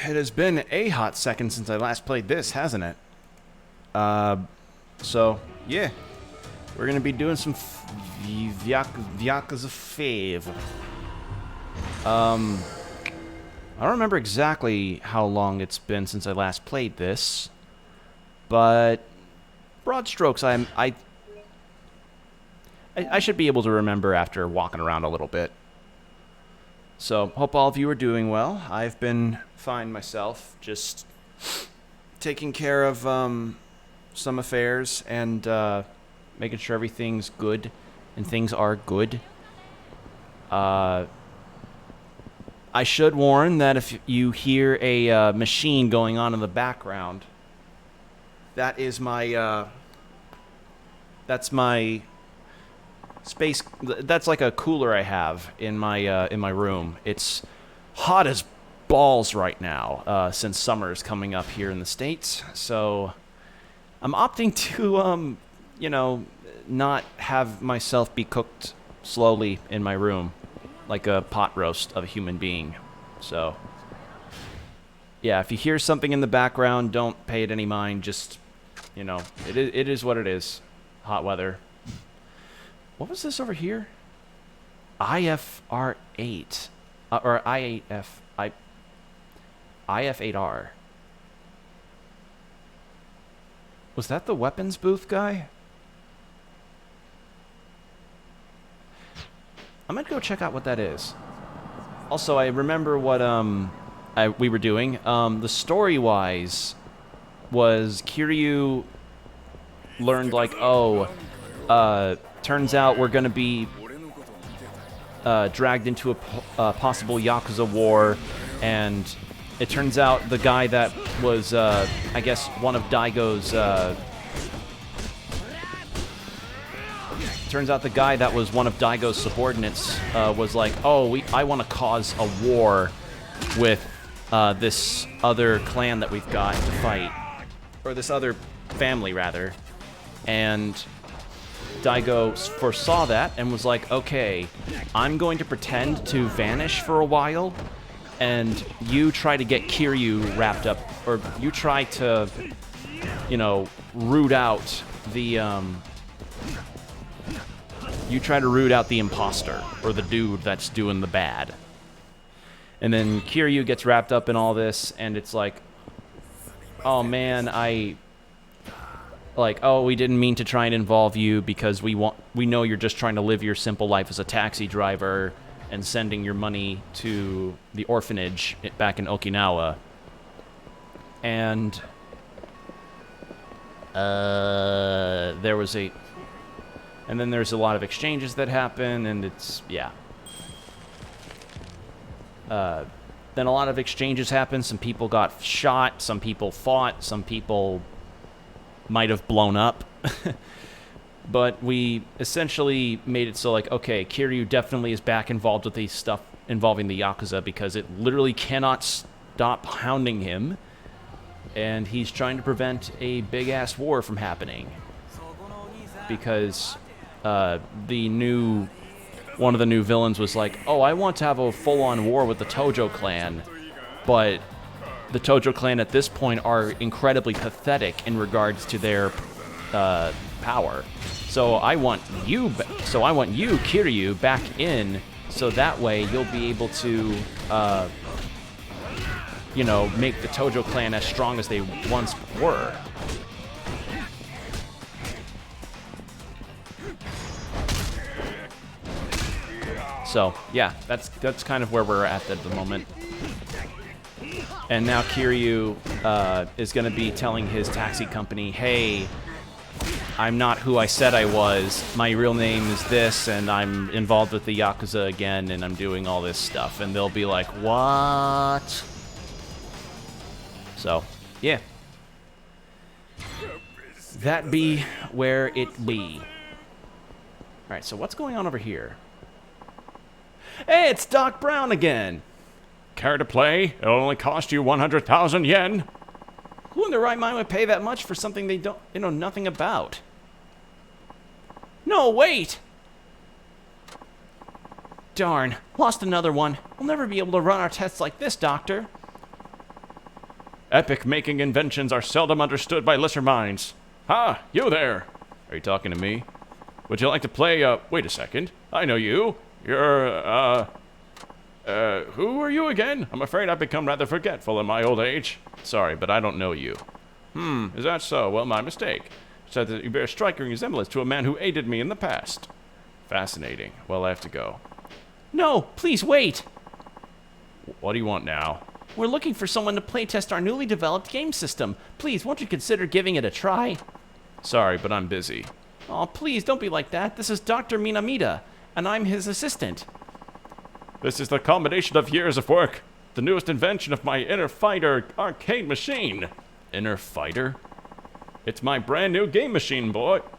it has been a hot second since I last played this, hasn't it? So, yeah. We're gonna be doing some Yakuza 5. I don't remember exactly how long it's been since I last played this, but broad strokes, I should be able to remember after walking around a little bit. So, hope all of you are doing well. I've been fine myself, just taking care of some affairs and making sure everything's good and things are good. I should warn that if you hear a machine going on in the background, that is my that's my space. That's like a cooler I have in my room. It's hot as balls right now since summer is coming up here in the States. So I'm opting to not have myself be cooked slowly in my room like a pot roast of a human being. So yeah, if you hear something in the background, don't pay it any mind. Just, it is what it is. Hot weather. What was this over here? IFR8. Or IF8R. Was that the weapons booth guy? I'm gonna go check out what that is. Also, I remember what we were doing. The story-wise was Kiryu learned turns out we're gonna be dragged into a possible Yakuza war, and it turns out the guy that was, I guess, one of Daigo's. Turns out the guy that was one of Daigo's subordinates was like, I want to cause a war with this other clan that we've got to fight. Or this other family, rather. And Daigo foresaw that and was like, okay, I'm going to pretend to vanish for a while, and you try to get Kiryu wrapped up, or you try to, root out the, you try to root out the imposter, or the dude that's doing the bad. And then Kiryu gets wrapped up in all this, and it's like, oh man, we didn't mean to try and involve you because we know you're just trying to live your simple life as a taxi driver and sending your money to the orphanage back in Okinawa. And then there's a lot of exchanges that happen, and it's, yeah. Then a lot of exchanges happen. Some people got shot, some people fought, some people might have blown up. But we essentially made it so, okay, Kiryu definitely is back involved with the stuff involving the Yakuza because it literally cannot stop hounding him, and he's trying to prevent a big-ass war from happening. Because one of the new villains was like, I want to have a full-on war with the Tojo clan, but the Tojo clan at this point are incredibly pathetic in regards to their power. So I want you, Kiryu, back in, so that way you'll be able to, make the Tojo clan as strong as they once were. So, yeah, that's kind of where we're at the moment. And now Kiryu is going to be telling his taxi company, hey, I'm not who I said I was. My real name is this, and I'm involved with the Yakuza again, and I'm doing all this stuff. And they'll be like, what? So, yeah. That be where it be. Alright, so what's going on over here? Hey, it's Doc Brown again. Care to play? It'll only cost you 100,000 yen. Who in their right mind would pay that much for something they don't, know nothing about? No, wait! Darn, lost another one. We'll never be able to run our tests like this, Doctor. Epic-making inventions are seldom understood by lesser minds. Ha! You there! Are you talking to me? Would you like to play, wait a second. I know you. You're, who are you again? I'm afraid I've become rather forgetful in my old age. Sorry, but I don't know you. Is that so? Well, my mistake. Said that you bear striking resemblance to a man who aided me in the past. Fascinating. Well, I have to go. No, please wait. What do you want now? We're looking for someone to playtest our newly developed game system. Please, won't you consider giving it a try? Sorry, but I'm busy. Oh, please, don't be like that. This is Dr. Minamida, and I'm his assistant. This is the culmination of years of work. The newest invention of my Inner Fighter arcade machine. Inner Fighter? It's my brand new game machine,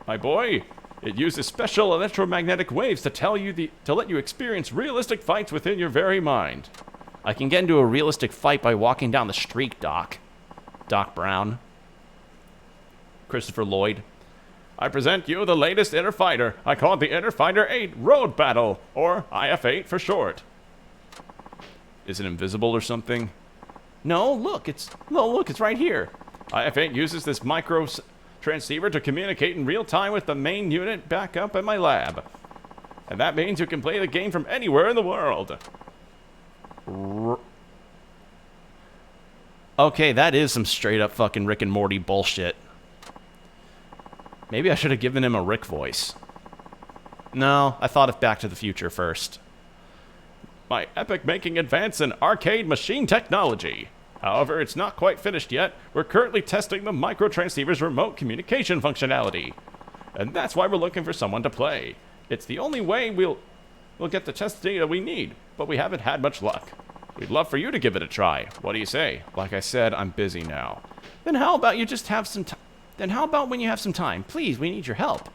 my boy. It uses special electromagnetic waves to let you experience realistic fights within your very mind. I can get into a realistic fight by walking down the street, Doc. Doc Brown. Christopher Lloyd. I present you the latest Inner Fighter. I call it the Inner Fighter 8 Road Battle, or IF8 for short. Is it invisible or something? No, look, it's right here. IF8 uses this micro transceiver to communicate in real time with the main unit back up at my lab. And that means you can play the game from anywhere in the world. Okay, that is some straight up fucking Rick and Morty bullshit. Maybe I should have given him a Rick voice. No, I thought of Back to the Future first. My epic-making advance in arcade machine technology. However, it's not quite finished yet. We're currently testing the microtransceiver's remote communication functionality. And that's why we're looking for someone to play. It's the only way we'll get the test data we need, but we haven't had much luck. We'd love for you to give it a try. What do you say? Like I said, I'm busy now. Then how about you just have some time? Then how about when you have some time? Please, we need your help.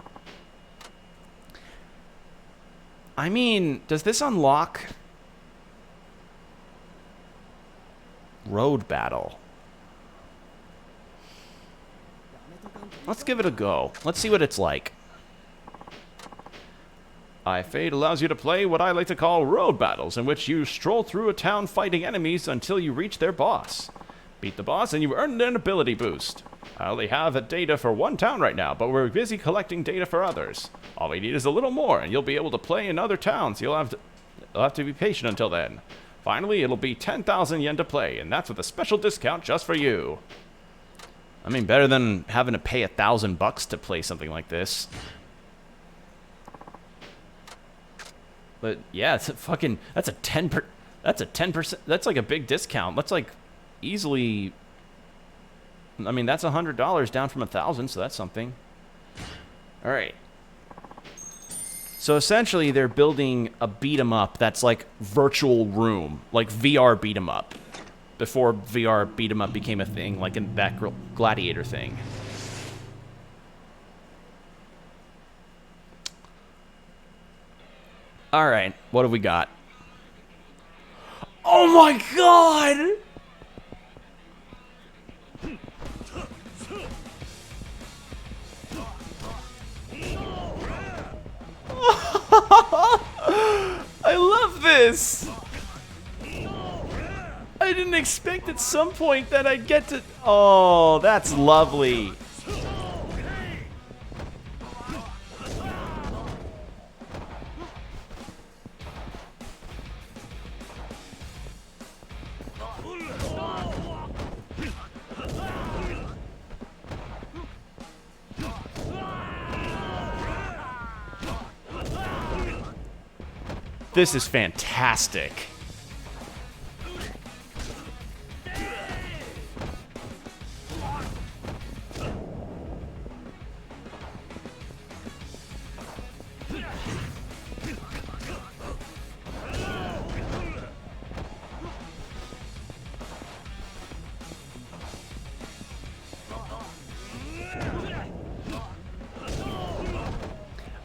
I mean, does this unlock Road Battle? Let's give it a go. Let's see what it's like. IF8 allows you to play what I like to call road battles, in which you stroll through a town fighting enemies until you reach their boss. Beat the boss and you earn an ability boost. I only have the data for one town right now, but we're busy collecting data for others. All we need is a little more, and you'll be able to play in other towns. You'll have to be patient until then. Finally, it'll be 10,000 yen to play, and that's with a special discount just for you. I mean, better than having to pay $1,000 to play something like this. But yeah, it's a fucking, that's a 10%, that's like a big discount. That's like easily, I mean, that's $100 down from 1,000, so that's something. All right. So essentially, they're building a beat 'em up that's like virtual room, like VR beat 'em up, before VR beat 'em up became a thing, like in that Gladiator thing. All right, what have we got? Oh my God! I love this! I didn't expect at some point that I'd get to... Oh, that's lovely. This is fantastic.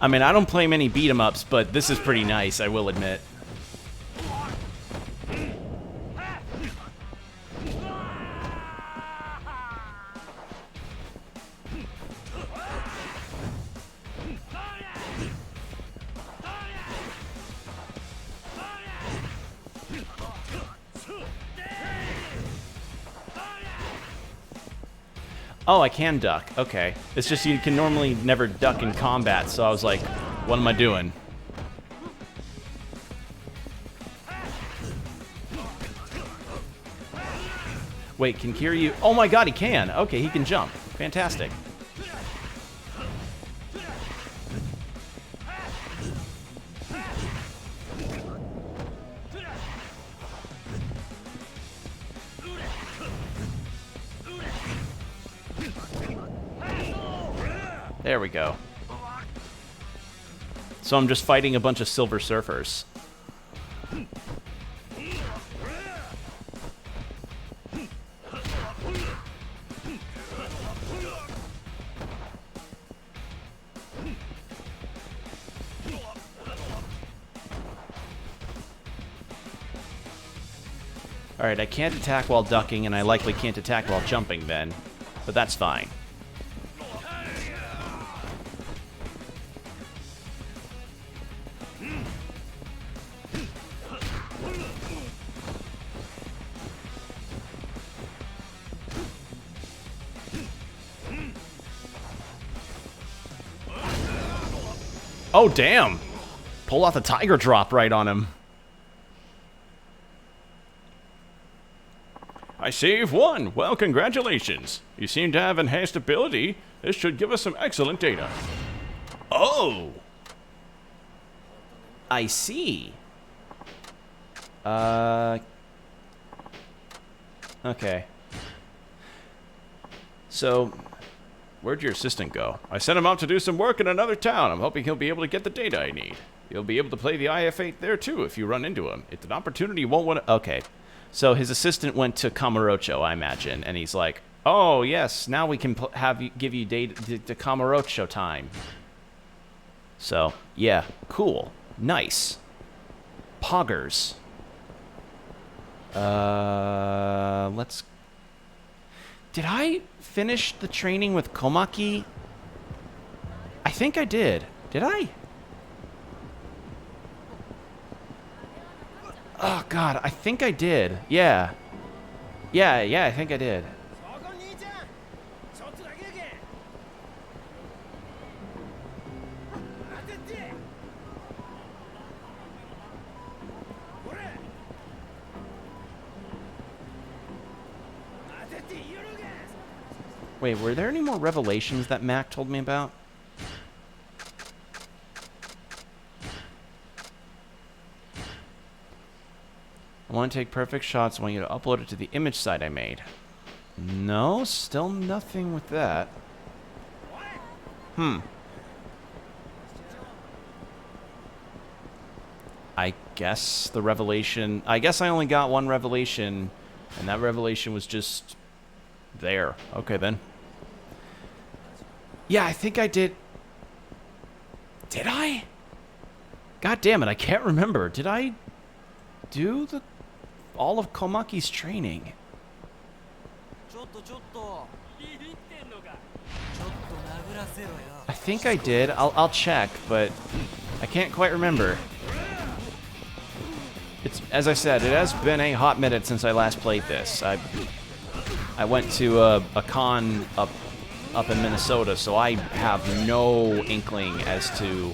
I mean, I don't play many beat 'em ups, but this is pretty nice, I will admit. Oh, I can duck. Okay. It's just you can normally never duck in combat, so I was like, what am I doing? Wait, can Kiryu... Oh my god, he can! Okay, he can jump. Fantastic. There we go. So I'm just fighting a bunch of Silver Surfers. Alright, I can't attack while ducking, and I likely can't attack while jumping then. But that's fine. Oh, damn! Pull off the tiger drop right on him. I see you've won. Well, congratulations. You seem to have enhanced ability. This should give us some excellent data. Oh! I see. Okay. So, where'd your assistant go? I sent him out to do some work in another town. I'm hoping he'll be able to get the data I need. You'll be able to play the IF-8 there, too, if you run into him. It's an opportunity you won't want to... Okay. So his assistant went to Kamurocho, I imagine, and he's like, "Oh yes, now we can give you data to Kamurocho time." So yeah, cool, nice, poggers. Let's. Did I finish the training with Komaki? I think I did. Did I? Oh, God, I think I did. Yeah. Yeah, I think I did. Wait, were there any more revelations that Mac told me about? I want to take perfect shots. I want you to upload it to the image site I made. No, still nothing with that. I guess the revelation... I guess I only got one revelation, and that revelation was just there. Okay, then. Yeah, I think I did... Did I? God damn it, I can't remember. Did I do all of Komaki's training? I think I did. I'll check, but I can't quite remember. It's, as I said, it has been a hot minute since I last played this. I went to a con up in Minnesota, so I have no inkling as to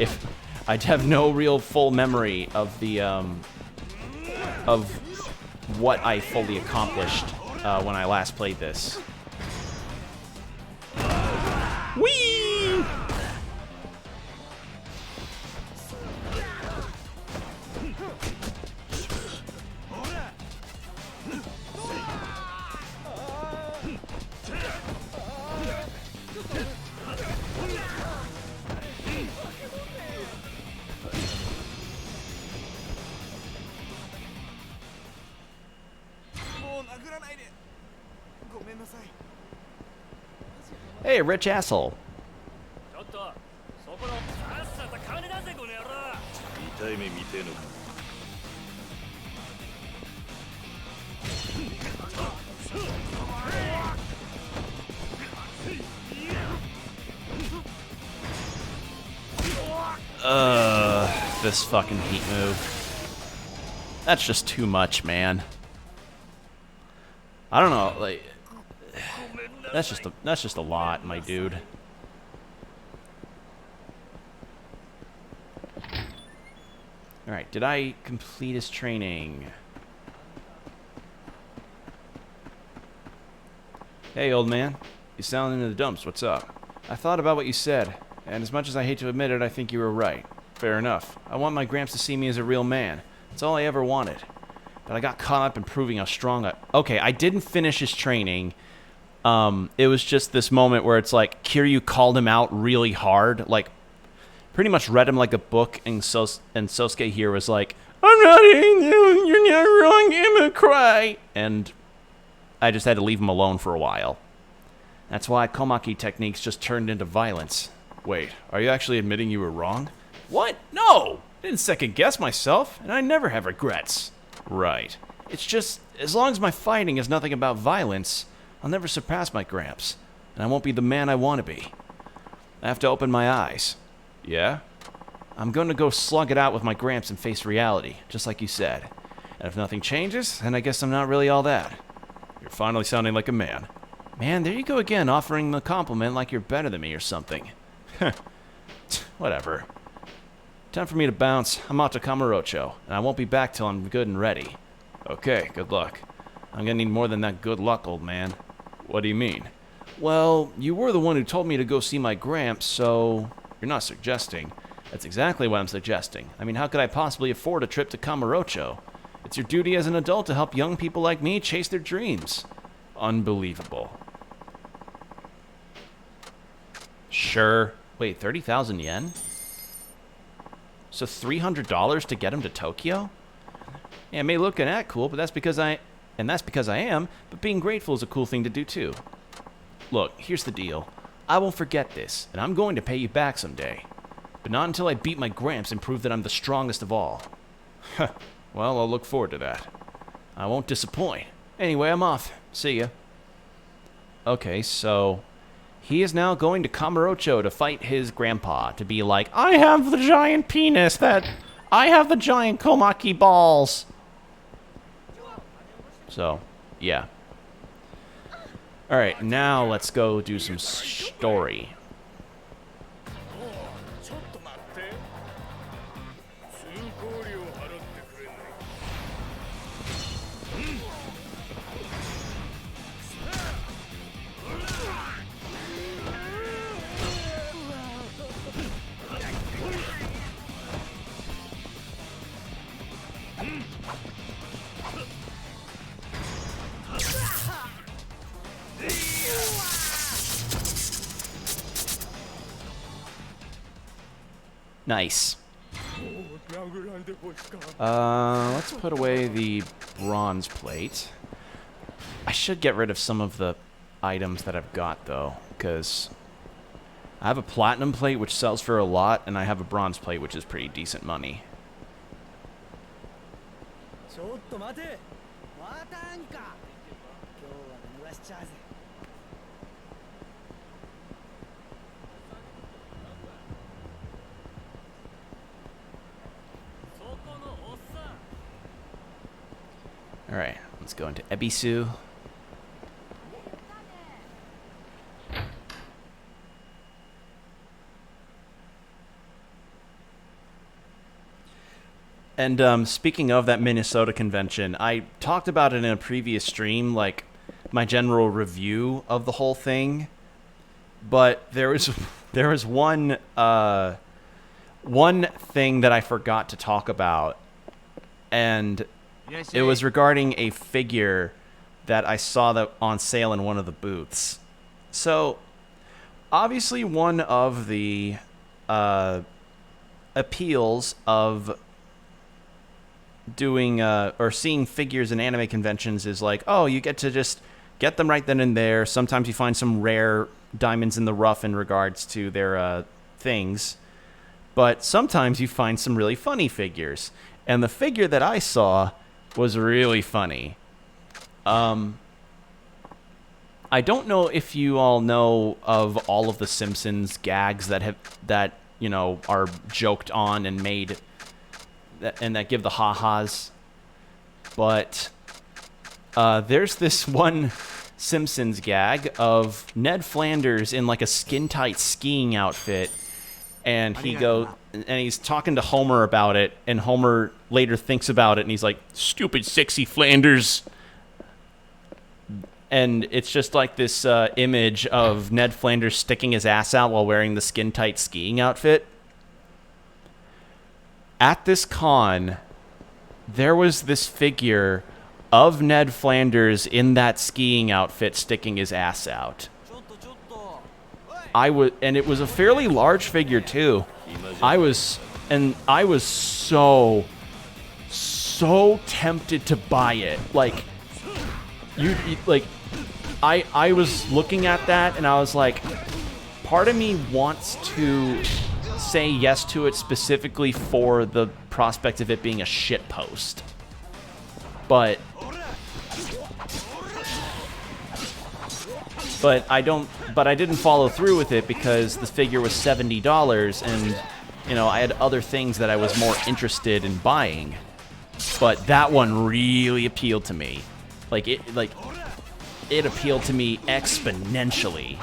if I'd have no real full memory of the of what I fully accomplished when I last played this. Whee! Hey, rich asshole. This fucking heat move. That's just too much, man. I don't know, like... That's just a lot, my dude. Alright, did I complete his training? Hey, old man. You sound in the dumps. What's up? I thought about what you said, and as much as I hate to admit it, I think you were right. Fair enough. I want my Gramps to see me as a real man. That's all I ever wanted. But I got caught up in proving how strong I... Okay, I didn't finish his training. It was just this moment where it's like, Kiryu called him out really hard. Like, pretty much read him like a book, and Sosuke here was like, I'm not hitting you, you're not wrong, I'm gonna cry. And I just had to leave him alone for a while. That's why Komaki techniques just turned into violence. Wait, are you actually admitting you were wrong? What? No! Didn't second guess myself, and I never have regrets. Right. It's just, as long as my fighting is nothing about violence, I'll never surpass my Gramps, and I won't be the man I want to be. I have to open my eyes. Yeah? I'm going to go slug it out with my Gramps and face reality, just like you said. And if nothing changes, then I guess I'm not really all that. You're finally sounding like a man. Man, there you go again, offering the compliment like you're better than me or something. Whatever. Time for me to bounce. I'm out to Kamurocho, and I won't be back till I'm good and ready. Okay, good luck. I'm gonna need more than that good luck, old man. What do you mean? Well, you were the one who told me to go see my Gramps, so... You're not suggesting. That's exactly what I'm suggesting. I mean, how could I possibly afford a trip to Kamurocho? It's your duty as an adult to help young people like me chase their dreams. Unbelievable. Sure. Wait, 30,000 yen? So $300 to get him to Tokyo? Yeah, it may look and act cool, but that's because I am, but being grateful is a cool thing to do too. Look, here's the deal. I won't forget this, and I'm going to pay you back someday. But not until I beat my Gramps and prove that I'm the strongest of all. Well, I'll look forward to that. I won't disappoint. Anyway, I'm off. See ya. Okay, so... he is now going to Kamurocho to fight his grandpa, to be like, I have the giant penis that... I have the giant Komaki balls. So, yeah. Alright, now let's go do some story. Nice. Let's put away the bronze plate. I should get rid of some of the items that I've got, though, because I have a platinum plate, which sells for a lot, and I have a bronze plate, which is pretty decent money. Alright, let's go into Ebisu. And speaking of that Minnesota convention, I talked about it in a previous stream, like my general review of the whole thing. But there was one thing that I forgot to talk about, and it was regarding a figure that I saw that on sale in one of the booths. So, obviously, one of the appeals of doing or seeing figures in anime conventions is like, oh, you get to just get them right then and there. Sometimes you find some rare diamonds in the rough in regards to their things, but sometimes you find some really funny figures. And the figure that I saw was really funny. I don't know if you all know of all of the Simpsons gags that are joked on and made and that give the ha-has, but there's this one Simpsons gag of Ned Flanders in like a skin-tight skiing outfit, and he's talking to Homer about it, and Homer later thinks about it, and he's like, "Stupid sexy Flanders." And it's just like this image of Ned Flanders sticking his ass out while wearing the skin-tight skiing outfit. At this con, there was this figure of Ned Flanders in that skiing outfit sticking his ass out. And it was a fairly large figure too. I was so tempted to buy it. Like, I was looking at that and I was like, part of me wants to say yes to it specifically for the prospect of it being a shit post. But I didn't follow through with it because the figure was $70 and, you know, I had other things that I was more interested in buying. But that one really appealed to me. It appealed to me exponentially.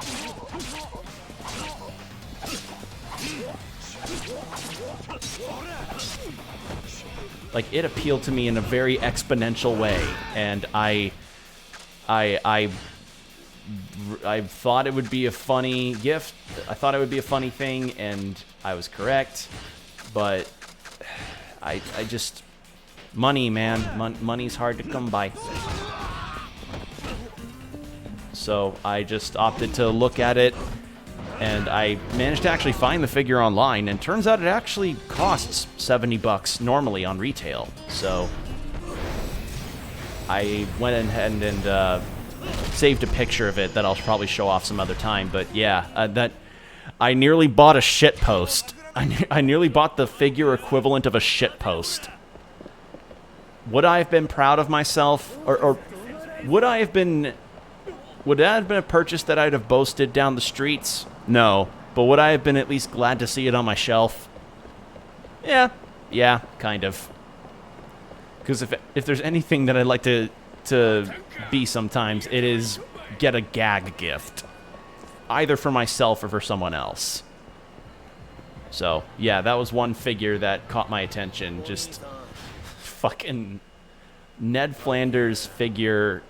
Like, it appealed to me in a very exponential way, and I thought it would be a funny gift. I thought it would be a funny thing, and I was correct. But I just, money, man, money's hard to come by. So I just opted to look at it, and I managed to actually find the figure online, and turns out it actually costs $70 normally on retail. So I went ahead and saved a picture of it that I'll probably show off some other time. But yeah, that I nearly bought a shit post. I nearly bought the figure equivalent of a shit post. Would I have been proud of myself, or would I have been? Would that have been a purchase that I'd have boasted down the streets? No. But would I have been at least glad to see it on my shelf? Yeah, kind of. Because if there's anything that I'd like to be sometimes, it is get a gag gift. Either for myself or for someone else. So, yeah, that was one figure that caught my attention. Just fucking Ned Flanders figure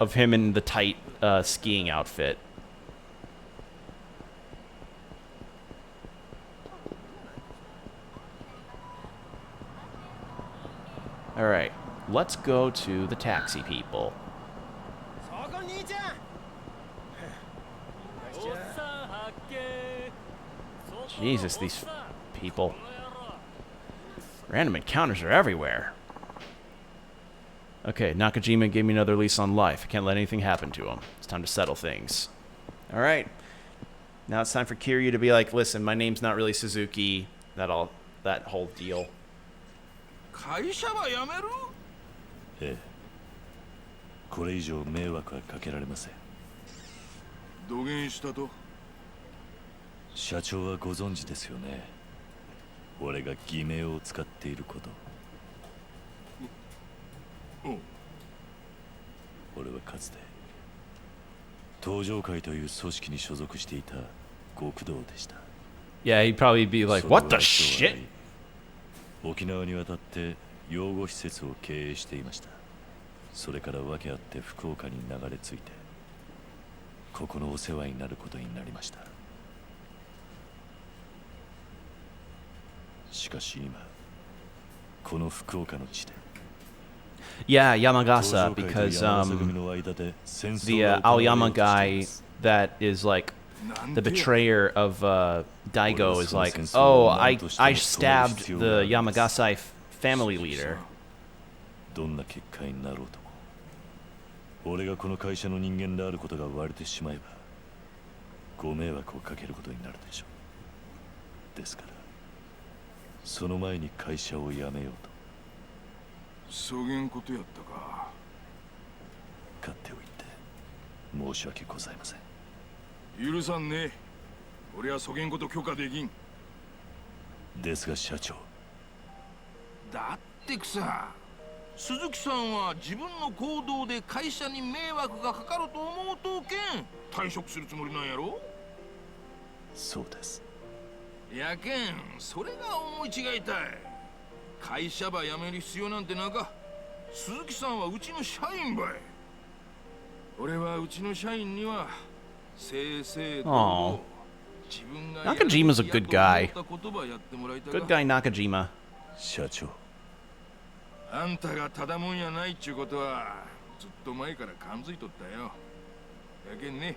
of him in the tight skiing outfit. All right, let's go to the taxi people. Jesus, these people. Random encounters are everywhere. Okay, Nakajima gave me another lease on life. I can't let anything happen to him. It's time to settle things. All right. Now it's time for Kiryu to be like, listen, my name's not really Suzuki. That whole deal. 会社は辞める？ええ。これ以上迷惑はかけられません。土下したと？社長はご存知ですよね。俺が偽名を使っていること。俺はかつて東上会という組織に所属していた極道でした。Yeah, he'd probably be like, what the shit? 沖縄に渡って養護施設を経営していました。それから訳あって福岡に流れ着いて、ここのお世話になることになりました。しかし今、この福岡の地で Yeah, Yamagasa, because the Aoyama guy that is like the betrayer of Daigo is like, oh, I stabbed the Yamagasa family leader. どんな結果になろうとも、俺がこの会社の人間であることが割れてしまえば、ご迷惑をかけることになるでしょう。ですから、その前に会社を辞めようと。そげんことやったか。勝手を言って申し訳ございません。許さんね。俺はそげんこと許可できん。ですが社長。だってくさ、鈴木さんは自分の行動で会社に迷惑がかかると思うとけん退職するつもりなんやろ。そうです。やけんそれが思い違いたい。会社ば辞める必要なんてなんか。鈴木さんはうちの社員ばい。俺はうちの社員には正々堂々自分がやるべき Nakajima's a good guy. やと思ったことばやってもらいたが。 Good guy Nakajima. 社長、あんたがただもんやないっちゅうことはずっと前から感づいとったよ。やけんね、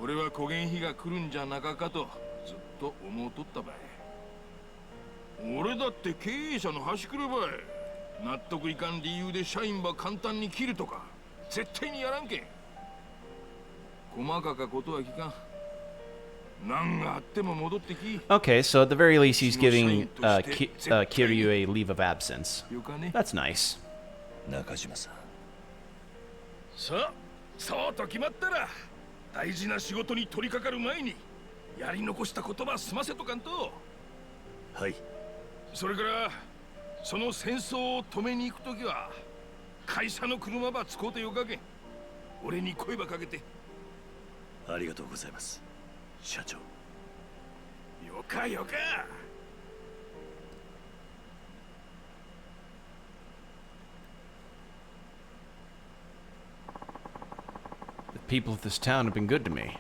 俺は焦げん日が来るんじゃなかかとずっと思うとったばい。俺だって経営者の端くればい。納得いかん理由で社員ば簡単に切るとか絶対にやらんけん。細かかことは聞かん。何があっても戻ってき。 Okay, so at the very least, he's giving Kiryu a leave of absence. よかね。 That's nice. 中島さん、さあ、そうと決まったら大事な仕事に取り掛かる前にやり残した言葉済ませとかんと。はい。それからその戦争を止めに行くときは会社の車ば使うてよかけん。俺に声ばかけて。ありがとうございます、社長。よかよか。 The people of this town have been good to me.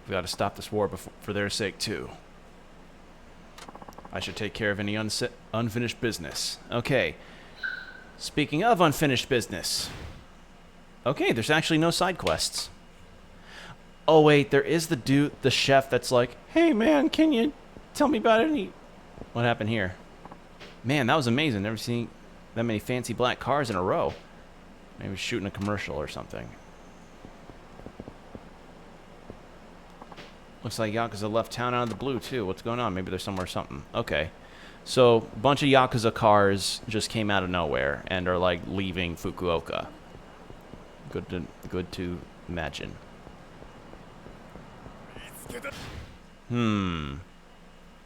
We've got to stop this war for their sake, too. I should take care of any unfinished business. Okay. Speaking of unfinished business. Okay, there's actually no side quests. Oh, wait, there is the chef that's like, hey, man, can you tell me about any... What happened here? Man, that was amazing. Never seen that many fancy black cars in a row. Maybe shooting a commercial or something. Looks like Yakuza left town out of the blue, too. What's going on? Maybe there's somewhere something. Okay. So, a bunch of Yakuza cars just came out of nowhere and are, like, leaving Fukuoka. Good to imagine.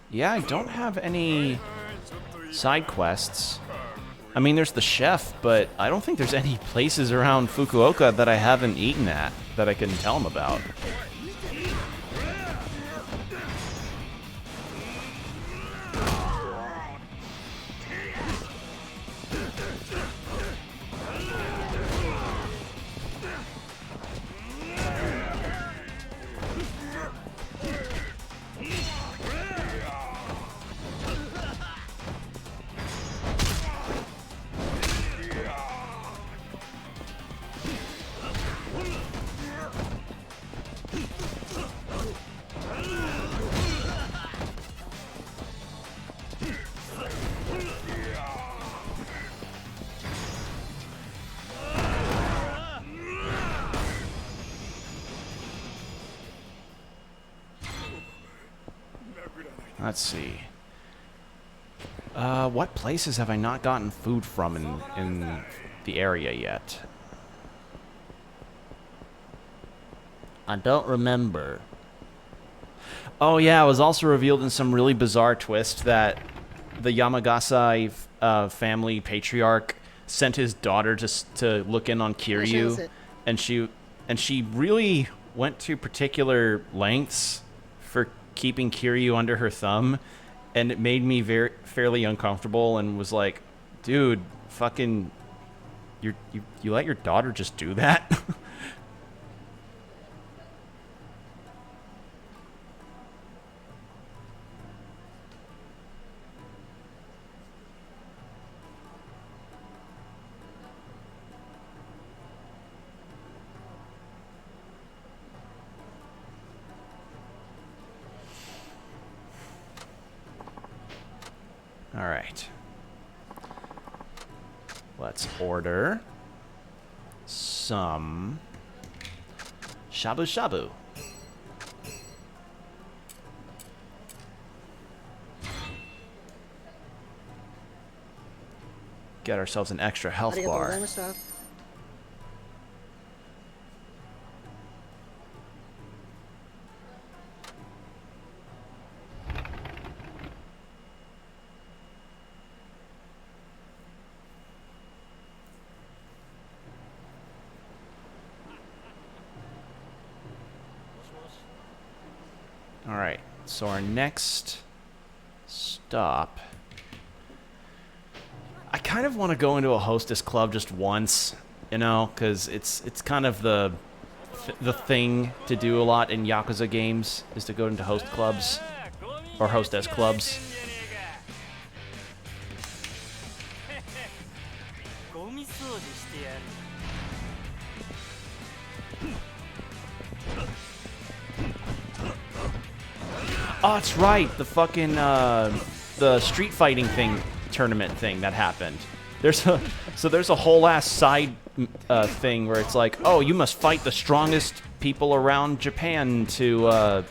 Yeah, I don't have any side quests. I mean, there's the chef, but I don't think there's any places around Fukuoka that I haven't eaten at that I can tell him about. Let's see. What places have I not gotten food from in the area yet? I don't remember. Oh yeah, it was also revealed in some really bizarre twist that the Yamagasa family patriarch sent his daughter to look in on Kiryu, and she really went to particular lengths for keeping Kiryu under her thumb, and it made me fairly uncomfortable and was like, dude, fucking, you let your daughter just do that? All right. Let's order some shabu shabu. Get ourselves an extra health bar. Alright, so our next stop... I kind of want to go into a hostess club just once, you know, because it's kind of the thing to do a lot in Yakuza games, is to go into host clubs, or hostess clubs. Oh, that's right. The fucking the street fighting tournament thing that happened. There's a whole ass side thing where it's like, oh, you must fight the strongest people around Japan to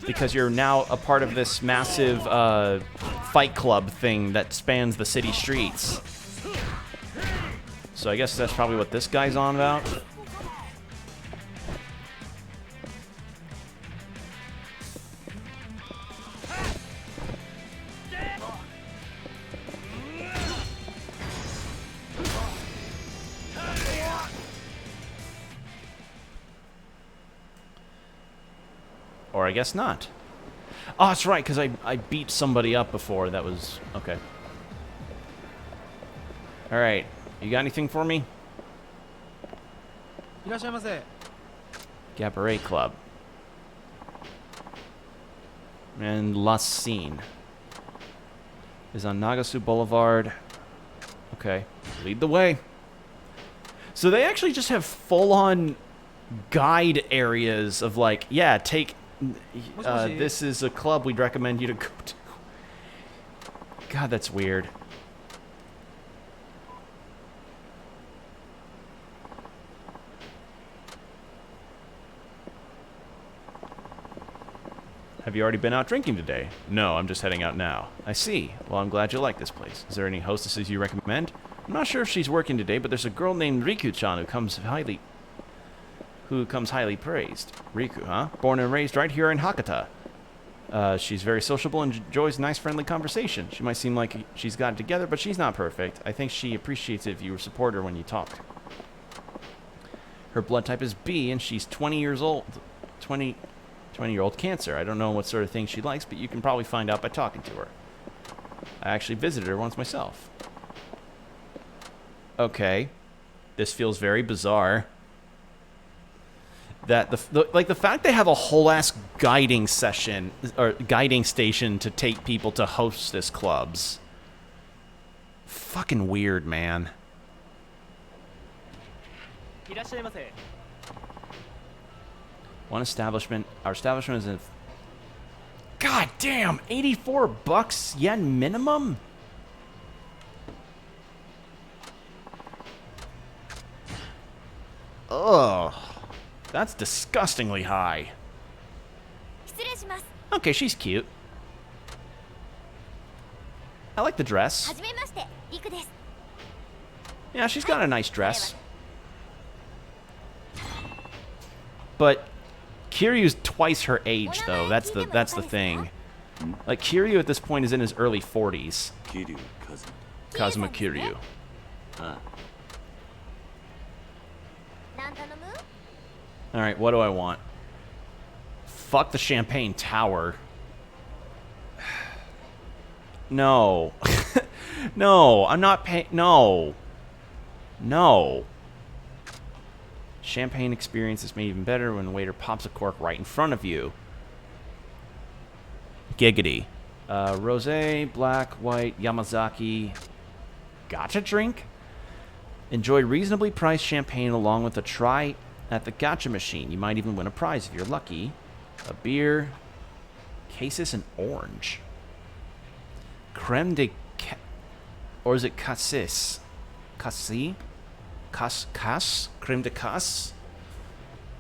because you're now a part of this massive fight club thing that spans the city streets. So I guess that's probably what this guy's on about. Or I guess not. Oh, that's right, because I beat somebody up before. That was... okay. Alright. You got anything for me? Cabaret Club. And La Scene is on Nagasu Boulevard. Okay. Lead the way. So they actually just have full-on guide areas of like, yeah, take... this is a club we'd recommend you to go to. God, that's weird. Have you already been out drinking today? No, I'm just heading out now. I see. Well, I'm glad you like this place. Is there any hostesses you recommend? I'm not sure if she's working today, but there's a girl named Riku-chan who comes highly praised. Riku, huh? Born and raised right here in Hakata. She's very sociable and enjoys nice, friendly conversation. She might seem like she's got it together, but she's not perfect. I think she appreciates it if you support her when you talk. Her blood type is B, and she's 20 years old. 20-year-old Cancer. I don't know what sort of thing she likes, but you can probably find out by talking to her. I actually visited her once myself. Okay. This feels very bizarre. That the fact they have a whole ass guiding session or guiding station to take people to hostess clubs. Fucking weird, man. One establishment. Our establishment is in. God damn, $84 yen minimum. Ugh. That's disgustingly high. Okay, she's cute. I like the dress. Yeah, she's got a nice dress. But Kiryu's twice her age, though. That's the thing. Like, Kiryu at this point is in his early 40s. Kiryu, Kazuma Kiryu. Alright, what do I want? Fuck the Champagne Tower. No. No, I'm not paying. No. No. Champagne experience is made even better when the waiter pops a cork right in front of you. Giggity. Rosé, black, white, Yamazaki. Gacha drink? Enjoy reasonably priced champagne along with a try at the gacha machine. You might even win a prize if you're lucky. A beer. Cassis and orange. Creme de... Or is it cassis? Cassis? Cas? Creme de cas?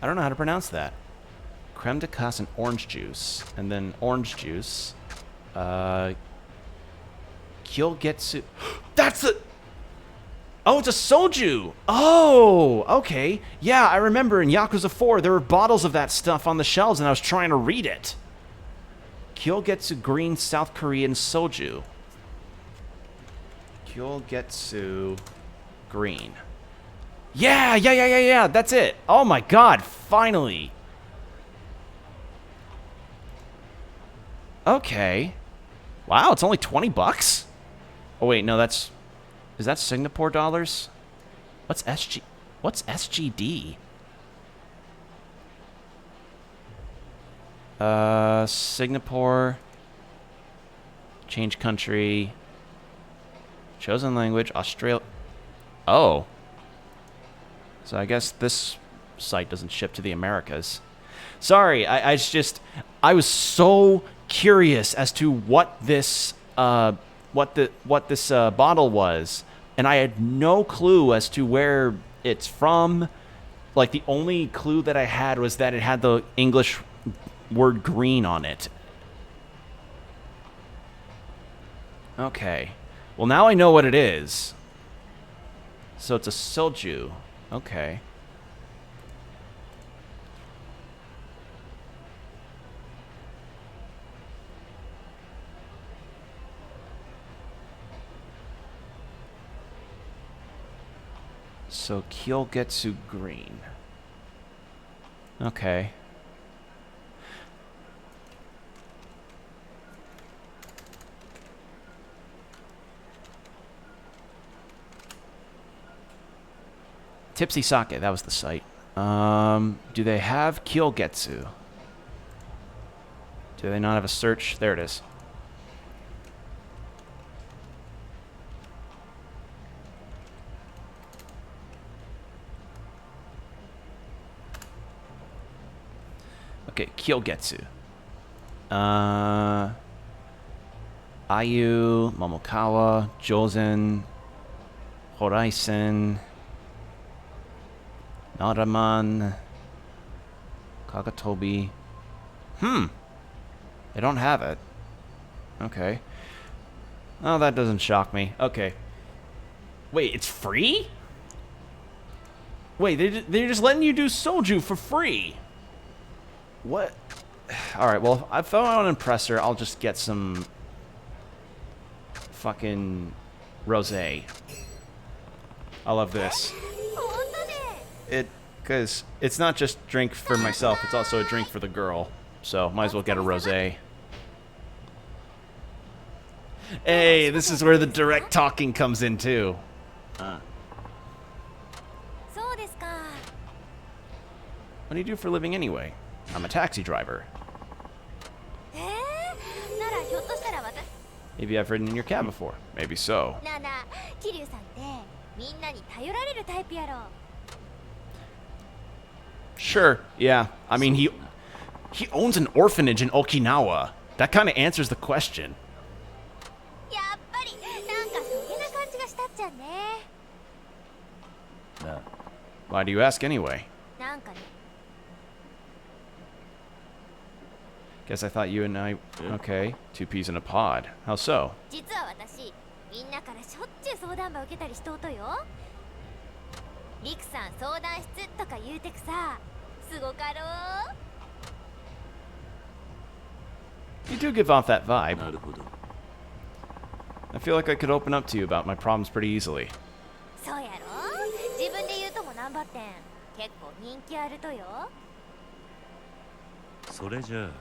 I don't know how to pronounce that. Creme de cas and orange juice. And then orange juice. Kyogetsu. That's the... Oh, it's a soju! Oh, okay. Yeah, I remember in Yakuza 4, there were bottles of that stuff on the shelves, and I was trying to read it. Kyogetsu Green South Korean Soju. Kyogetsu Green. Yeah, that's it. Oh my god, finally. Okay. Wow, it's only 20 bucks? Oh wait, no, that's... Is that Singapore dollars? What's SGD? Singapore. Change country. Chosen language, Australia. Oh. So I guess this site doesn't ship to the Americas. Sorry, I was so curious as to what this bottle was, and I had no clue as to where it's from. Like, the only clue that I had was that it had the English word green on it. Okay. Well, now I know what it is. So it's a soju. Okay. So Kyogetsu green. Okay. Tipsy Sake, that was the site. Do they have Kyogetsu? Do they not have a search? There it is. Okay, Kyogetsu. Ayu, Momokawa, Jozen, Horaisen, Naraman, Kagatobi. They don't have it. Okay. Oh, that doesn't shock me. Okay. Wait, it's free? Wait, they're just letting you do soju for free. What? Alright, well, if I want to impress her, I'll just get some fucking rosé. I love this. Because it's not just drink for myself, it's also a drink for the girl. So, might as well get a rosé. Hey, this is where the direct talking comes in, too. What do you do for a living anyway? I'm a taxi driver. Maybe I've ridden in your cab before. Maybe so. Sure, yeah. I mean, he owns an orphanage in Okinawa. That kind of answers the question. Why do you ask anyway? Guess I thought you and I... Okay, two peas in a pod. How so? You do give off that vibe. I feel like I could open up to you about my problems pretty easily.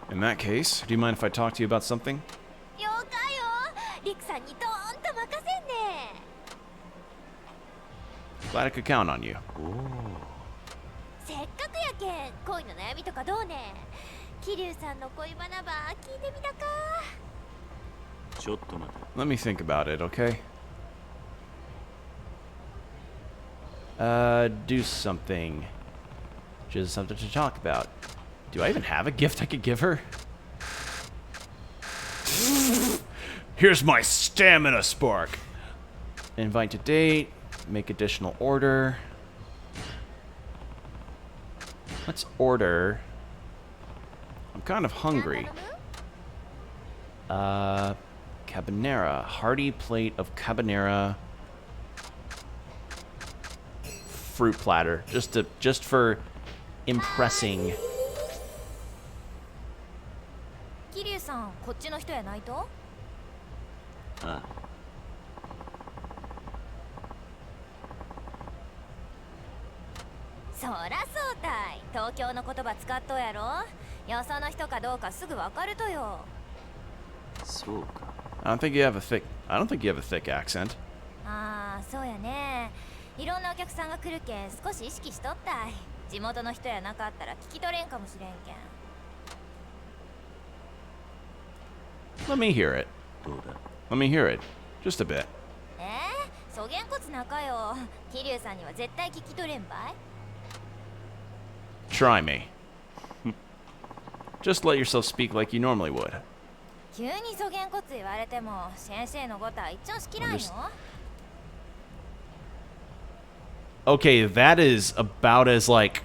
In that case, do you mind if I talk to you about something? Glad I could count on you. Let me think about it, okay? Do something. Just something to talk about. Do I even have a gift I could give her? Here's my stamina spark. Invite to date. Make additional order. Let's order. I'm kind of hungry. Cabanera. Hearty plate of cabanera. Fruit platter. Just for impressing. そうか。 I don't think you have a thick. I don't think you have a thick accent. ああ、そうやね。いろんなお客さんが来るけん少し意識しとったい。地元の人やなかったら聞き取れんかもしれんけん。 Let me hear it. どうだ。 Let me hear it. Just a bit. そげんこつ仲よ。桐生さんには絶対聞き取れんばい。 Try me. Just let yourself speak like you normally would. 急にそげんこつ言われても先生のことは一丁しきらんよ。 Okay, that is about as like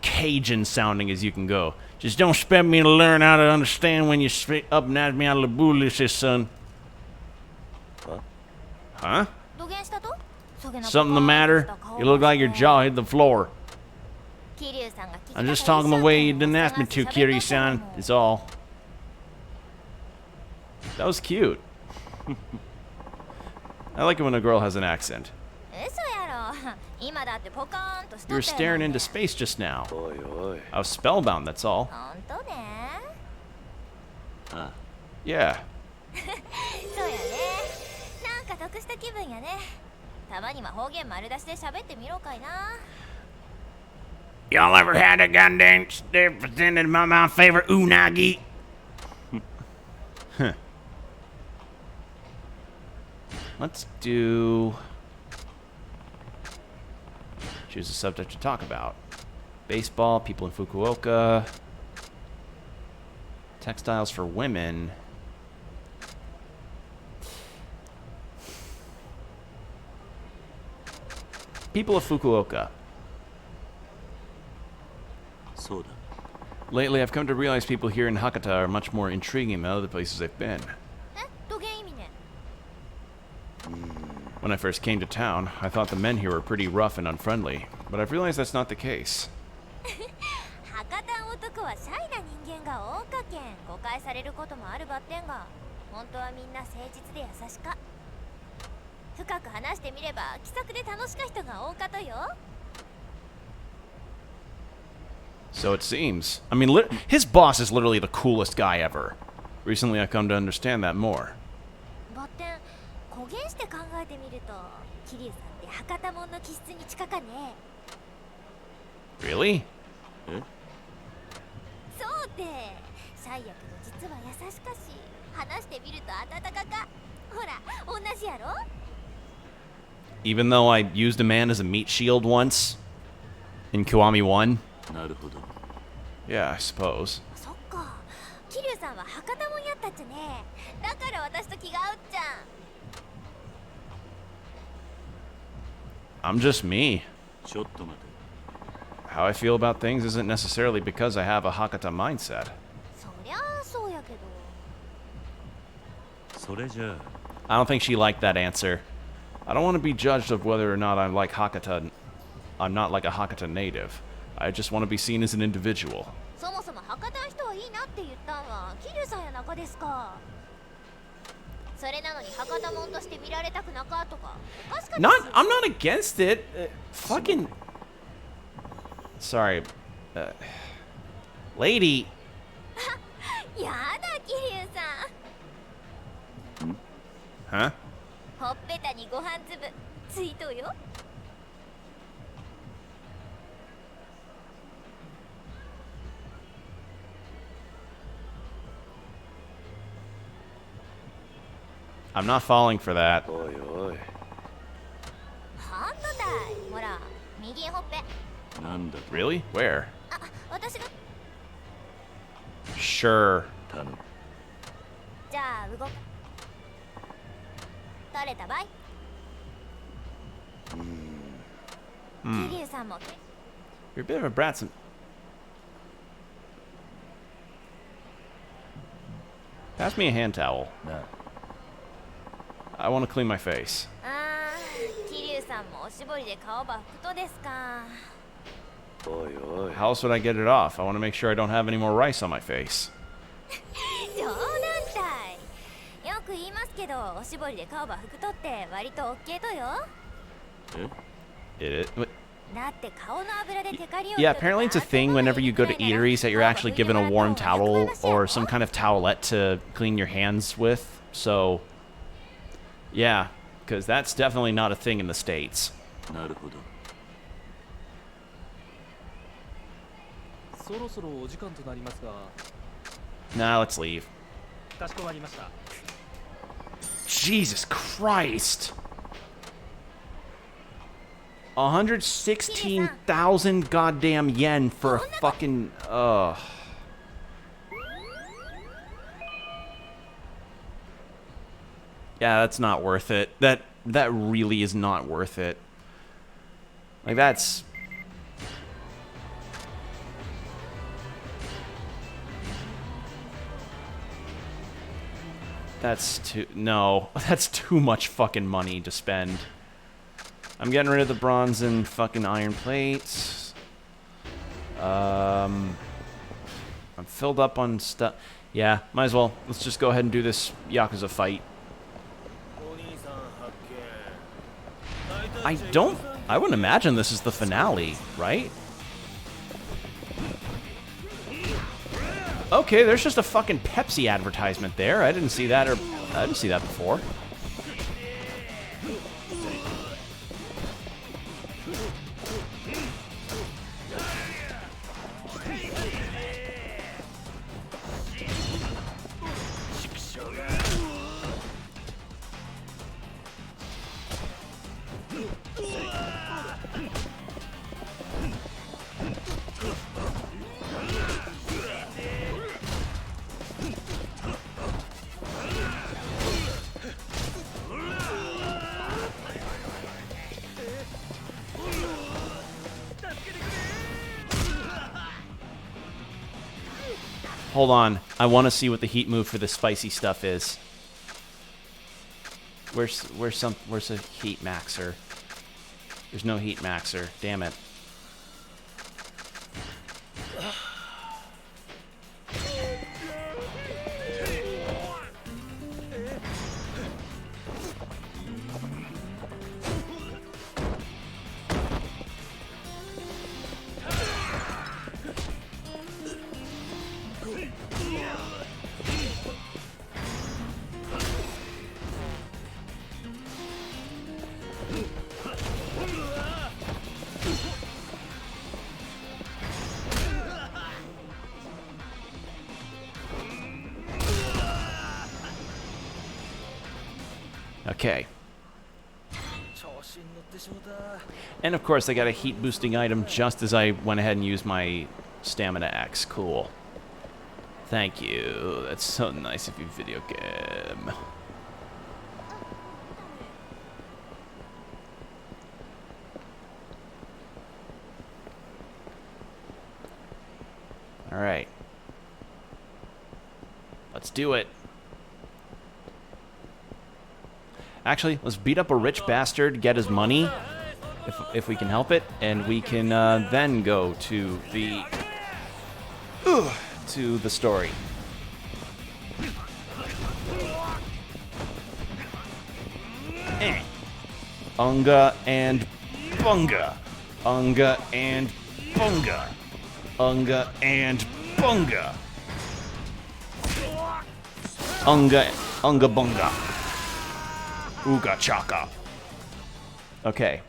Cajun sounding as you can go. Just don't expect me to learn how to understand when you spit up and at me out of the bullish, son. Huh? 土下したと？そげな Something the matter? You look like your jaw hit the floor. 桐生さんが聞き I'm just talking the way you didn't ask me to, Kiri-san. It's all. That was cute. I like it when a girl has an accent. 嘘やろ。今だってポカーンとしと You っ were たよ staring ね into space just now. おいおい。 I was spellbound, that's all. ほんとね。 Yeah. そうやね。なんか得した気分やね。たまには方言丸出しで喋ってみろかいな。 Y'all ever had a goddamn stiff presented my favorite unagi? Huh. Let's do. Choose a subject to talk about. Baseball, people in Fukuoka. Textiles for women. People of Fukuoka. そうだ。 Lately, I've come to realize people here in Hakata are much more intriguing than other places I've been. え、土下意味ね。 When I first came to town, I thought the men here were pretty rough and unfriendly, but I've realized that's not the case. 博多男はシャイな人間が多かけん誤解されることもあるばってんが、本当はみんな誠実で優しか。深く話してみれば気さくで楽しか人が多かとよ。 So it seems. I mean, his boss is literally the coolest guy ever. Recently, I've come to understand that more. ばってん、古言して考えてみると、桐生さんって博多門の気質に近かね。 Really? そうで、シャイやけど実は優しかし、話してみると温かか。ほら、同じやろ？ Even though I used a man as a meat shield once in Kiwami 1? なるほど。 Yeah, I suppose. そっか、桐生さんは博多門やったっちゃね。だから私と気が合うっちゃん。 I'm just me. ちょっと待て。 How I feel about things isn't necessarily because I have a Hakata mindset. そりゃあそうやけど。それじゃ I don't think she liked that answer. I don't want to be judged of whether or not I'm like Hakata. I'm not like a Hakata native. I just want to be seen as an individual. そもそも博多の人はいいなって言ったんは桐生さんやなかですか。それなのに博多門として見られたくなかとかおかしかった Not, I'm not against it. Fucking. Sorry, lady. やだ桐生さん。 Huh? ほっぺたにご飯粒ついとよ。 I'm not falling for that. おいおい。ほんとだい。ほら、右ほっぺ。なんだ。 Really? Where? あ、私が。 Sure. 頼む。じゃあ動く。取れたばい。桐生さんも。 You're a bit of a brat. Pass me a hand towel. なあ。 I want to clean my face. あー、桐生さんもおしぼりで顔ば拭くとですか。おいおい。 How else would I get it off? I want to make sure I don't have any more rice on my face. 冗談たい。よく言いますけど、おしぼりで顔ば拭くとって割とオッケーとよ。え It is. Yeah, apparently it's a thing whenever you go to eateries that you're actually given a warm towel or some kind of towelette to clean your hands with. So, yeah, because that's definitely not a thing in the States. なるほど。そろそろお時間となりますが。 Nah, let's leave. かしこまりました。 Jesus Christ! 116,000 goddamn yen for a fucking Yeah, that's not worth it. That really is not worth it. Like that's that's too much fucking money to spend. I'm getting rid of the bronze and fucking iron plates. I'm filled up on stuff. Yeah, might as well. Let's just go ahead and do this Yakuza fight. I wouldn't imagine this is the finale, right? Okay, there's just a fucking Pepsi advertisement there. I didn't see that before. Hold on. I want to see what the heat move for the spicy stuff is. Where's a heat maxer? There's no heat maxer. Damn it. Okay. And of course, I got a heat boosting item just as I went ahead and used my stamina X. Cool. Thank you. That's so nice of you, video game. All right. Let's do it. Actually, let's beat up a rich bastard, get his money, if we can help it, and we can then go to the story. Unga and bunga, unga and bunga, unga and bunga, unga bunga. Ooga chaka. Okay.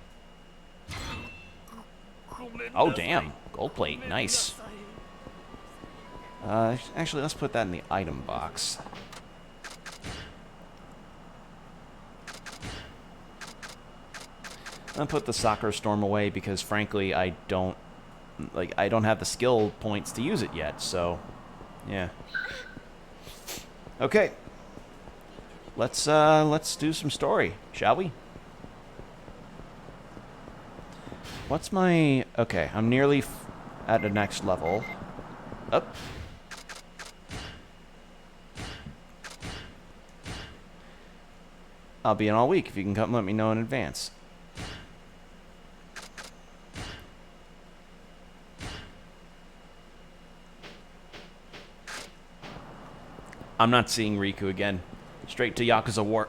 Oh, damn. Gold plate. Nice. Actually, let's put that in the item box. I'll put the Sakura Storm away because, frankly, I don't have the skill points to use it yet, so, yeah. Okay. Let's do some story, shall we? What's my... Okay, I'm nearly at the next level. Up. I'll be in all week if you can come let me know in advance. I'm not seeing Riku again. Straight to Yakuza War.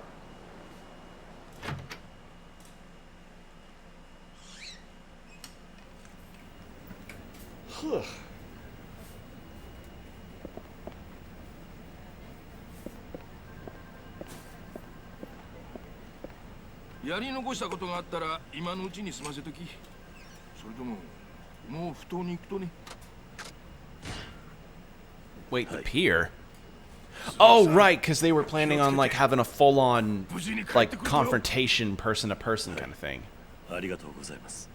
やり残したことがあったら今のうちに済ませとき。それとももう不当に行くとね。 Wait, the pier? Oh, right, because they were planning on like having a full-on like confrontation, person-to-person kind of thing. ありがとうございます。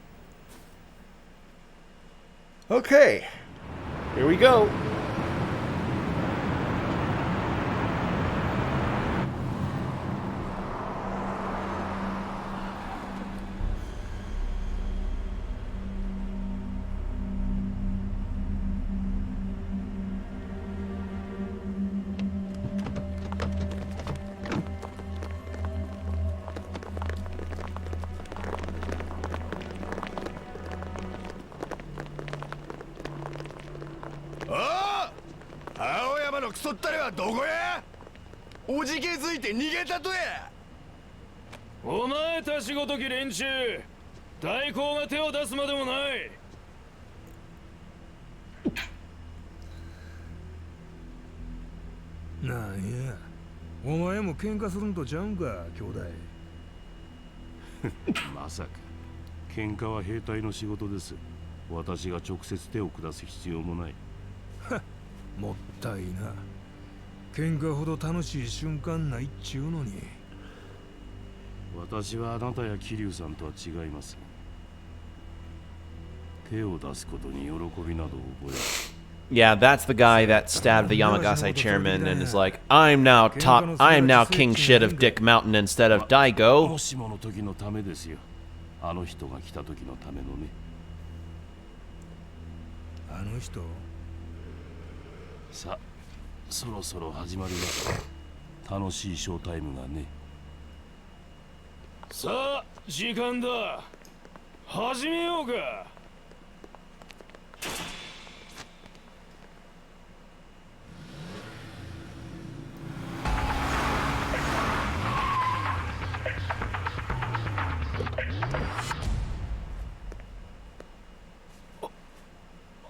Okay, here we go. Ah! 青山のクソったれはどこや？おじけづいて逃げたとや。お前たちごとき連中、大公が手を出すまでもない。なんや、お前も喧嘩するんとちゃうんか、兄弟。まさか喧嘩は兵隊の仕事です。私が直接手を下す必要もない。もったいな。喧嘩ほど楽しい瞬間ないっちゅうのに。私はあなたや桐生さんとは違います。手を出すことに喜びなど覚えない。 Yeah, that's the guy that stabbed the Yamagase chairman and is like, I am now king shit of Dick Mountain instead of Daigo. もしもの時のためですよ。あの人が来た時のためのね。あの人。さあ、そろそろ始まります。楽しいショータイムがね。さあ、時間だ。始めようか。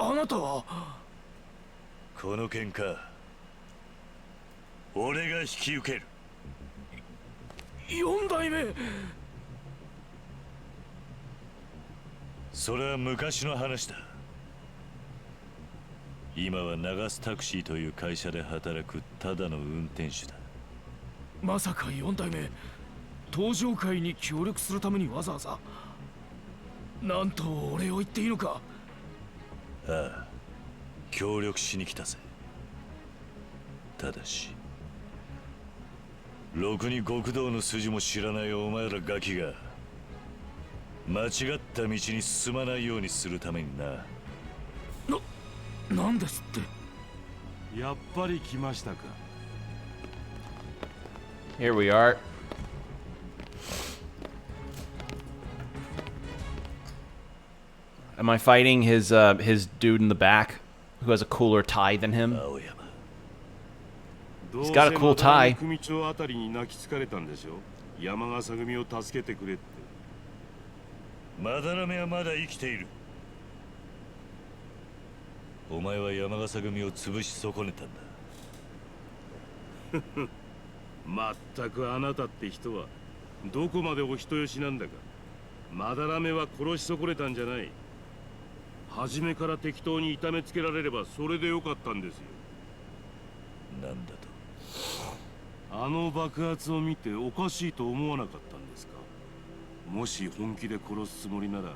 あなたはこの喧嘩俺が引き受ける。4代目。それは昔の話だ。今は流すタクシーという会社で働くただの運転手だ。まさか4代目登場会に協力するためにわざわざ。なんとお礼を言っていいのか。ああ、協力しに来たぜ。ただしろくに極道の筋も知らないお前らガキが間違った道に進まないようにするためにな。なんですって。やっぱり来ましたか。 Here we are. Am I fighting his dude in the back who has a cooler tie than him? 青山。He's got a cool tie. 組長あたりに泣きつかれたんでしょ。山笠組を助けてくれって。まだらめはまだ生きている。お前は山笠組を潰し損ねたんだ。まったくあなたって人はどこまでお人よしなんだか。まだらめは殺し損ねたんじゃない。初めから適当に痛めつけられればそれでよかったんですよ。なんだと。あの爆発を見ておかしいと思わなかったんですか。もし本気で殺すつもりなら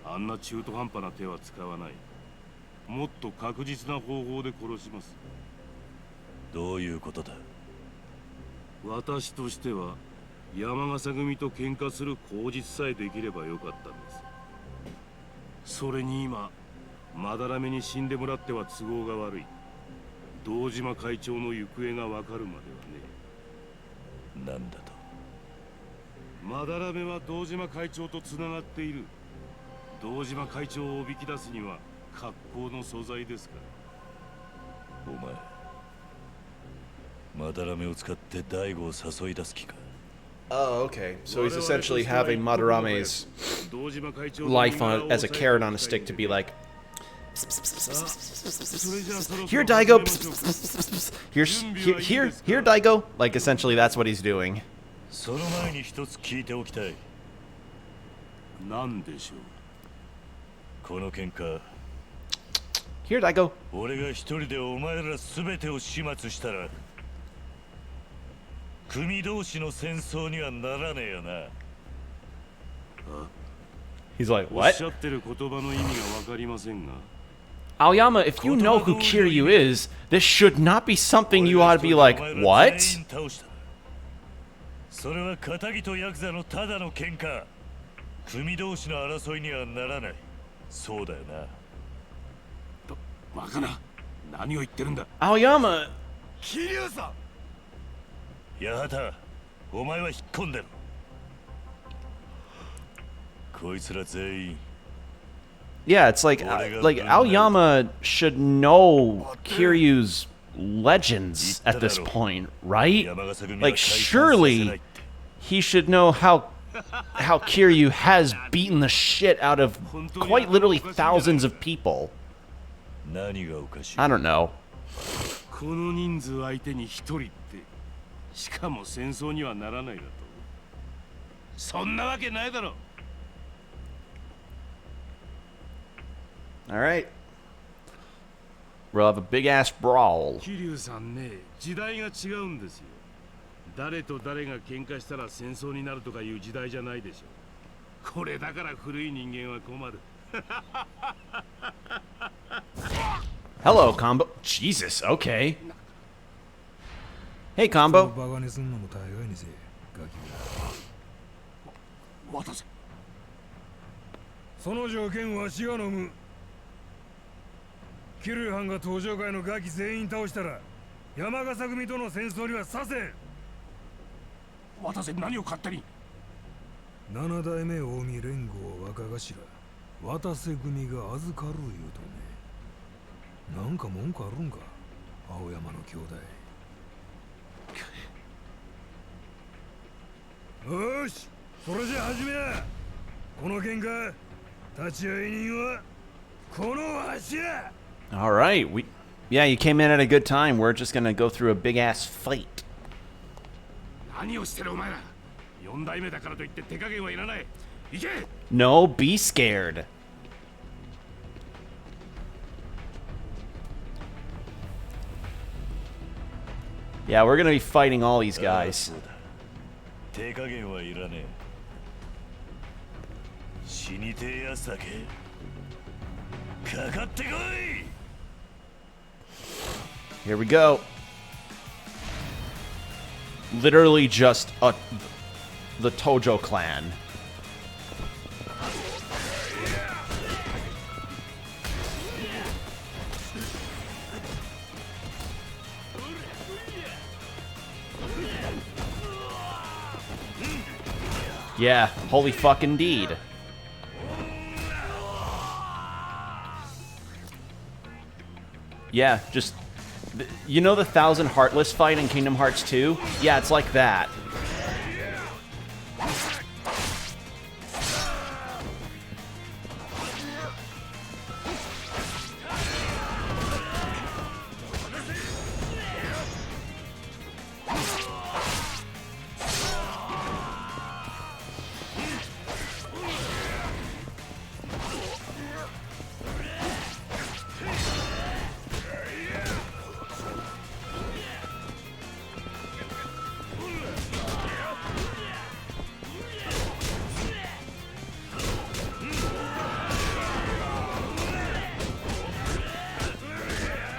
あんな中途半端な手は使わない。もっと確実な方法で殺します。どういうことだ。私としては山笠組と喧嘩する口実さえできればよかったんです。それに今まだらめに死んでもらっては都合が悪い。堂島会長の行方がわかるまではね。なんだと。まだらめは堂島会長とつながっている。堂島会長をおびき出すには格好の素材ですから。お前まだらめを使って大悟を誘い出す気か。 Oh, okay. So he's essentially having Madarame's life as a carrot on a stick to be like, here, Daigo. Here, Daigo. Like essentially, that's what he's doing. その前に一つ聞いておきたい。なんでしょう。この喧嘩、 Here I go. 俺が一人でお前ら全てを始末したら、組同士の戦争にはならねえよな。 He's like, おっ what? しゃってる言葉の意味がわかりませんが。 Aoyama, if you know who Kiryu is, this should not be something you ought to be like, what? それは仇とヤクザのただの喧嘩。組同士の争いにはならない。そうだよな。バカな。何を言ってるんだ。 Aoyama, 桐生さん。八幡、お前は引っ込んでる。こいつら全員。 yeah, it's like Aoyama should know Kiryu's legends at this point, right? Like, surely he should know how Kiryu has beaten the shit out of quite literally thousands of people. 何がおかしい。 I don't know. この人数相手に一人って、しかも戦争にはならないだと。そんなわけないだろ。 All right. We'll have a big ass brawl. 桐生さんね、時代が違うんですよ。誰と誰が喧嘩したら戦争になるとかいう時代じゃないでしょ。これだから古い人間は困る。 Hello, Combo. Jesus, okay. Hey, Combo. バカにすんのも大概にせえ、ガキが。渡せ。その条件はわしが飲む。キルハンが登場会のガキ全員倒したら、山笠組との戦争にはさせん。渡せ、何を勝手に。七代目近江連合若頭、渡瀬組が預かる言うとね。なんか文句あるんか、青山の兄弟。よし、それじゃ始めや。この喧嘩、立ち会い人はこのわしや。 All right. Yeah, you came in at a good time. We're just gonna go through a big ass fight. 何をしてるお前ら。四代目だからといって手加減はいらない。行け。 No, be scared. Yeah, we're gonna be fighting all these guys. 手加減はいらねえ。死にてえやつだけ。かかってこい。 Here we go. Literally just the Tojo clan. Yeah, holy fuck indeed. Yeah, just... You know the Thousand Heartless fight in Kingdom Hearts 2? Yeah, it's like that.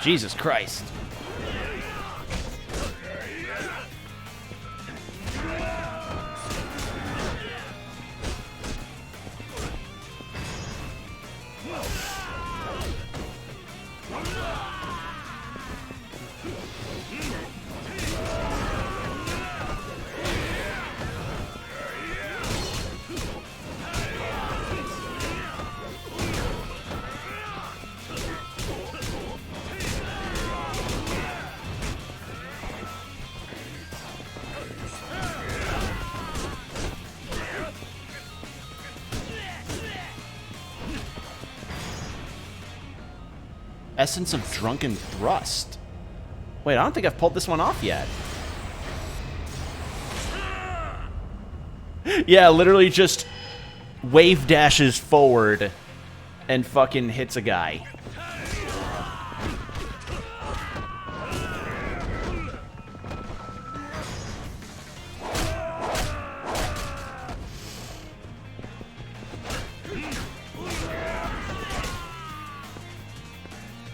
Jesus Christ. Essence of Drunken Thrust. Wait, I don't think I've pulled this one off yet. Yeah, literally just wave dashes forward and fucking hits a guy.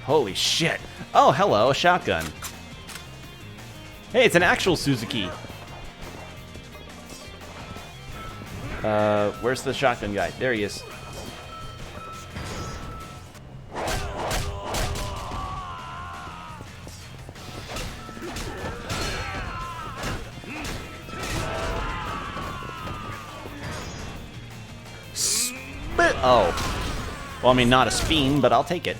Holy shit. Oh, hello, a shotgun. Hey, it's an actual Suzuki. Where's the shotgun guy? There he is. Spit. Oh. Well, I mean, not a speen, but I'll take it.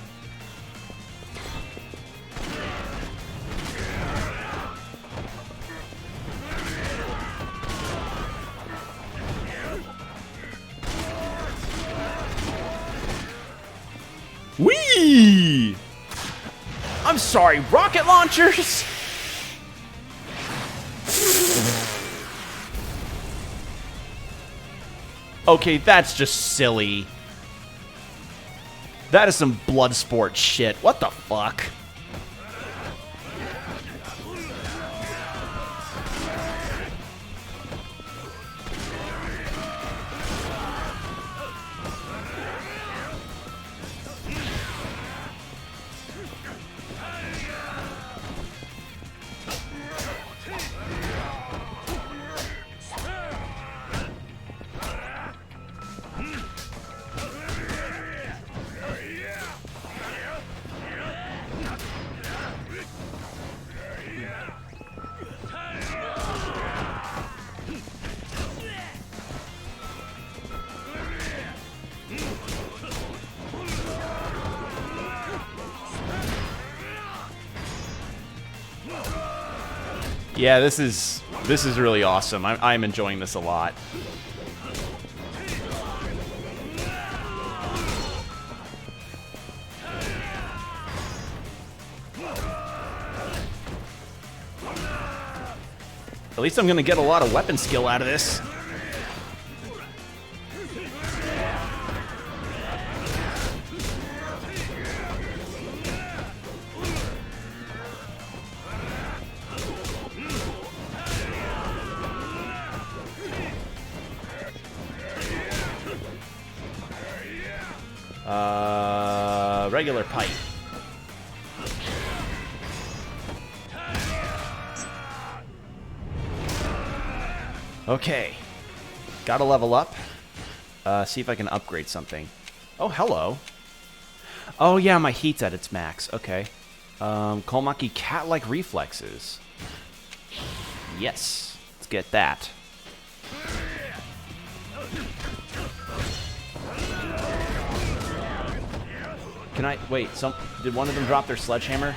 Whee! I'm sorry, rocket launchers? Okay, that's just silly. That is some blood sport shit. What the fuck? Yeah, this is really awesome. I'm enjoying this a lot. At least I'm gonna get a lot of weapon skill out of this. Regular pipe. Okay. Gotta level up. See if I can upgrade something. Oh, hello. Oh, yeah, my heat's at its max. Okay. Kolmaki cat-like reflexes. Yes. Let's get that. Can I... Wait, did one of them drop their sledgehammer?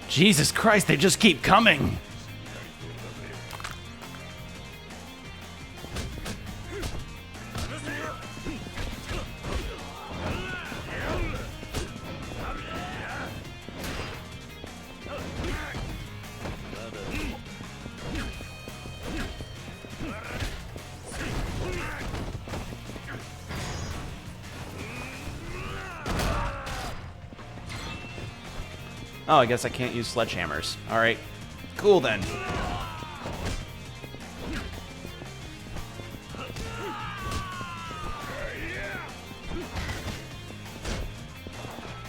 Jesus Christ, they just keep coming. Oh, I guess I can't use sledgehammers. Alright. Cool then.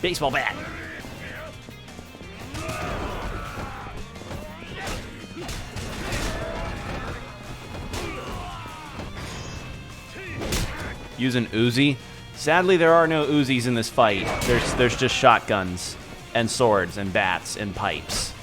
Baseball bat. Use an Uzi? Sadly, there are no Uzis in this fight. There's just shotguns. And swords, and bats, and pipes.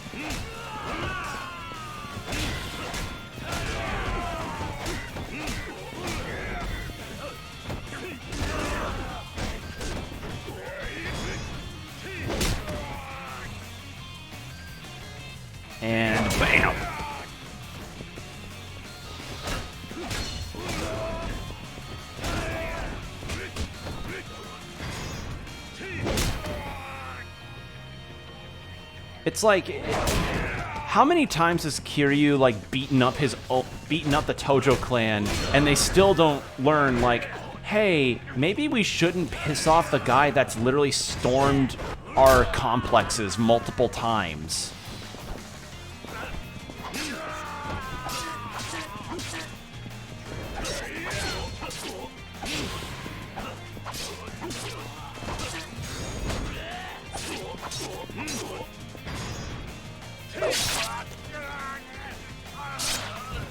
It's like, how many times has Kiryu like beaten up the Tojo clan, and they still don't learn, like, hey, maybe we shouldn't piss off the guy that's literally stormed our complexes multiple times.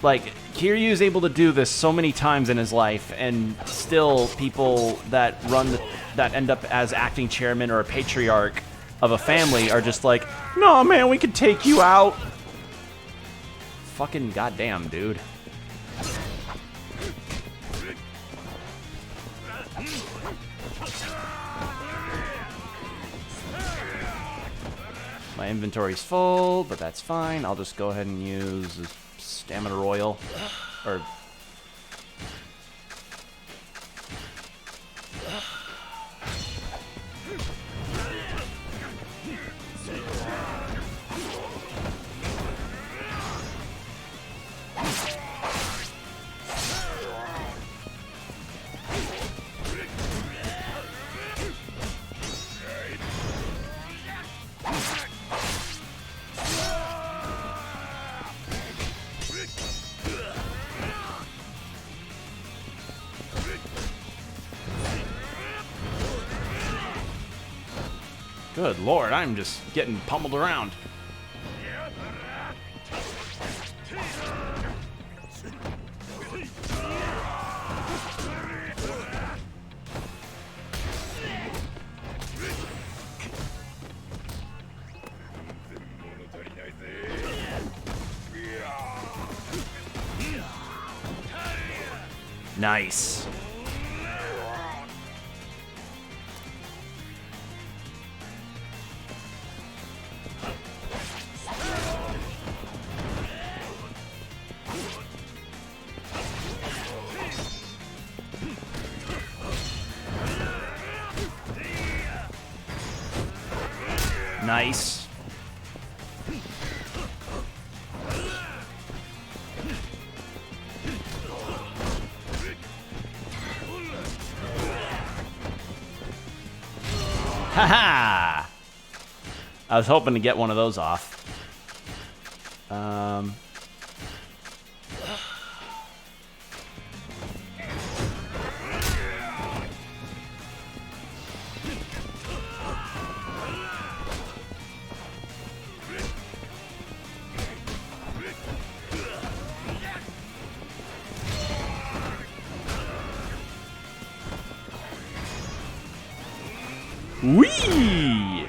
Like, Kiryu is able to do this so many times in his life, and still people that that end up as acting chairman or a patriarch of a family are just like, no, man, we could take you out. Fucking goddamn, dude. My inventory's full, but that's fine. I'll just go ahead and use Stamina Royal. Or... Good lord, I'm just getting pummeled around. Nice. Nice. Haha! I was hoping to get one of those off. Whee!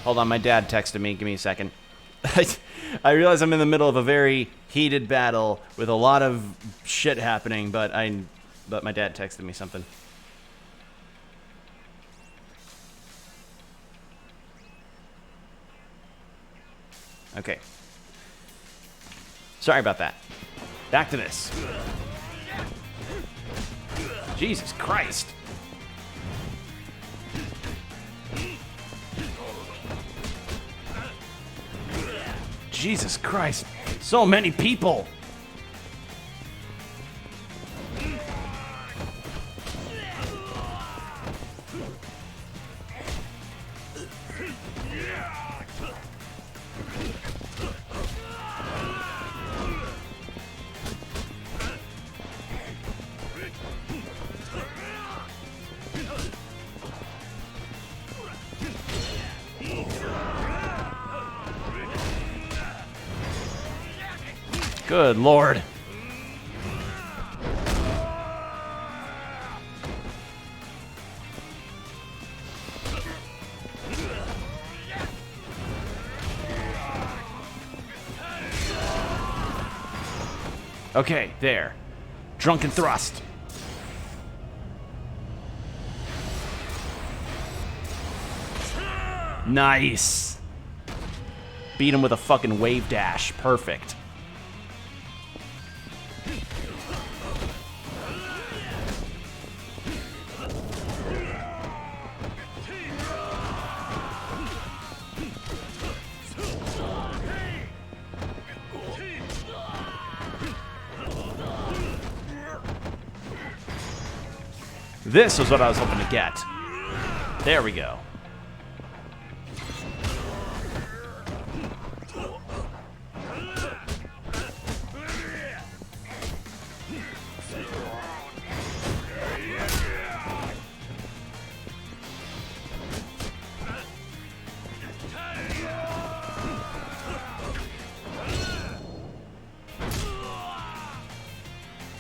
Hold on, my dad texted me. Give me a second. I realize I'm in the middle of a very heated battle with a lot of shit happening, but my dad texted me something. Okay. Sorry about that. Back to this. Jesus Christ. Jesus Christ. So many people. Good lord. Okay, there. Drunken thrust. Nice. Beat him with a fucking wave dash. Perfect. This was what I was hoping to get. There we go.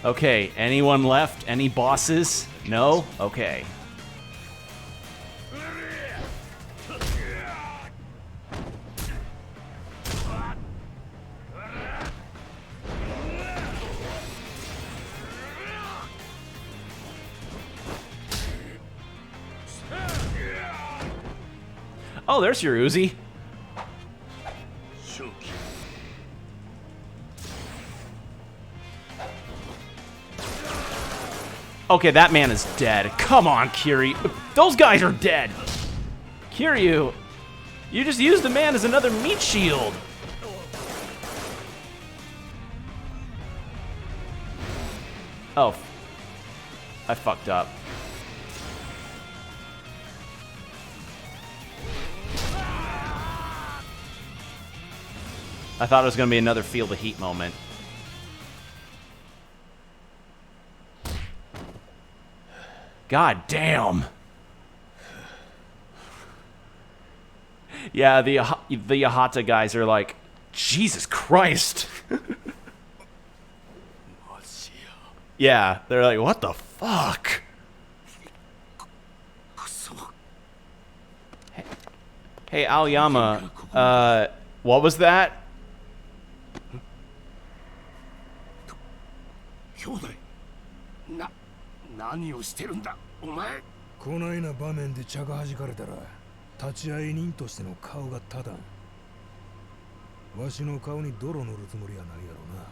Okay, anyone left? Any bosses? No? Okay. Oh, there's your Uzi. Okay, that man is dead. Come on, Kiryu. Those guys are dead. Kiryu, you just used the man as another meat shield. Oh. I fucked up. I thought it was going to be another Feel the Heat moment. God damn. Yeah, the Yahata guys are like, Jesus Christ. Yeah, they're like, what the fuck? Hey, Aoyama, what was that? 何をしてるんだお前。こないな場面で茶が弾かれたら立ち会い人としての顔が立たん。わしの顔に泥塗るつもりはないやろな。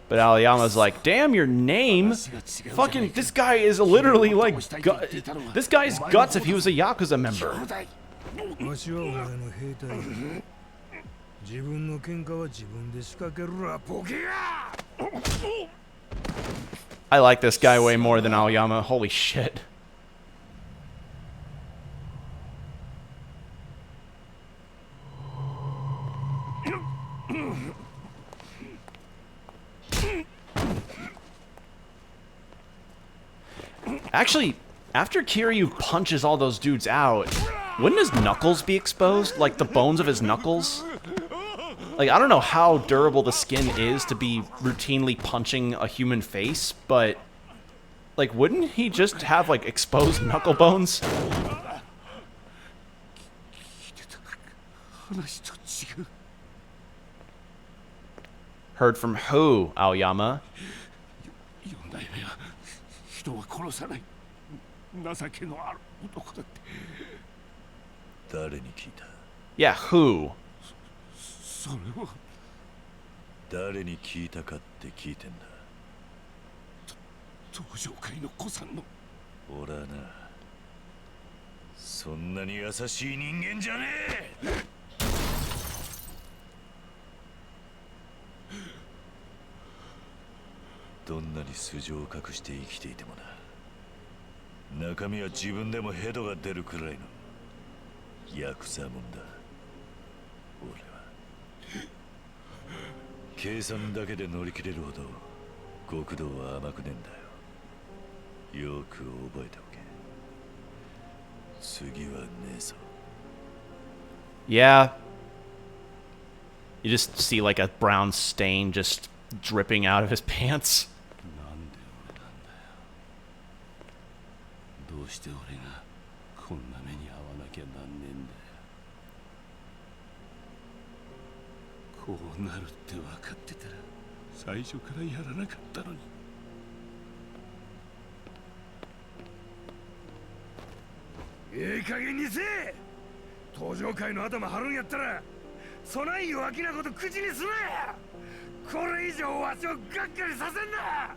But Aoyama's like, damn, your name? Fucking, this guy is literally like, this guy's guts if he was a Yakuza member. わしはお前の兵隊。自分の喧嘩は自分で仕掛けるらボケや。 I like this guy way more than Aoyama. Holy shit. Actually, after Kiryu punches all those dudes out, wouldn't his knuckles be exposed? Like the bones of his knuckles? Like, I don't know how durable the skin is to be routinely punching a human face, but, like, wouldn't he just have, like, exposed knuckle bones? Heard from who, Aoyama? Yeah, who? 誰に聞いたかって聞いてんだ。登場会の子さんの。俺はな、そんなに優しい人間じゃねえ。どんなに素性を隠して生きていてもな、中身は自分でもヘドが出るくらいのヤクザもんだ。俺は計算だけで乗り切れるほど極道は甘くねえんだよ。よく覚えておけ。次はねえぞ。 Yeah. You just see like a brown stain just dripping out of his pants. なんで俺なんだよ。どうして俺がこんな目に遭わなきゃなんねえんだよ。こうなるって分かってたら最初からやらなかったのに。いい加減にせえ。登場界の頭張るんやったらそない弱気なこと口にすなや。これ以上わしをがっかりさせんな。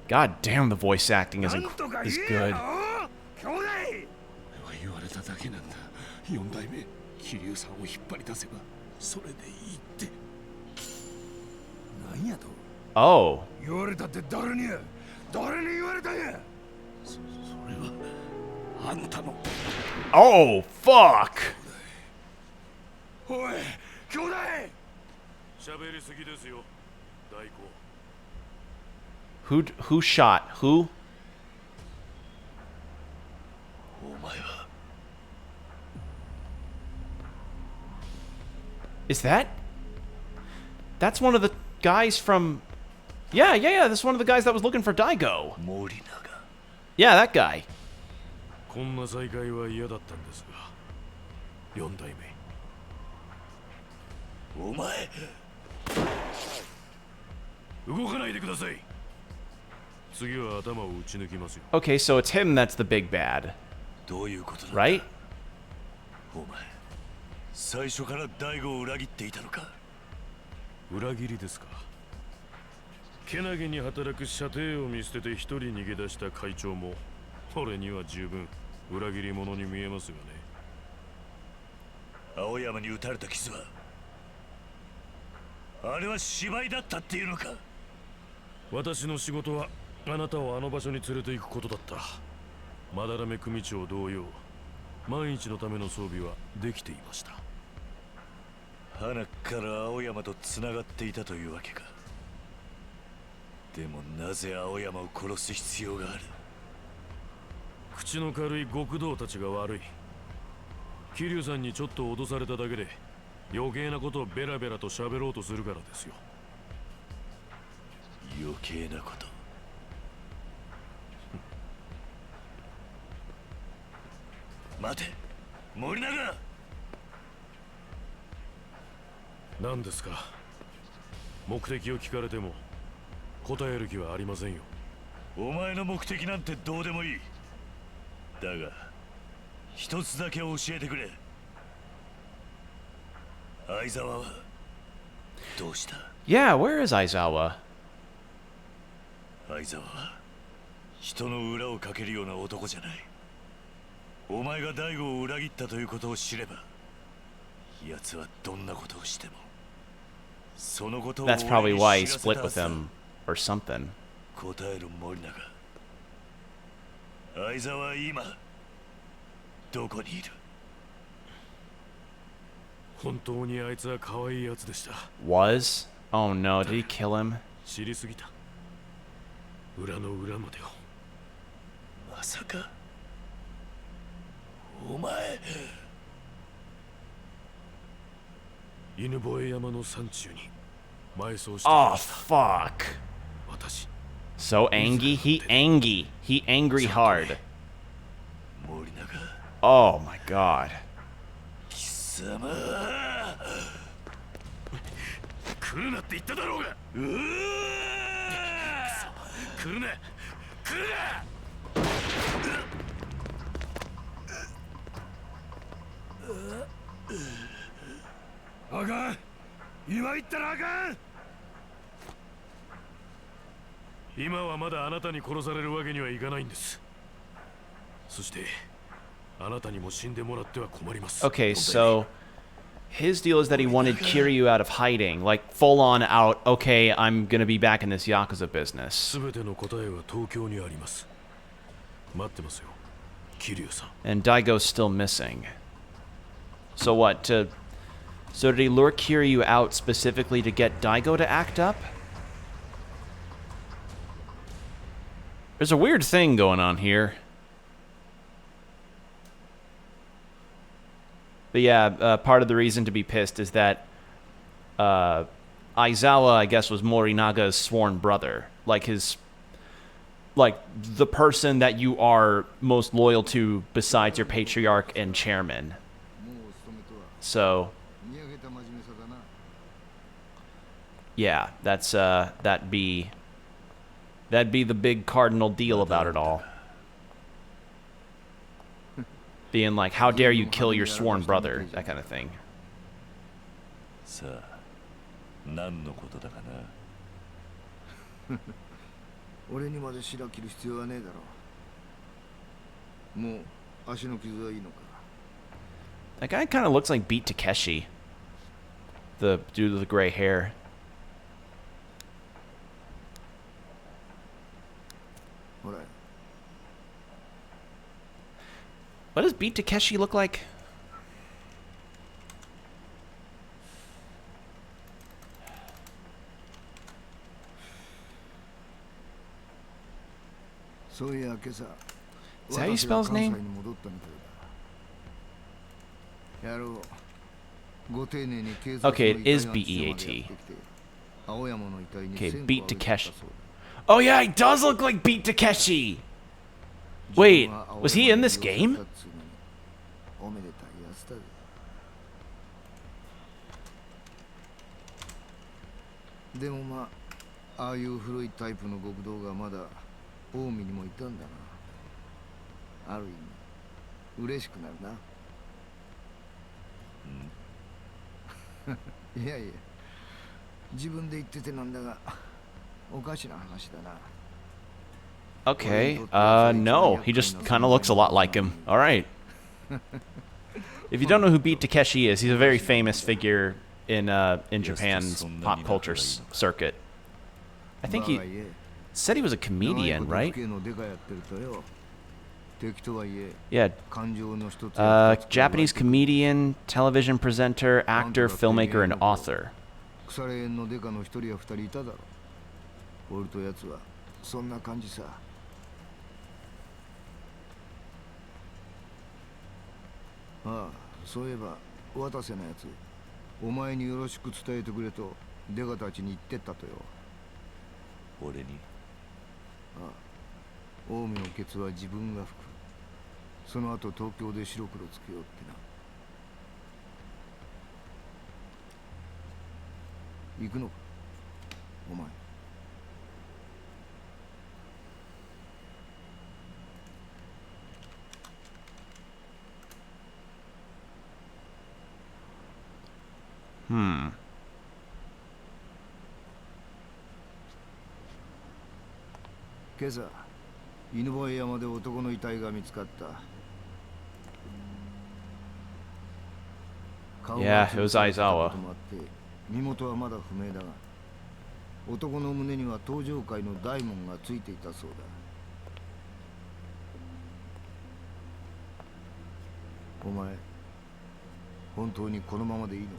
God damn, the voice acting is なんとか is 言え good. よ兄弟。言われただけなんだ。四代目桐生さんを引っ張り出せばそれでいいって。なんやと Oh. 言われたって誰に言われたんや。それはあんたの。 Oh, fuck. おい兄弟。喋りすぎですよ大公。 Who shot? Who? お前は Is that? That's one of the guys from... Yeah. That's one of the guys that was looking for Daigo. 森永 Yeah, that guy. こんな再会は嫌だったんですが、四代目。お前動かないでください。次は頭を打ち抜きますよ。 Okay, so it's him that's the big bad, どういうことなんだ right? お前最初から大悟を裏切っていたのか。裏切りですか。けなげに働く舎弟を見捨てて一人逃げ出した会長も俺には十分裏切り者に見えますがね。青山に撃たれた傷はあれは芝居だったっていうのか。私の仕事はあなたをあの場所に連れて行くことだった。まだらめ組長同様、万一のための装備はできていました。花から青山とつながっていたというわけか。でもなぜ青山を殺す必要がある。口の軽い極道たちが悪い。桐生さんにちょっと脅されただけで余計なことをベラベラと喋ろうとするからですよ。余計なこと待て森永。何ですか。目的を聞かれても答える気はありませんよ。お前の目的なんてどうでもいい。だが一つだけ教えてくれ。相沢はどうした。 Yeah, where is Aizawa? 相沢は人の裏をかけるような男じゃない。お前が大悟を裏切ったということを知れば奴はどんなことをしてもそのことを That's probably why he 俺に知らせ split た with はずだ。 him or something. 答える森永。相沢は今どこにいる。本当にあいつは可愛いやつでした。 Was? Oh no, did he kill him? 知りすぎた。裏の裏までを。まさかお前。犬吠山の山中に埋葬して Oh ました。 fuck. 私。 So angry? He angry hard. 森永 Oh my god. 貴様。来るなって言っただろうが。うわ来るな。来るな。あかん。今言ったらあかん。今はまだあなたに殺されるわけにはいかないんです。そしてあなたにも死んでもらっては困ります。 Okay, so his deal is that he wanted Kiryu out of hiding, like full on out. Okay, I'm gonna be back in this Yakuza business. すべての答えは東京にあります。待ってますよ、桐生さん。 And Daigo's still missing. So what? So did he lure Kiryu out specifically to get Daigo to act up? There's a weird thing going on here. But yeah, part of the reason to be pissed is that Aizawa, I guess, was Morinaga's sworn brother. Like the person that you are most loyal to besides your patriarch and chairman. So yeah, that's that'd be the big cardinal deal about it all. being like, how dare you kill your sworn brother, that kind of thing. さあ、何のことだかな。俺にまで白切る必要はねえだろ。もう足の傷はいいのか。 That guy kind of looks like Beat Takeshi. The dude with the gray hair. What does Beat Takeshi look like? Is that how you spell his name? Okay, it is B-E-A-T. Okay, Beat Takeshi. Oh yeah, he does look like Beat Takeshi! Wait, was he in this game? でもまあ、ああいう古いタイプの極道がまだ近江にもいたんだな。ある意味嬉しくなるな。いやいや、自分で言っててなんだが、おかしな話だな。 Okay, no, he just kind of looks a lot like him. Alright. If you don't know who Beat Takeshi is, he's a very famous figure in Japan's pop culture circuit. I think he said he was a comedian, right? Yeah. Japanese comedian, television presenter, actor, filmmaker, and author. ああ、そういえば渡瀬のやつ、お前によろしく伝えてくれとデカたちに言ってったとよ。俺に？ああ、近江のケツは自分が吹く。その後東京で白黒つけようってな。行くのか、お前。 Hmm. 今朝、犬吠山で男の遺体が見つかった。 Yeah, it was Aizawa. 身元はまだ不明だが、男の胸には登場界の大門がついていたそうだ。お前、本当にこのままでいいのか？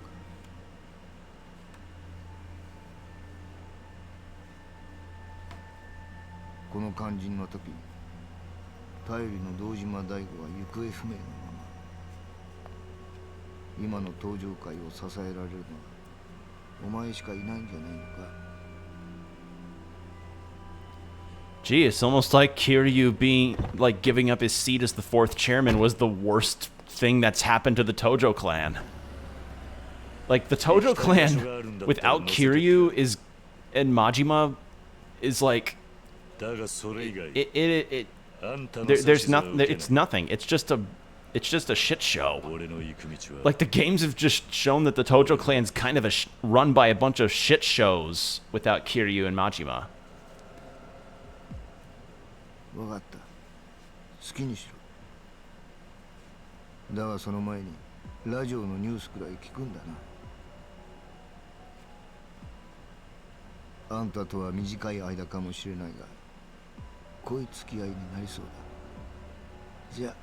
この肝心の時、頼りの堂島大吾は行方不明のまま。今の登場界を支えられるのはお前しかいないんじゃないのか。 Gee, it's almost like Kiryu being, like, giving up his seat as the fourth chairman was the worst thing that's happened to the Tojo clan. Like, the Tojo clan without Kiryu is, and Majima is like, there's nothing. It's nothing. It's just a shit show. Like, the games have just shown that the Tojo clan's kind of run by a bunch of shit shows without Kiryu and Majima. わかった。好きにしろ。だがその前にラジオのニュースくらい聞くんだな。あんたとは短い間かもしれないが、濃い付き合いになりそうだ。じゃあ。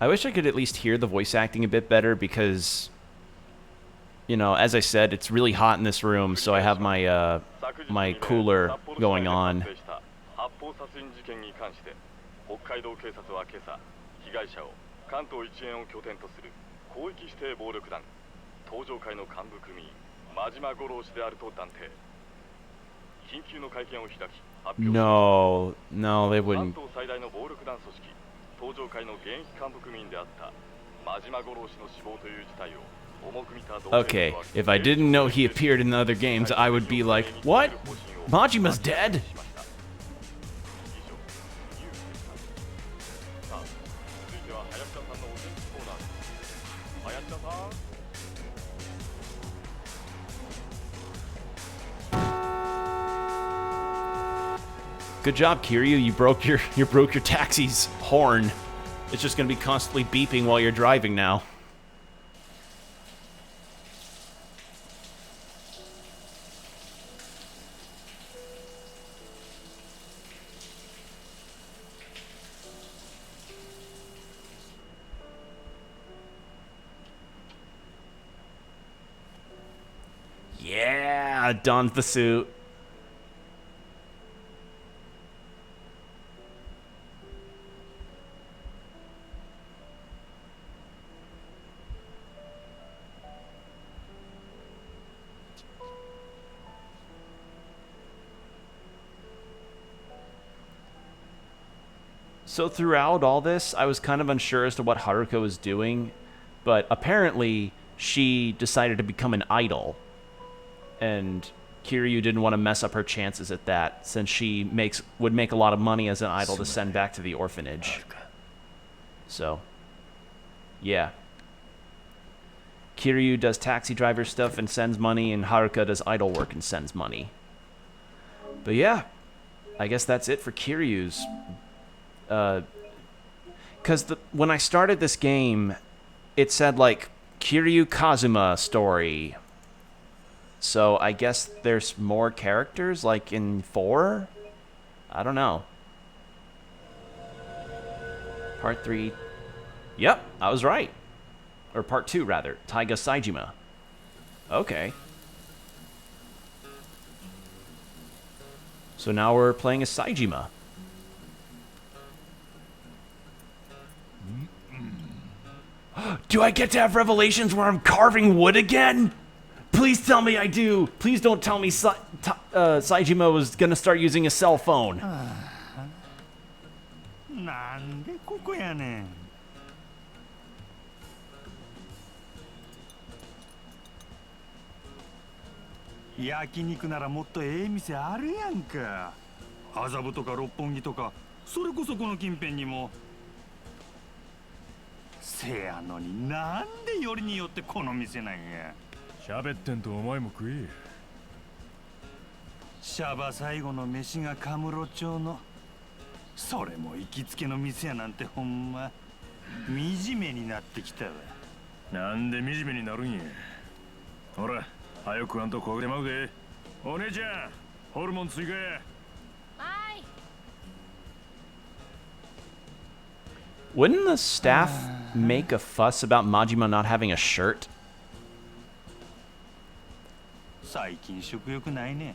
I wish I could at least hear the voice acting a bit better because, you know, as I said, it's really hot in this room, so I have my my cooler going on. No, no, they wouldn't. Okay, if I didn't know he appeared in other games, I would be like, what? Majima's dead? は林田さんのお天気コーナーです。林田さん。Good job, Kiryu. You broke your taxi's horn. It's just going to be constantly beeping while you're driving now. Yeah, dons the suit. So throughout all this, I was kind of unsure as to what Haruka was doing, but apparently she decided to become an idol, and Kiryu didn't want to mess up her chances at that, since she would make a lot of money as an idol to send back to the orphanage. So, yeah. Kiryu does taxi driver stuff and sends money, and Haruka does idol work and sends money. But yeah, I guess that's it for Kiryu's. Because when I started this game, it said, like, Kiryu Kazuma story. So I guess there's more characters, like in 4? I don't know. Part 3. Yep, I was right. Or Part 2, rather. Taiga Saejima. Okay. So now we're playing as Saejima. Do I get to have revelations where I'm carving wood again? Please tell me I do. Please don't tell me Saejima was gonna start using a cell phone. なんでここやねん。焼肉ならもっとええ店あるやんか。麻布とか六本木とか、それこそこの近辺にも。せやのになんでよりによってこの店なんや。喋ってんとお前も食え。シャバ最後の飯がカムロ町の。それも行きつけの店やなんてほんま惨めになってきたわ。なんで惨めになるんや。ほら、早く食わんと焦げてまうで。お姉ちゃん、ホルモン追加や。はい。 Wouldn't the staff make a fuss about Majima not having a shirt? 最近食欲ないね。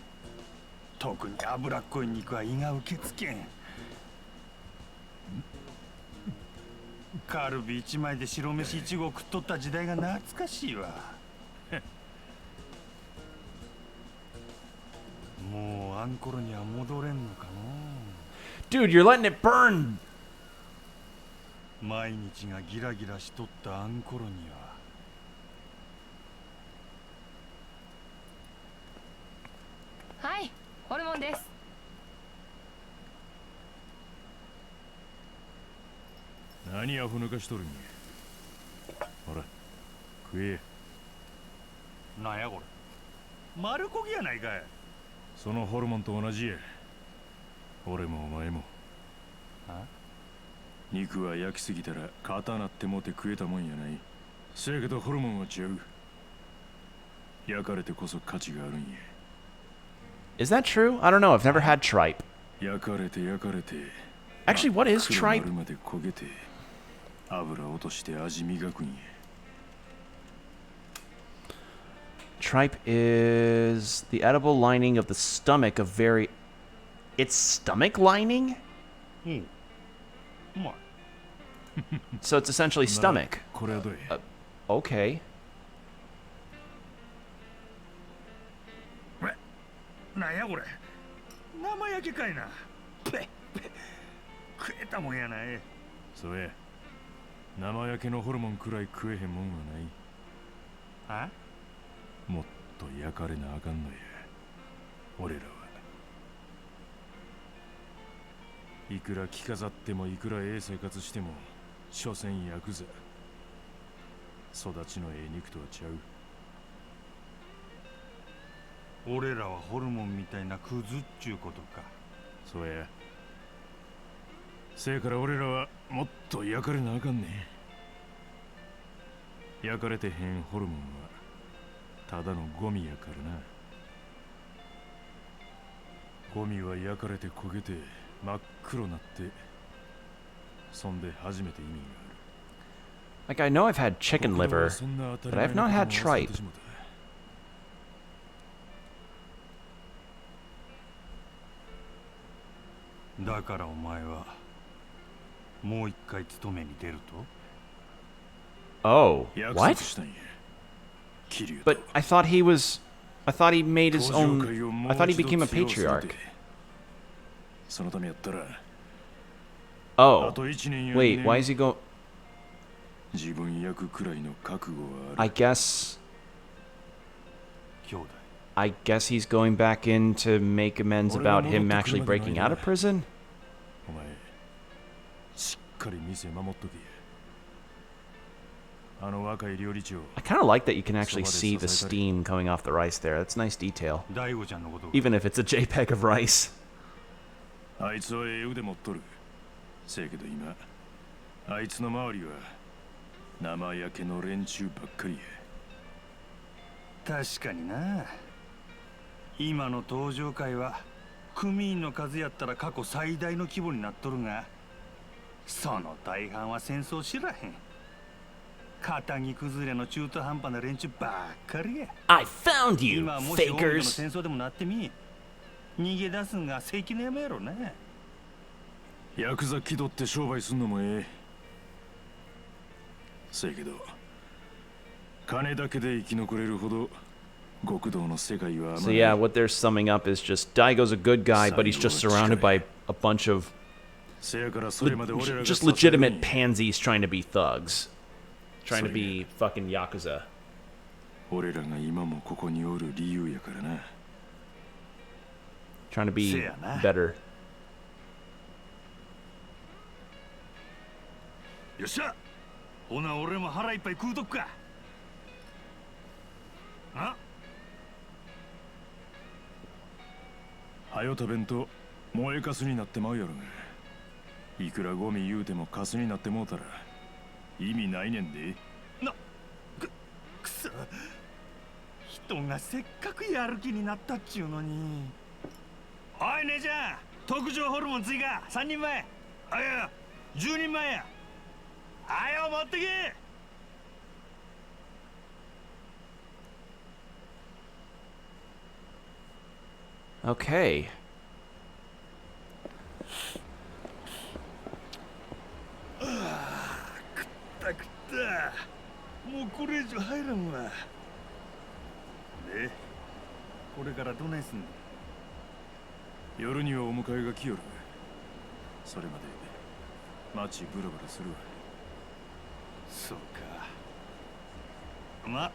特に脂っこい肉は胃が受け付けん。カルビ1枚で白飯1合食っとった時代が懐かしいわ。もうあんころには戻れんのかな。 Dude, you're letting it burn! 毎日がギラギラしとったあんころには。はい、ホルモンです。何アホ抜かしとるんや。ほら、食え。なんやこれ。丸焦げやないかい。そのホルモンと同じや。俺もお前も。あ？肉は焼きすぎたら刀ってもて食えたもんやない。せやけどホルモンは違う。焼かれてこそ価値があるんや。 Is that true? I don't know. I've never had tripe. 焼かれて焼かれて。 Actually, what is tripe? まで焦げて油落として味磨くんや。 Tripe is the edible lining of the stomach of very... It's stomach lining? So it's essentially stomach. Okay. なんやこれ。生焼けかいな。食えたもんやない。そうや。生焼けのホルモンくらい食えへんもんはない。は？もっと焼かれなあかんのや。俺らは。いくら着飾ってもいくらええ生活しても所詮ヤクザ。育ちのええ肉とはちゃう。俺らはホルモンみたいなクズっちゅうことか。そうや。せやから俺らはもっと焼かれなあかんねん。焼かれてへんホルモンはただのゴミやからな。ゴミは焼かれて焦げて真っ黒なって、そんで初めて意味がある。 Like, I know I've had chicken liver, but I've not had tripe. だからお前はもう一回勤めに出ると。 Oh, 約 what? 束したんや。桐生 But と I thought he was... I thought he made his 登 own... 場会をもう I thought he 一度 became a 強制 patriarch. でそのためやったら、あ Oh. と1年や Wait, why is he go... 自分焼くくらいの覚悟はある。 I guess... 兄弟。 I guess he's going back in to make amends about him actually breaking out of prison? お前、しっかり店守っとけ。あの若い料理長、 I kind of like that you can actually see the steam coming off the rice there. That's nice detail. 大悟ちゃんのこと。 Even if it's a JPEG of rice. あいつはええ腕持っとる。せやけど今、あいつの周りは生焼けの連中ばっかりや。確かにな。今の登場会は組員の数やったら過去最大の規模になっとるが、その大半は戦争知らへん。肩着崩れの中途半端な連中ばっかりや。 I found you, 今もし欧米との fakers! 戦争でもなってみ、逃げ出すんが正規の山やろな。ヤクザ気取って商売すんのもええ。せやけど、金だけで生き残れるほど極道の世界は甘 So い。 yeah, what they're summing up is just Daigo's a good guy, but he's just surrounded by a bunch of せやからそれまで俺らが just legitimate pansies trying to be thugs. Trying to be fucking Yakuza. 俺らが今もここにおる理由やからな。 Trying to be せやな。 better. よっしゃ、ほな俺も腹いっぱい食うとくか。あ、はよ食べんと燃えかすになってまうやろが。いくらゴミ言うてもカスになってもうたら意味ないねんで。くそ、人がせっかくやる気になったっちゅうのに。おい姉ちゃん、特上ホルモン追加3人前。あ、いや10人前や。あよ持ってけ。 Okay. 食った食った。もうこれ以上入らんわ。で、これからどないすんの。夜にはお迎えが来よる。それまで街ブラブラするわ。そうか。ま、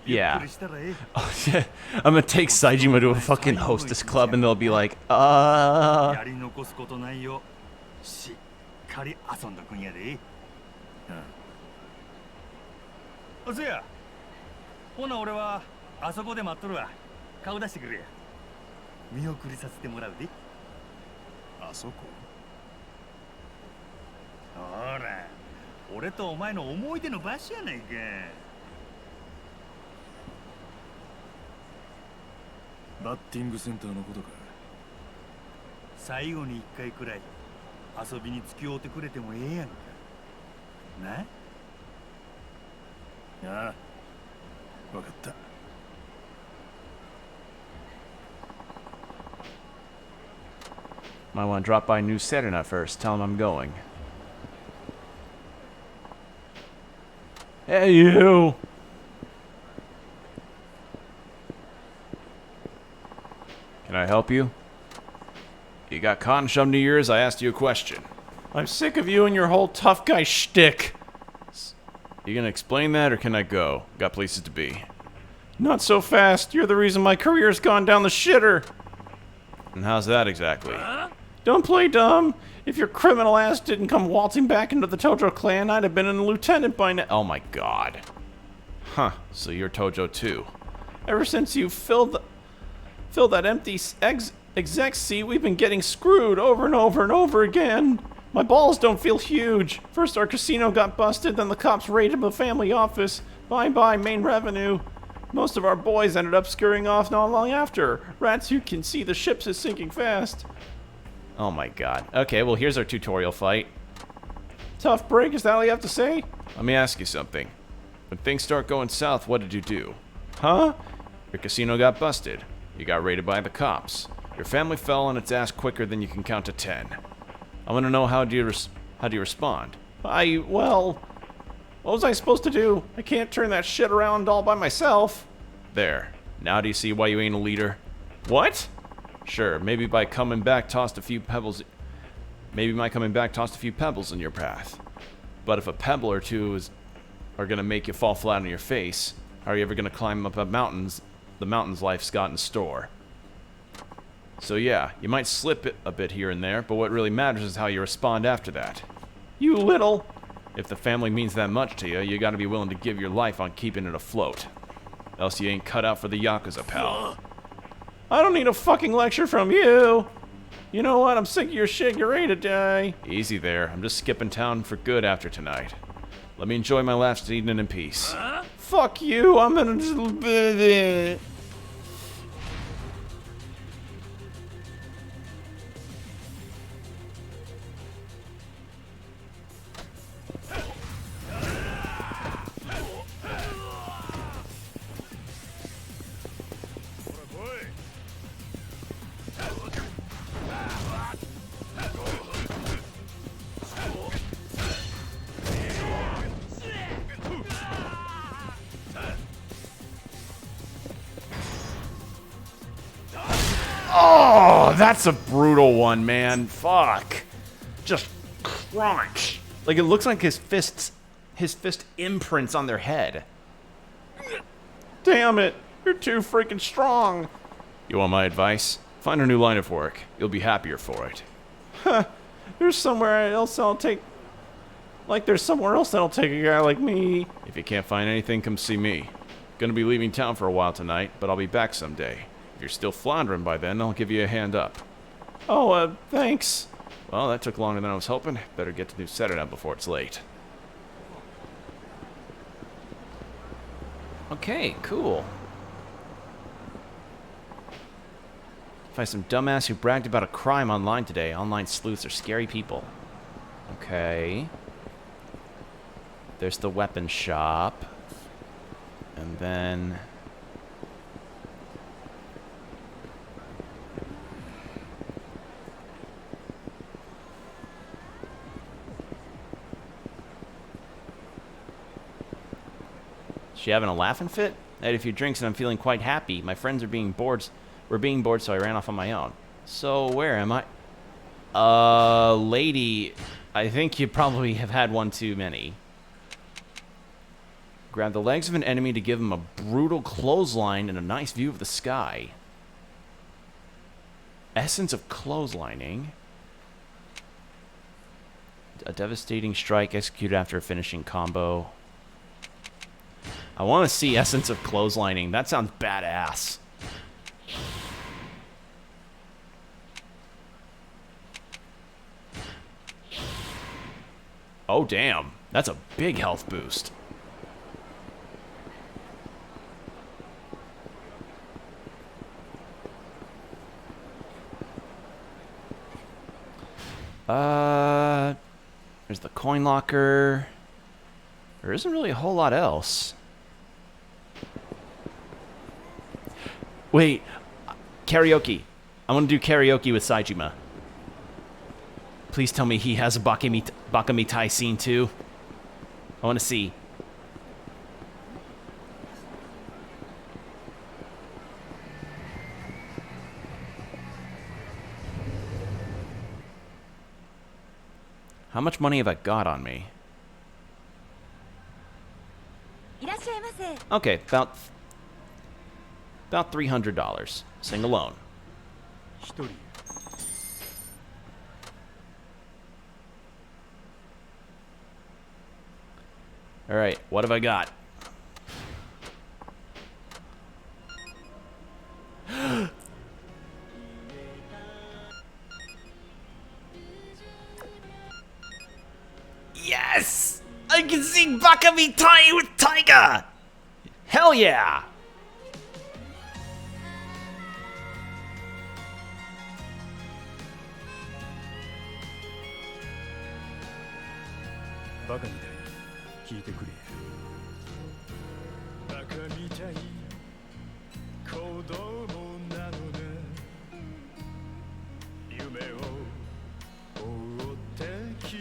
Yeah. ゆっくりしたらええ。 Oh, yeah. I'm gonna take Saijima to a fucking hostess club and they'll be like, やり残すことないよ。しっかり遊んどくんやで。あ、せや。ほな俺はあそこで待っとるわ。顔出してくれや。見送りさせてもらうで。あそこ。ほら、俺とお前の思い出の場所やないか。バッティングセンターのことか。最後に一回くらい遊びに付き合うてくれてもええやんか。な？ああ、わかった。 Might want to drop by New Serena first. Tell him I'm going. Hey, you! Can I help you? You got cotton shoved into your ears? I asked you a question. I'm sick of you and your whole tough guy shtick. You gonna explain that, or can I go? Got places to be. Not so fast. You're the reason my career's gone down the shitter. And how's that exactly? Don't play dumb. If your criminal ass didn't come waltzing back into the Tojo clan, I'd have been a lieutenant by now. Oh my god. Huh, so you're Tojo too. Ever since you filled that empty exec seat, we've been getting screwed over and over and over again. My balls don't feel huge. First our casino got busted, then the cops raided the family office. Bye-bye main revenue. Most of our boys ended up scurrying off not long after. Rats, you can see the ship is sinking fast. Oh my god. Okay, well here's our tutorial fight. Tough break, is that all you have to say? Let me ask you something. When things start going south, what did you do? Huh? Your casino got busted. You got raided by the cops. Your family fell on its ass quicker than you can count to 10. I want to know how do you respond? Well, what was I supposed to do? I can't turn that shit around all by myself. There. Now do you see why you ain't a leader? What? Sure, maybe my coming back tossed a few pebbles in your path. But if a pebble or two are gonna make you fall flat on your face, how are you ever gonna climb up the mountains life's got in store? So yeah, you might slip a bit here and there, but what really matters is how you respond after that. You little! If the family means that much to you, you gotta be willing to give your life on keeping it afloat. Else you ain't cut out for the Yakuza, pal. I don't need a fucking lecture from you! You know what, I'm sick of your shit, you're ready to die. Easy there, I'm just skipping town for good after tonight. Let me enjoy my last evening in peace. Fuck you, I'm gonna just... Oh, that's a brutal one, man. Fuck. Just crunch. Like, it looks like his fist imprints on their head. Damn it. You're too freaking strong. You want my advice? Find a new line of work. You'll be happier for it. Huh. There's somewhere else that'll take a guy like me. If you can't find anything, come see me. Gonna be leaving town for a while tonight, but I'll be back someday. If you're still floundering by then, I'll give you a hand up. Oh, thanks. Well, that took longer than I was hoping. Better get the new setter down before it's late. Okay, cool. Find some dumbass who bragged about a crime online today. Online sleuths are scary people. Okay. There's the weapon shop. And then... she having a laughing fit? I had a few drinks and I'm feeling quite happy. My friends are being bored. We're being bored, so I ran off on my own. So where am I? Lady, I think you probably have had one too many. Grab the legs of an enemy to give him a brutal clothesline and a nice view of the sky. Essence of clotheslining. A devastating strike executed after a finishing combo. I want to see Essence of Clotheslining. That sounds badass. Oh, damn. That's a big health boost. There's the coin locker. There isn't really a whole lot else. Wait, karaoke. I want to do karaoke with Saejima. Please tell me he has a Bakamitai scene too. I want to see. How much money have I got on me? Okay, about $300. Sing alone. All right, what have I got? Yes! I can sing Baka Mitai with Taiga! Hell yeah! バカみたい聞いてくれバカみたい子供なのね夢を追って傷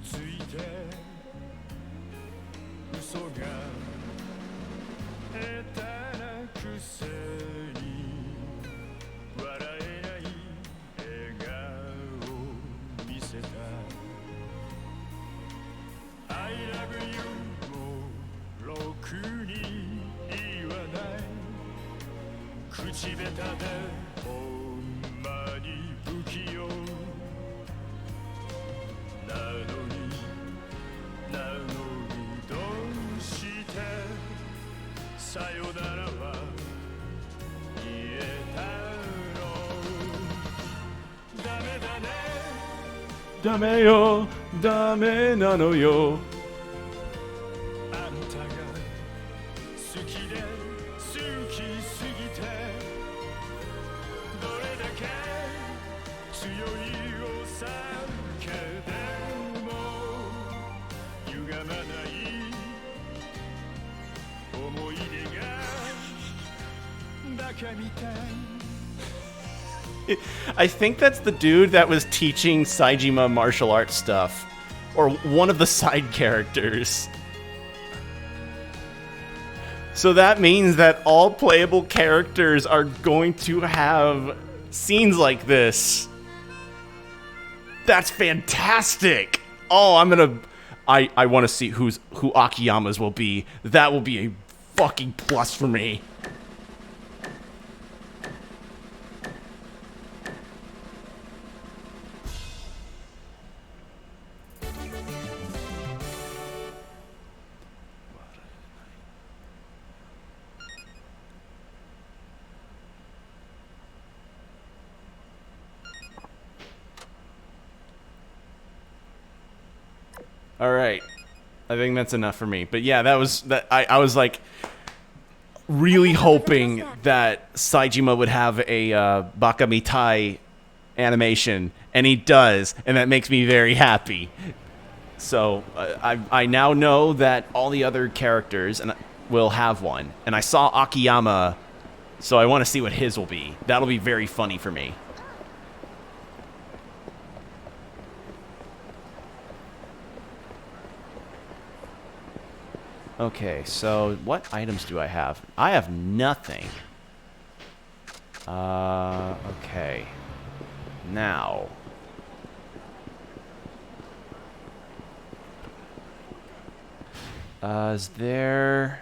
ついて嘘が下手なくせに笑えない笑顔を見せたI love you もろくに言わない口下手でほんまに不器用なのにどうしてさよならは言えたのダメだねダメよ、ダメなのよ。あんたが好きで好きすぎてどれだけ強いお酒でも歪まない思い出がバカみたい I think that's the dude that was teaching Saejima martial arts stuff. Or one of the side characters. So that means that all playable characters are going to have scenes like this. That's fantastic! Oh, I want to see who Akiyama's will be. That will be a fucking plus for me. All right, I think that's enough for me. But yeah, that was that. I was like really hoping that Saejima would have a Baka Mitai animation, and he does, and that makes me very happy. So I now know that all the other characters will have one, and I saw Akiyama, so I want to see what his will be. That'll be very funny for me. Okay, so what items do I have? I have nothing. Okay. Now. Is there...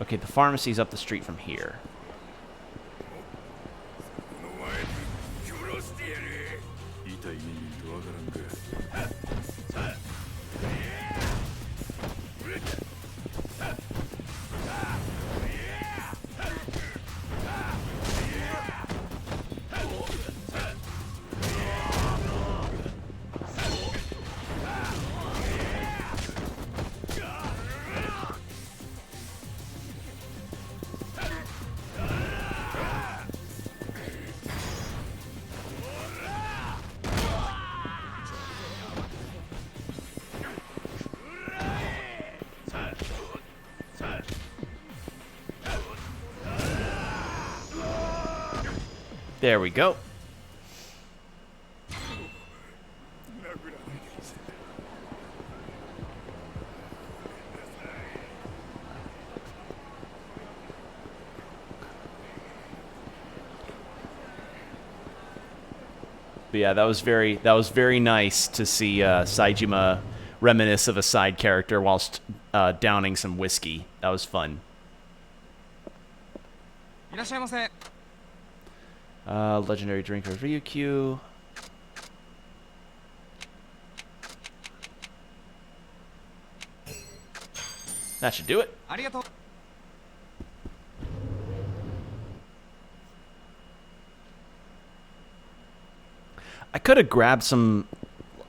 Okay, the pharmacy's up the street from here. There we go. But yeah, that was very nice to see Saejima reminisce of a side character whilst downing some whiskey. That was fun. Legendary drink of Ryukyu. That should do it. I could have grabbed some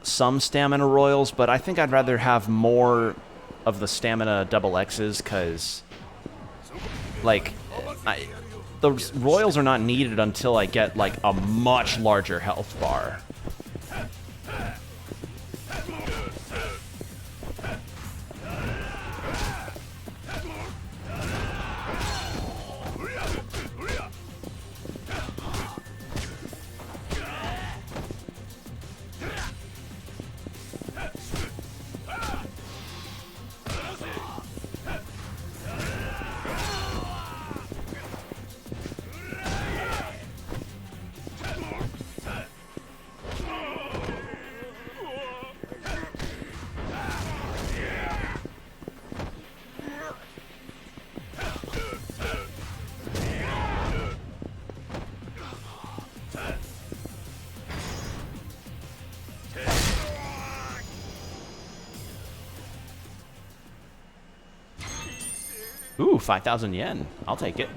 stamina royals, but I think I'd rather have more of the stamina double X's, because, like, the royals are not needed until I get, like, a much larger health bar. Ooh, 5,000 yen. I'll take it.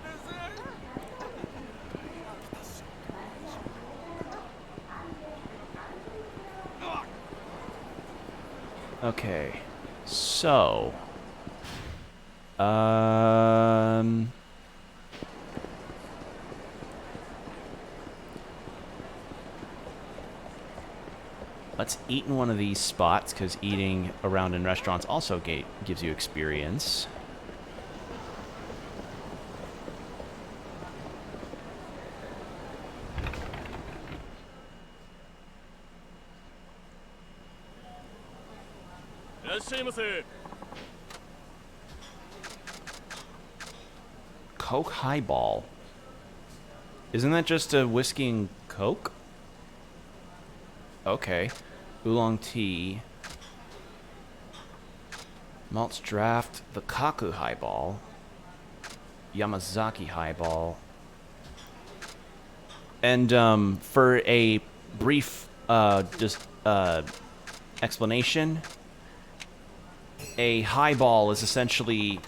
Okay. So. Let's eat in one of these spots, because eating around in restaurants also gives you experience. Coke highball. Isn't that just a whiskey and Coke? Okay. Oolong tea. Maltz draft. The Kaku highball. Yamazaki highball. And for a brief explanation, a highball is essentially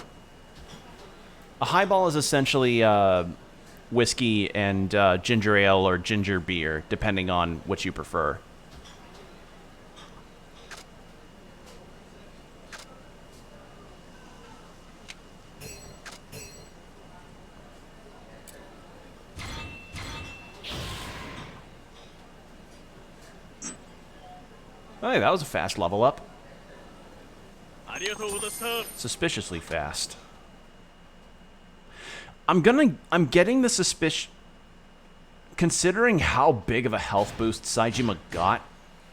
whiskey and ginger ale or ginger beer, depending on what you prefer. Hey, that was a fast level up. Suspiciously fast. I'm getting the suspicion, considering how big of a health boost Saejima got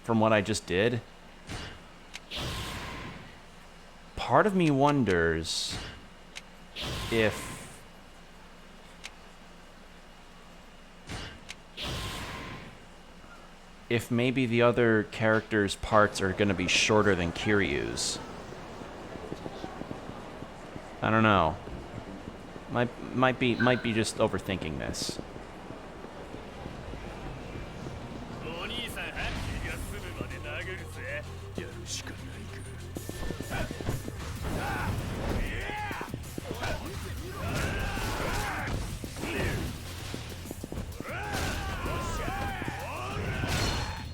from what I just did. Part of me wonders if maybe the other characters' parts are going to be shorter than Kiryu's. I don't know. Might be just overthinking this.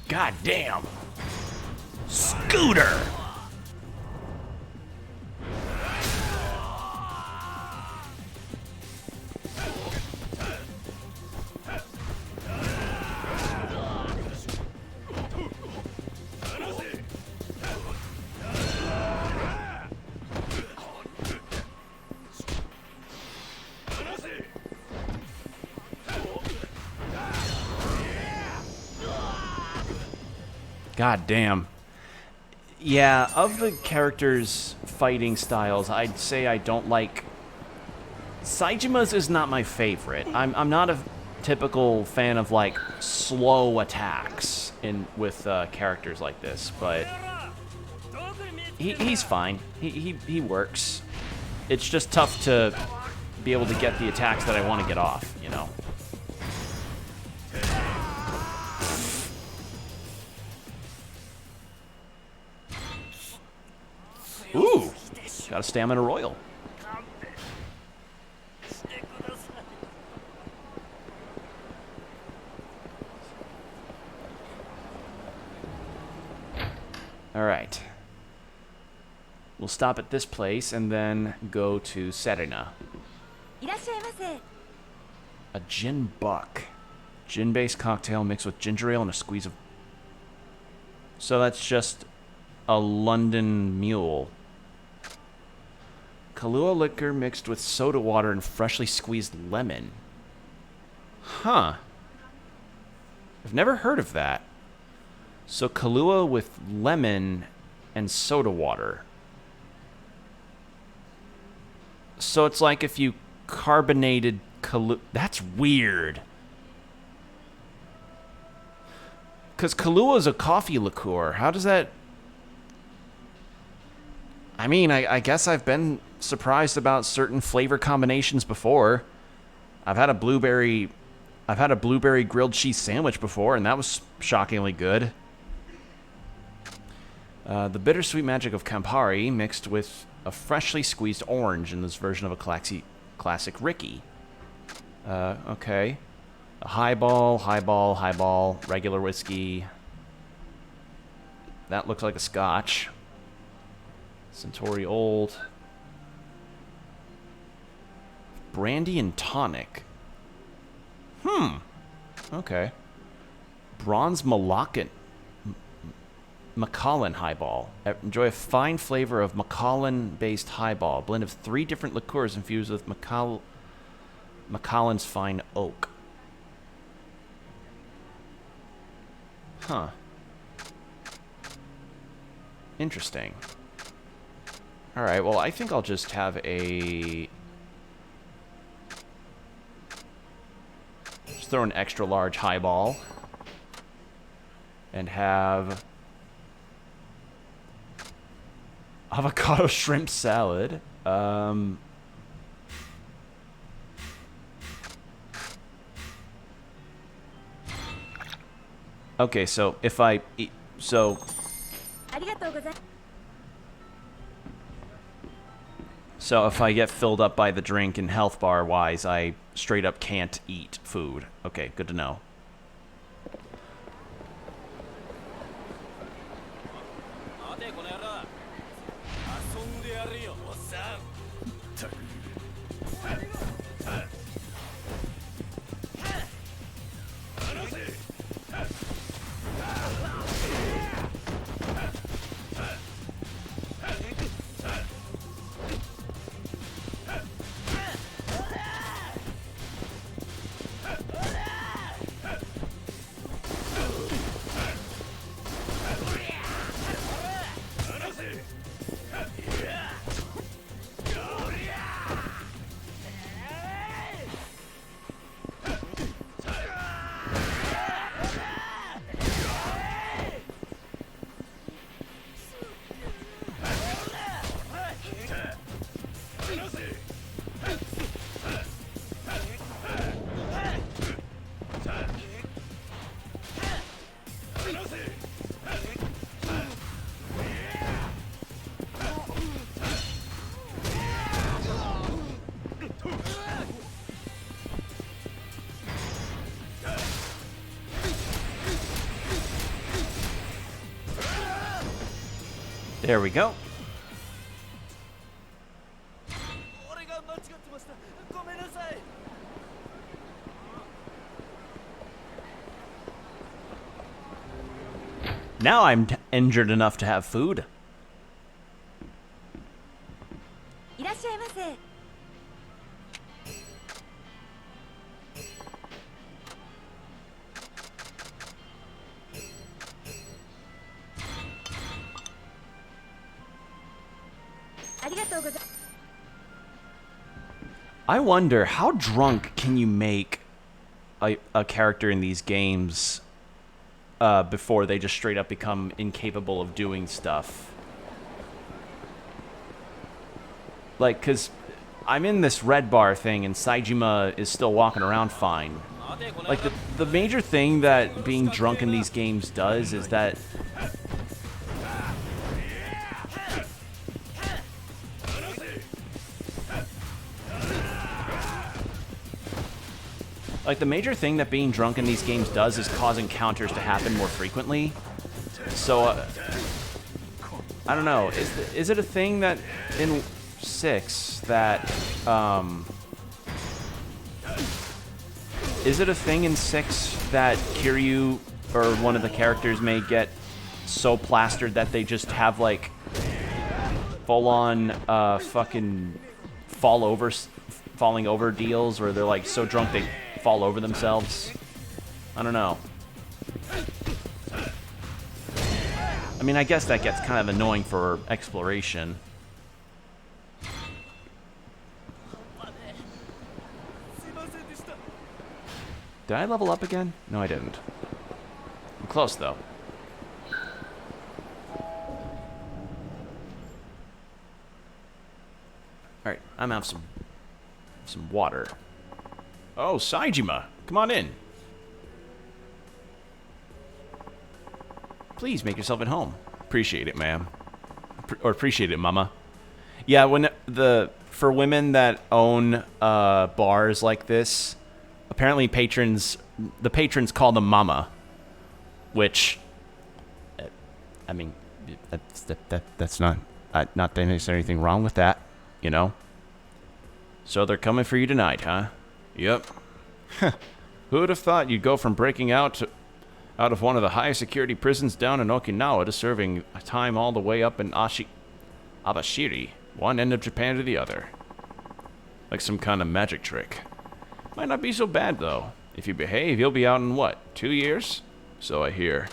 God damn. Scooter. God damn. Yeah, of the characters' fighting styles, I'd say I don't like... Saejima's is not my favorite. I'm not a typical fan of, like, slow attacks with characters like this, but... He's fine. He works. It's just tough to be able to get the attacks that I want to get off, you know? Ooh, Got a stamina royal. All right. We'll stop at this place and then go to Serena. いらっしゃいませ。 A gin buck. Gin-based cocktail mixed with ginger ale and a squeeze of... So that's just a London mule. Kahlua liquor mixed with soda water and freshly squeezed lemon. Huh. I've never heard of that. So Kahlua with lemon and soda water. So it's like if you carbonated Kahlua... That's weird. Because Kahlua is a coffee liqueur. How does that... I mean, I guess I've been surprised about certain flavor combinations before. I've had a blueberry grilled cheese sandwich before, and that was shockingly good. The bittersweet magic of Campari mixed with a freshly squeezed orange in this version of a classic Ricky. Okay. A highball, regular whiskey. That looks like a scotch. Centauri Old. Brandy and tonic. Okay. Bronze Macallan highball. Enjoy a fine flavor of Macallan-based highball. A blend of 3 different liqueurs infused with Macallan's fine oak. Huh. Interesting. Alright, well, I think I'll just have a... Just throw an extra large highball. And have... avocado shrimp salad. Okay, so if I eat... So... So if I get filled up by the drink and health bar wise, I straight up can't eat food. Okay, good to know. There we go. Now I'm injured enough to have food. I wonder, how drunk can you make a character in these games before they just straight up become incapable of doing stuff? Like, because I'm in this red bar thing and Saejima is still walking around fine. Like, the major thing that being drunk in these games does is that... Like, the major thing that being drunk in these games does is cause encounters to happen more frequently. So, I don't know. Is it a thing that in 6 that, is it a thing in 6 that Kiryu, or one of the characters, may get so plastered that they just have, like, full-on, fucking falling over deals, where they're, like, so drunk they fall over themselves? I don't know. I mean, I guess that gets kind of annoying for exploration. Did I level up again? No, I didn't. I'm close, though. Alright, I'm gonna have some water. Oh, Saejima, come on in. Please make yourself at home. Appreciate it, ma'am. Or appreciate it, mama. Yeah, when for women that own bars like this, apparently the patrons call them mama, which, I mean, that's not that there's anything wrong with that, you know. So they're coming for you tonight, huh? Yep. Who would have thought you'd go from breaking out of one of the highest security prisons down in Okinawa to serving time all the way up in Abashiri, one end of Japan to the other. Like some kind of magic trick. Might not be so bad, though. If you behave, you'll be out in, what, 2 years? So I hear.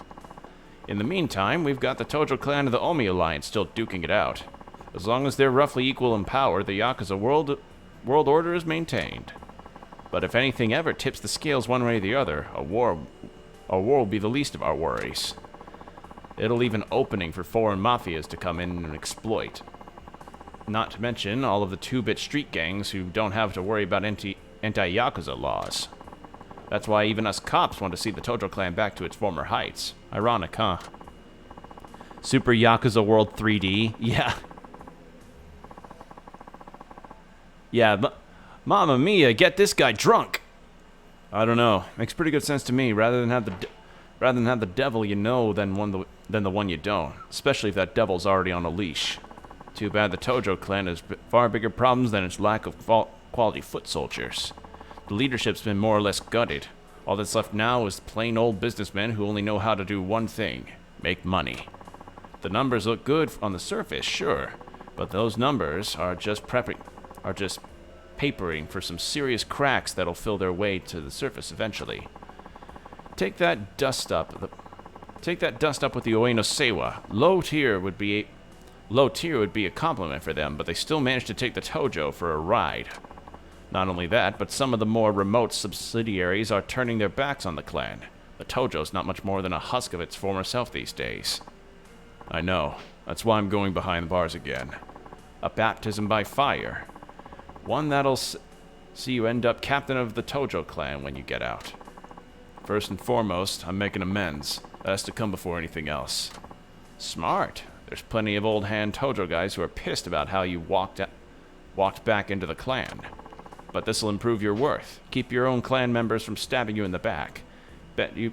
In the meantime, we've got the Tojo clan of the Omi Alliance still duking it out. As long as they're roughly equal in power, the Yakuza world order is maintained. But if anything ever tips the scales one way or the other, a war will be the least of our worries. It'll leave an opening for foreign mafias to come in and exploit. Not to mention all of the 2-bit street gangs who don't have to worry about anti-Yakuza laws. That's why even us cops want to see the Tojo clan back to its former heights. Ironic, huh? Super Yakuza World 3D? Yeah. Yeah, Mamma Mia, get this guy drunk! I don't know. Makes pretty good sense to me. Rather than have the devil you know than the one you don't. Especially if that devil's already on a leash. Too bad the Tojo clan has far bigger problems than its lack of quality foot soldiers. The leadership's been more or less gutted. All that's left now is plain old businessmen who only know how to do one thing: make money. The numbers look good on the surface, sure, but those numbers are just papering for some serious cracks that'll fill their way to the surface eventually. Take that dust up with the Ueno Seiwa. Low tier would be a compliment for them, but they still managed to take the Tojo for a ride. Not only that, but some of the more remote subsidiaries are turning their backs on the clan. The Tojo's not much more than a husk of its former self these days. I know. That's why I'm going behind the bars again. A baptism by fire. One that'll see you end up captain of the Tojo clan when you get out. First and foremost, I'm making amends. That has to come before anything else. Smart. There's plenty of old hand Tojo guys who are pissed about how you walked back into the clan. But this'll improve your worth. Keep your own clan members from stabbing you in the back. Bet you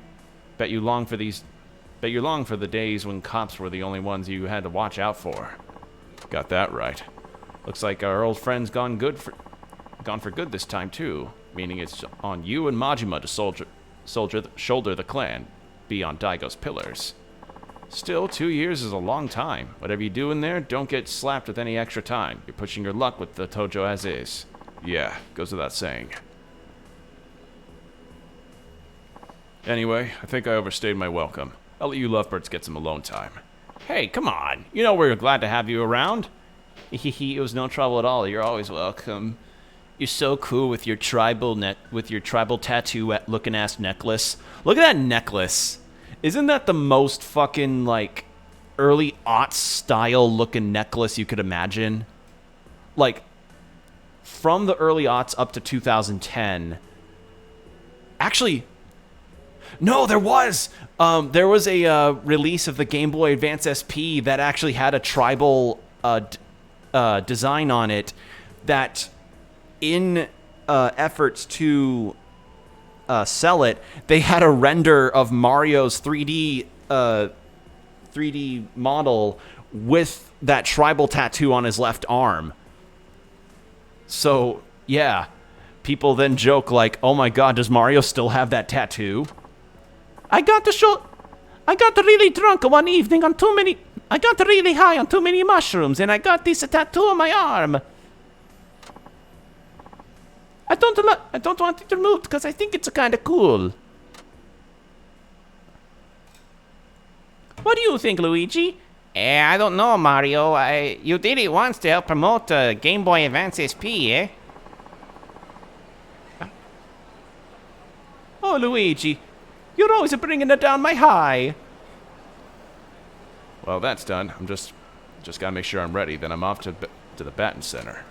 long for the days when cops were the only ones you had to watch out for. Got that right. Looks like our old friend's gone for good this time too. Meaning it's on you and Majima to shoulder the clan, be on Daigo's pillars. Still, 2 years is a long time. Whatever you do in there, don't get slapped with any extra time. You're pushing your luck with the Tojo as is. Yeah, goes without saying. Anyway, I think I overstayed my welcome. I'll let you lovebirds get some alone time. Hey, come on. You know we're glad to have you around. It was no trouble at all. You're always welcome. You're so cool with your tribal tattoo looking ass necklace. Look at that necklace. Isn't that the most fucking like early aughts style looking necklace you could imagine? Like from the early aughts up to 2010. Actually, no, there was a release of the Game Boy Advance SP that actually had a tribal design on it that in efforts to sell it, they had a render of Mario's 3D model with that tribal tattoo on his left arm. So, yeah. People then joke like, oh my god, does Mario still have that tattoo? I got really drunk one evening on I got really high on too many mushrooms, and I got this tattoo on my arm. I don't want it removed because I think it's kind of cool. What do you think, Luigi? I don't know, Mario. You did it once to help promote Game Boy Advance SP, eh? Oh, Luigi, you're always bringing it down my high. Well, that's done. I'm just gotta make sure I'm ready. Then I'm off to the batting center.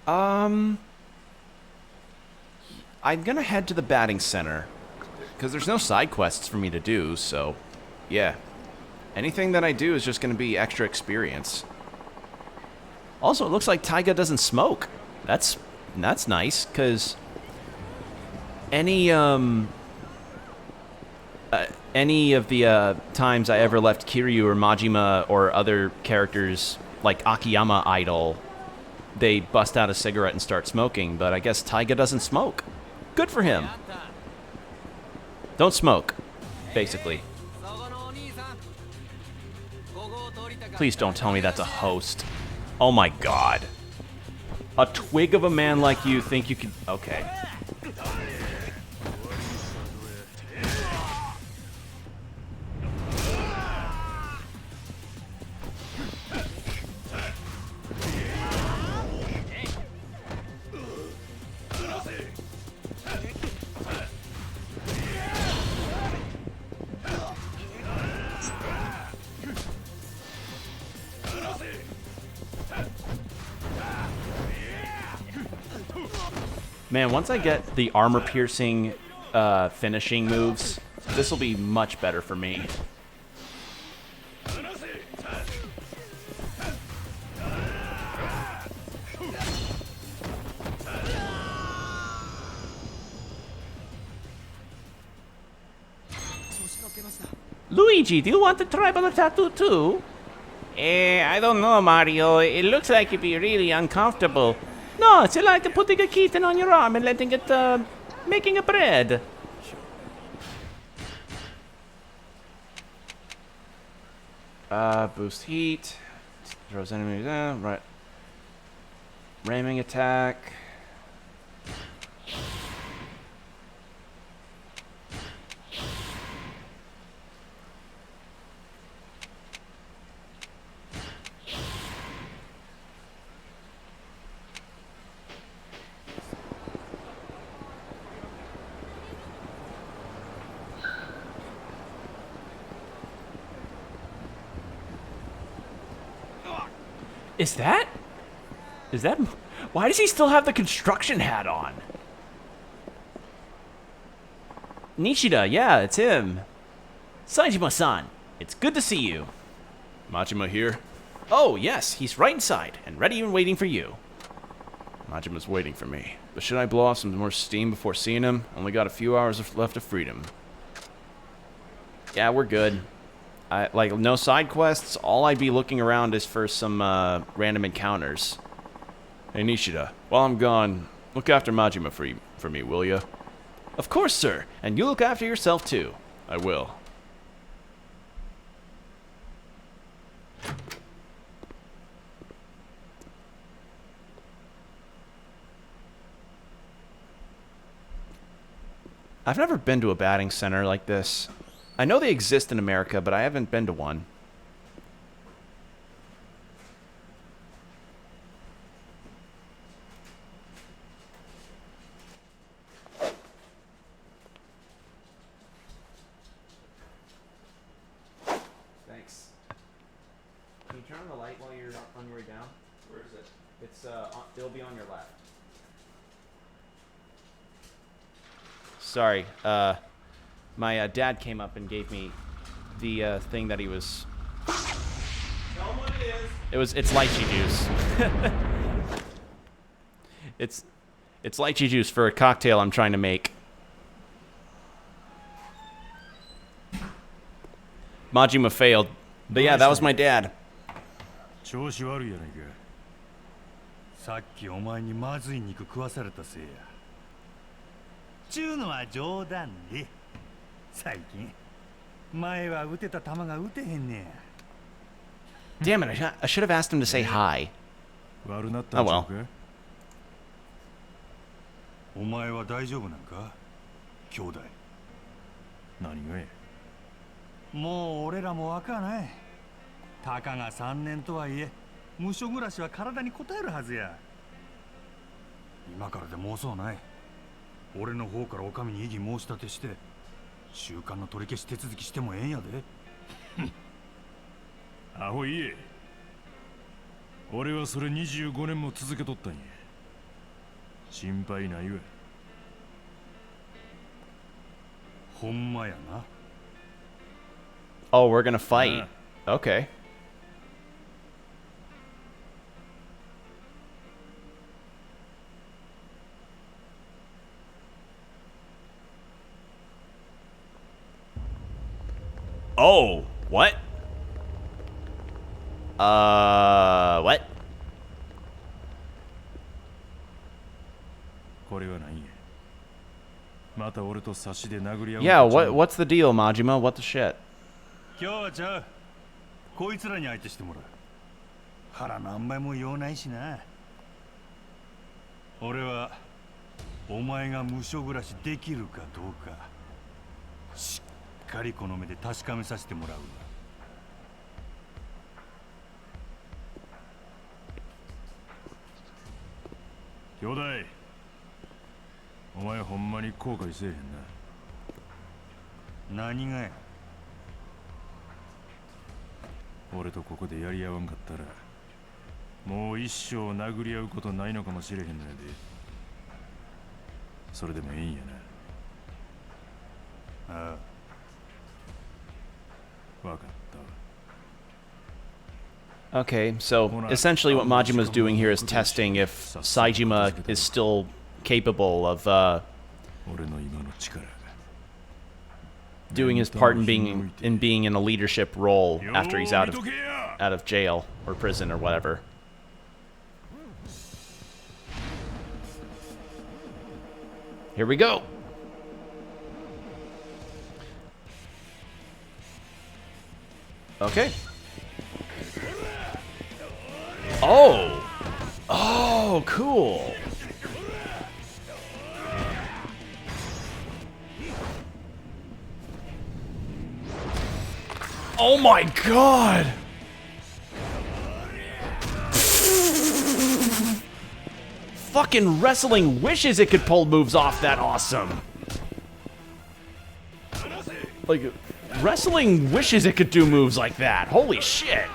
I'm gonna head to the batting center because there's no side quests for me to do. So, yeah, anything that I do is just gonna be extra experience. Also, it looks like Taiga doesn't smoke. That's nice, because any of the times I ever left Kiryu or Majima or other characters like Akiyama idle, they bust out a cigarette and start smoking, but I guess Taiga doesn't smoke. Good for him. Don't smoke, basically. Please don't tell me that's a host. Oh my god. A twig of a man like you think you could... Okay. Man, once I get the armor-piercing finishing moves, this will be much better for me. Luigi, do you want the tribal tattoo too? I don't know, Mario. It looks like it'd be really uncomfortable. No, it's like putting a kitten on your arm and letting it, making a bread. Boost heat. Throws enemies down. Right. Ramming attack. Is that? Why does he still have the construction hat on? Nishida, yeah, it's him. Saejima-san, it's good to see you. Majima here? Oh, yes, he's right inside, and ready and waiting for you. Majima's waiting for me. But should I blow off some more steam before seeing him? Only got a few hours left of freedom. Yeah, we're good. Like, no side quests. All I'd be looking around is for some random encounters. Hey, Nishida, while I'm gone, look after Majima for me, will ya? Of course, sir. And you look after yourself, too. I will. I've never been to a batting center like this. I know they exist in America, but I haven't been to one. Thanks. Can you turn on the light while you're on your way down? Where is it? It's it'll be on your left. Sorry, my dad came up and gave me the thing that he was... Tell him It's lychee juice. it's lychee juice for a cocktail I'm trying to make. Majima failed. But yeah, that was my dad. 調子悪いやないか。さっきお前にまずい肉食わされたせいや。ちゅうのは冗談で。最近前は打てた球が打てへんねや。 Damn it, I should have asked him to say hi. 悪なったんちゃうか。 Oh well. お前は大丈夫なんか兄弟。何がや。もう俺らも若ない。たかが3年とはいえ無所暮らしは体に応えるはずや。今からでもうそうない。俺の方からお上に異議申し立てして習慣の取り消し手続きしてもええんやで。アホいえ。俺はそれ25年も続けとったんや。心配ないわ。ほんまやな。 Oh, we're gonna fight. Okay. Oh, what? What? これは何や。また俺と差しで殴り合う。 Yeah, what's the deal, Majima? What the shit? 今日はちゃう。こいつらに相手してもらう。腹何倍も用ないしな。俺はお前が無所暮らしできるかどうかしっかりこの目で確かめさせてもらうわ。兄弟、お前ほんまに後悔せえへんな。何がや。俺とここでやり合わんかったらもう一生殴り合うことないのかもしれへんのやで。それでもいいんやな。ああ。わかったわ。 Okay, so essentially what Majima's doing here is testing if Saejima is still capable of doing his part in being in a leadership role after he's out of jail or prison or whatever. Here we go. Okay. Oh! Oh, cool! Oh my god! Fucking wrestling wishes it could pull moves off that awesome! Like, wrestling wishes it could do moves like that. Holy shit!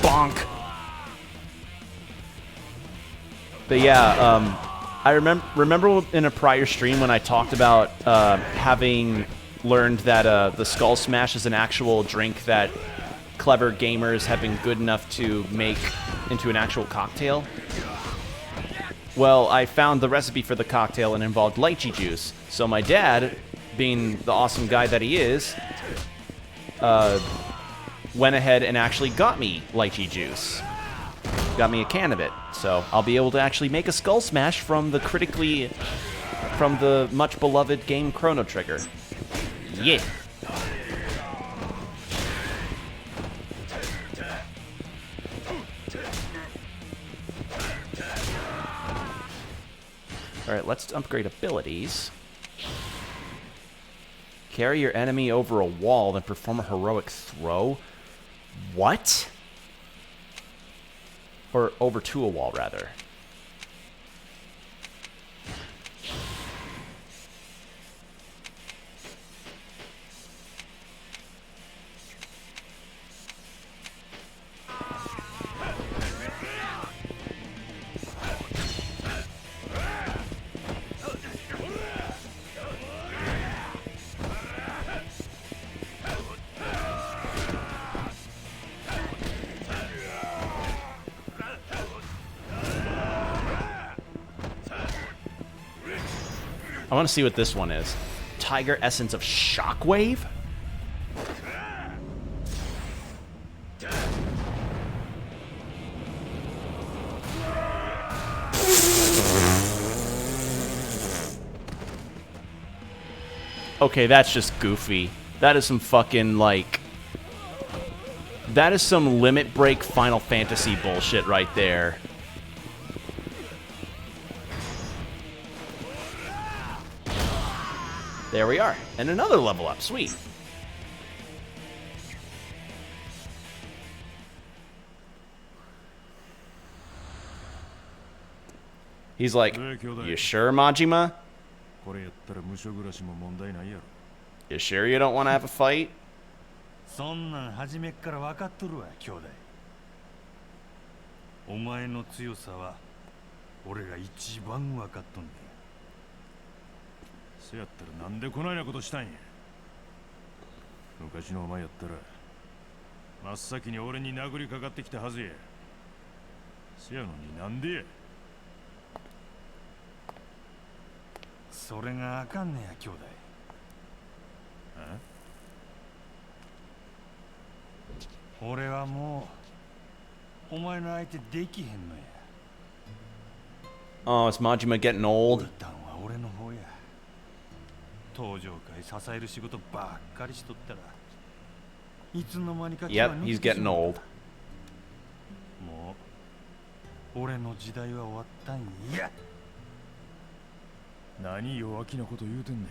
Bonk. But yeah, I remember in a prior stream when I talked about having learned that the Skull Smash is an actual drink that clever gamers have been good enough to make into an actual cocktail. Well, I found the recipe for the cocktail and it involved lychee juice. So my dad, being the awesome guy that he is, went ahead and actually got me lychee juice. Got me a can of it. So I'll be able to actually make a Skull Smash from the much beloved game Chrono Trigger. Yeah. Alright, let's upgrade abilities. Carry your enemy over a wall, then perform a heroic throw. What? Or over to a wall, rather. I want to see what this one is. Tiger Essence of Shockwave? Okay, that's just goofy. That is some fucking, like... That is some Limit Break Final Fantasy bullshit right there. There we are. And another level up. Sweet. He's like, you sure, Majima? これやったら無所暮らしも問題ないやろ。 You sure you don't want to have a fight? そんなん初めっから分かっとるわ、兄弟。お前の強さは俺が一番分かっとんねん。せやったらなんでこないなことしたんや。昔のお前やったら真っ先に俺に殴りかかってきたはずや。せやのになんでや。それがあかんねや、兄弟。俺はもうお前の相手できへんのや。Oh, is Majima getting old? 一旦は俺の方や。登場会支える仕事ばっかりしとったらいつの間にか Yep, he's getting old. もう俺の時代は終わったんや。何弱気なこと言うてんねん。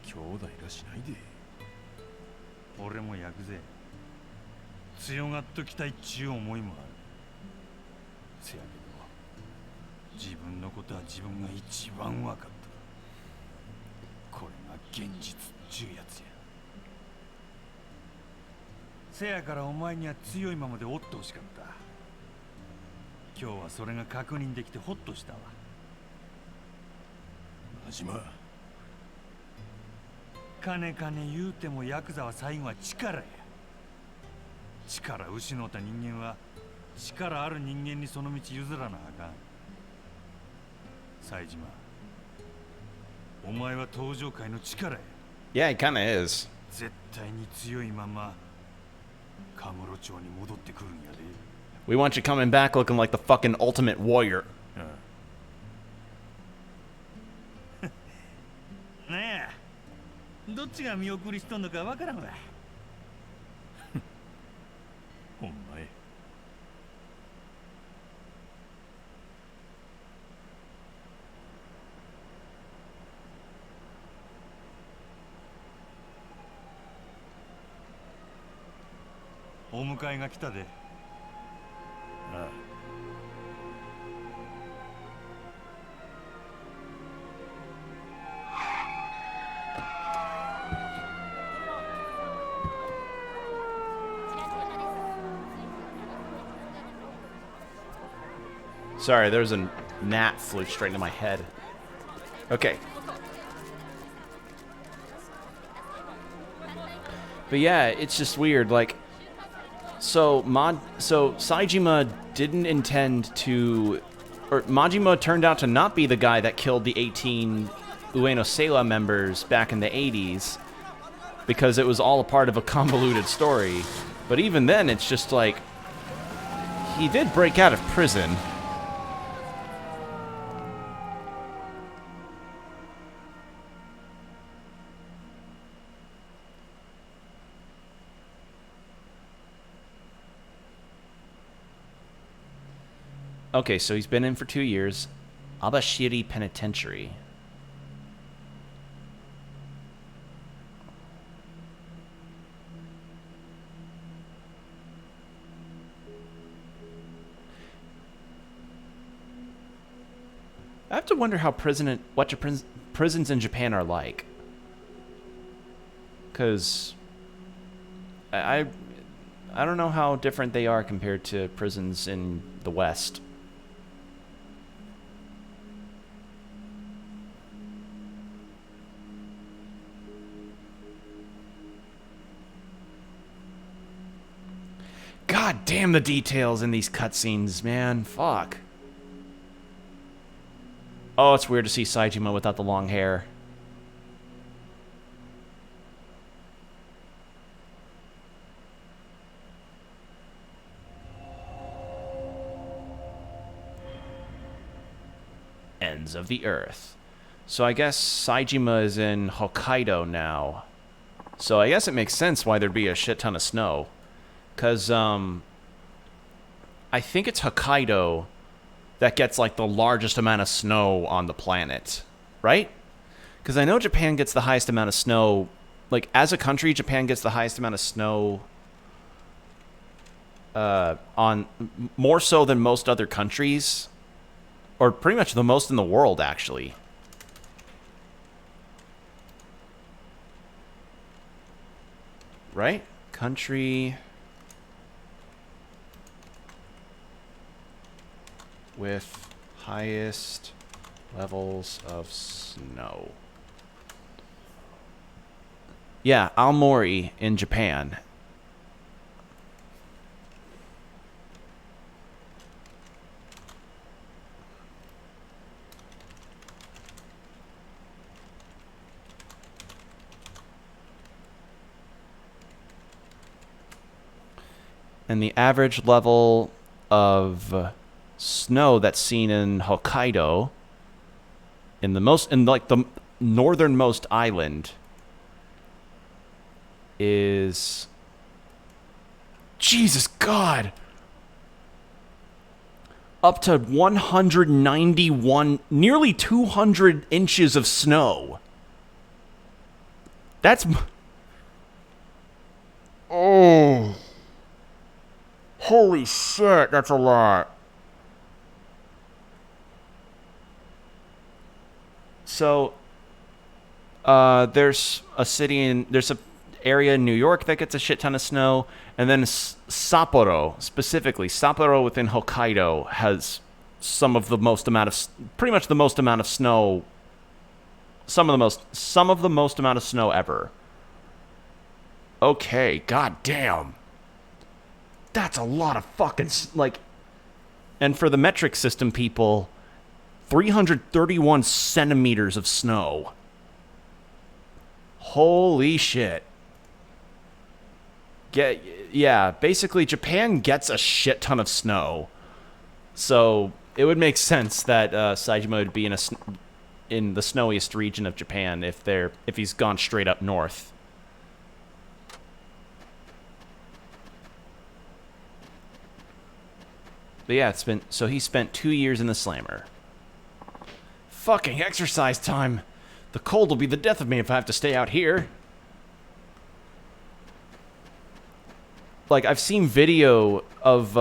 兄弟らしないで。俺もヤクゼ強がっときたいっちゅう思いもある。せやけど自分のことは自分が一番分かっとる。これが現実っちゅうやつや。せやからお前には強いままでおってほしかった。今日はそれが確認できてホッとしたわ。真島。金金言うてもヤクザは最後は力や。力失った人間は力ある人間にその道譲らなあかん。冴島、お前は登場界の力や。 Yeah, he kinda is. 絶対に強いままカムロ町に戻ってくるんやで。 We want you coming back looking like the fucking ultimate warrior. なんや、どっちが見送りしとんのかわからんわ。ほんまや。お迎えが来たで。ああ。Sorry, there's a gnat flew straight into my head. Okay. But yeah, it's just weird, like... So Saejima didn't intend to... Or Majima turned out to not be the guy that killed the 18 Ueno Seiwa members back in the 80s, because it was all a part of a convoluted story. But even then, it's just like... He did break out of prison. Okay, so he's been in for 2 years. Abashiri Penitentiary. I have to wonder how prisons in Japan are like. Because I don't know how different they are compared to prisons in the West. God damn the details in these cutscenes, man. Fuck. Oh, it's weird to see Saejima without the long hair. Ends of the Earth. So I guess Saejima is in Hokkaido now. So I guess it makes sense why there'd be a shit ton of snow. Because, I think it's Hokkaido that gets, like, the largest amount of snow on the planet. Right? Because I know Japan gets the highest amount of snow. Like, as a country, Japan gets the highest amount of snow on more so than most other countries. Or pretty much the most in the world, actually. Right? Country with highest levels of snow. Yeah, Aomori in Japan. And the average level of snow that's seen in Hokkaido, in the northernmost island, is, Jesus God, up to 191, nearly 200 inches of snow. That's, oh, holy shit, that's a lot. So, there's a area in New York that gets a shit ton of snow, and then Sapporo, specifically, Sapporo within Hokkaido has some of the most amount of, pretty much the most amount of snow, some of the most amount of snow ever. Okay, god damn. That's a lot of fucking, like, and for the metric system people, 331 centimeters of snow. Holy shit. Yeah, basically Japan gets a shit ton of snow. So it would make sense that Saejima would be in the snowiest region of Japan if he's gone straight up north. But yeah, so he spent 2 years in the slammer. Fucking exercise time. The cold will be the death of me if I have to stay out here. Like, I've seen video of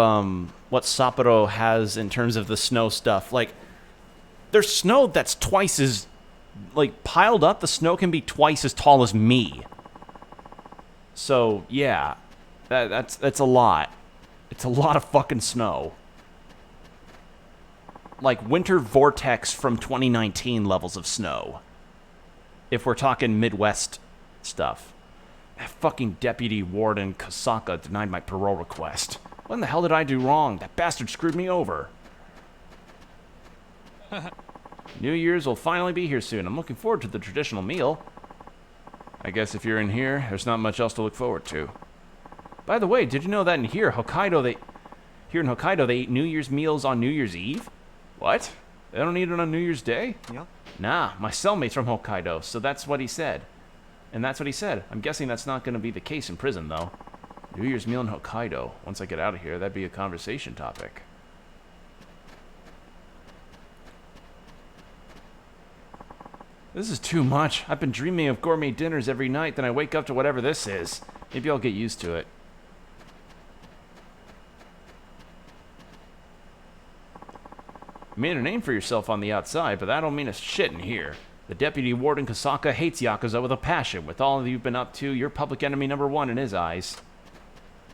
what Sapporo has in terms of the snow stuff. Like, there's snow that's twice as, like, piled up. The snow can be twice as tall as me. So, yeah. That's a lot. It's a lot of fucking snow. Like, winter vortex from 2019 levels of snow. If we're talking Midwest stuff. That fucking Deputy Warden Kosaka denied my parole request. What in the hell did I do wrong? That bastard screwed me over. New Year's will finally be here soon. I'm looking forward to the traditional meal. I guess if you're in here, there's not much else to look forward to. By the way, did you know that here in Hokkaido, they eat New Year's meals on New Year's Eve? What? They don't eat it on New Year's Day? Yeah. Nah, my cellmate's from Hokkaido, so that's what he said. And that's what he said. I'm guessing that's not going to be the case in prison, though. New Year's meal in Hokkaido. Once I get out of here, that'd be a conversation topic. This is too much. I've been dreaming of gourmet dinners every night, then I wake up to whatever this is. Maybe I'll get used to it. You made a name for yourself on the outside, but that don't mean a shit in here. The Deputy Warden Kosaka hates Yakuza with a passion. With all you've been up to, you're public enemy #1 in his eyes.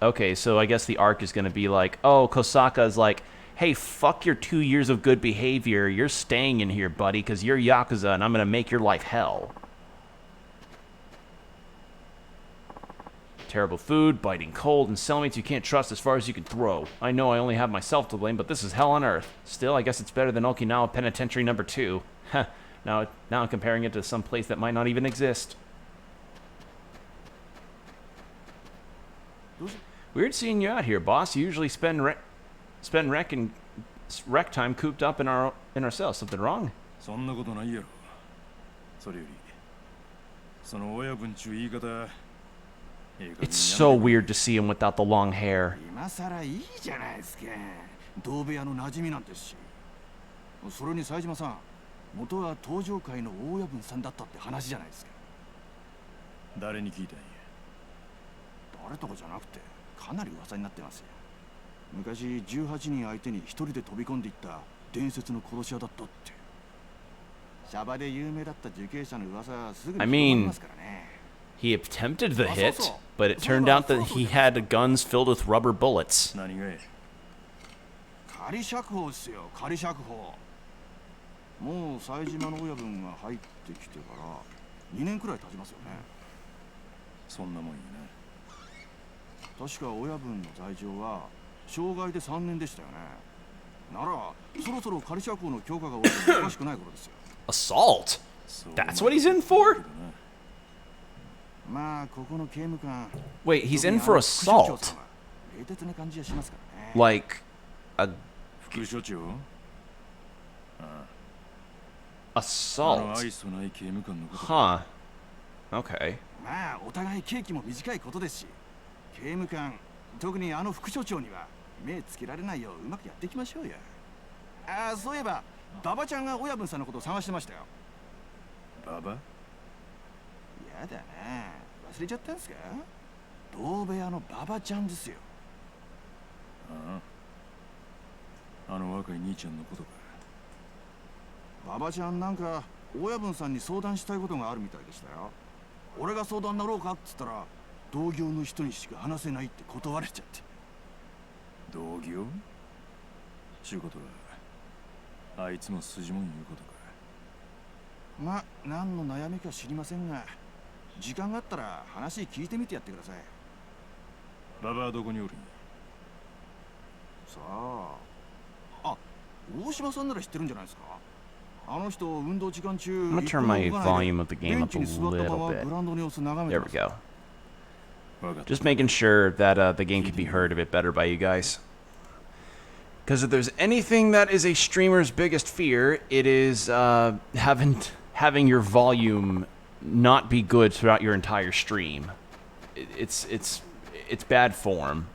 Okay, so I guess the arc is going to be like, oh, Kosaka's like, hey, fuck your 2 years of good behavior. You're staying in here, buddy, because you're Yakuza, and I'm going to make your life hell. Terrible food, biting cold, and cellmates you can't trust as far as you can throw. I know I only have myself to blame, but this is hell on earth. Still, I guess it's better than Okinawa Penitentiary #2. Now I'm comparing it to some place that might not even exist. Weird seeing you out here, boss. You usually spend rec time cooped up in our cells. Something wrong? そんなことないやろ。それより、その親分ちゅう言い方。It's so weird to see him without the long hair. 今さらいいじゃないですか。同部屋の馴染みなんですし。それに冴島さん、元は東上会の大親分さんだったって話じゃないですか。誰に聞いたんや。誰とかじゃなくて、かなり噂になってますよ。昔18人相手に一人で飛び込んでいった伝説の殺し屋だったって。シャバで有名だった受刑者の噂はすぐに広まりますからね。He attempted the hit, but it turned out that he had guns filled with rubber bullets. 何が仮釈放ですよ、仮釈放。もう冴島の親分が入ってきてから2年くらい経ちますよね。そんなもんやな。確か親分の罪状は傷害で3年でしたよね。ならそろそろ仮釈放の許可が下りてもおかしくない頃ですよ。Assault? That's what he's in for? まあここの刑務官。 Wait, he's in for assault? 冷徹な感じがしますからね。 Like a 副所長。assault? 愛想ない刑務官のこと。Huh. Okay. まあお互い刑期も短いことですし、刑務官、特にあの副所長には目つけられないよううまくやっていきましょうよ。ああ、そういえば馬場ちゃんが親分さんのことを探してましたよ。馬場？やだな、忘れちゃったんすか？同部屋の馬場ちゃんですよ。あの若い兄ちゃんのことか。馬場ちゃんなんか親分さんに相談したいことがあるみたいでしたよ。俺が相談になろうかっつったら同業の人にしか話せないって断られちゃって。同業？ちゅうことはあいつも筋もん言うことか。まあ何の悩みか知りませんが、時間があったら話聞いてみてやってください。馬場はどこにおるんや。さあ、あ、大島さんなら知ってるんじゃないですか。あの人運動時間中 I'm gonna turn my volume of the game up a little bit. There we go. Just making sure that the game can be heard a bit better by you guys. Because if there's anything that is a streamer's biggest fear, it is having your volume not be good throughout your entire stream. It's bad form.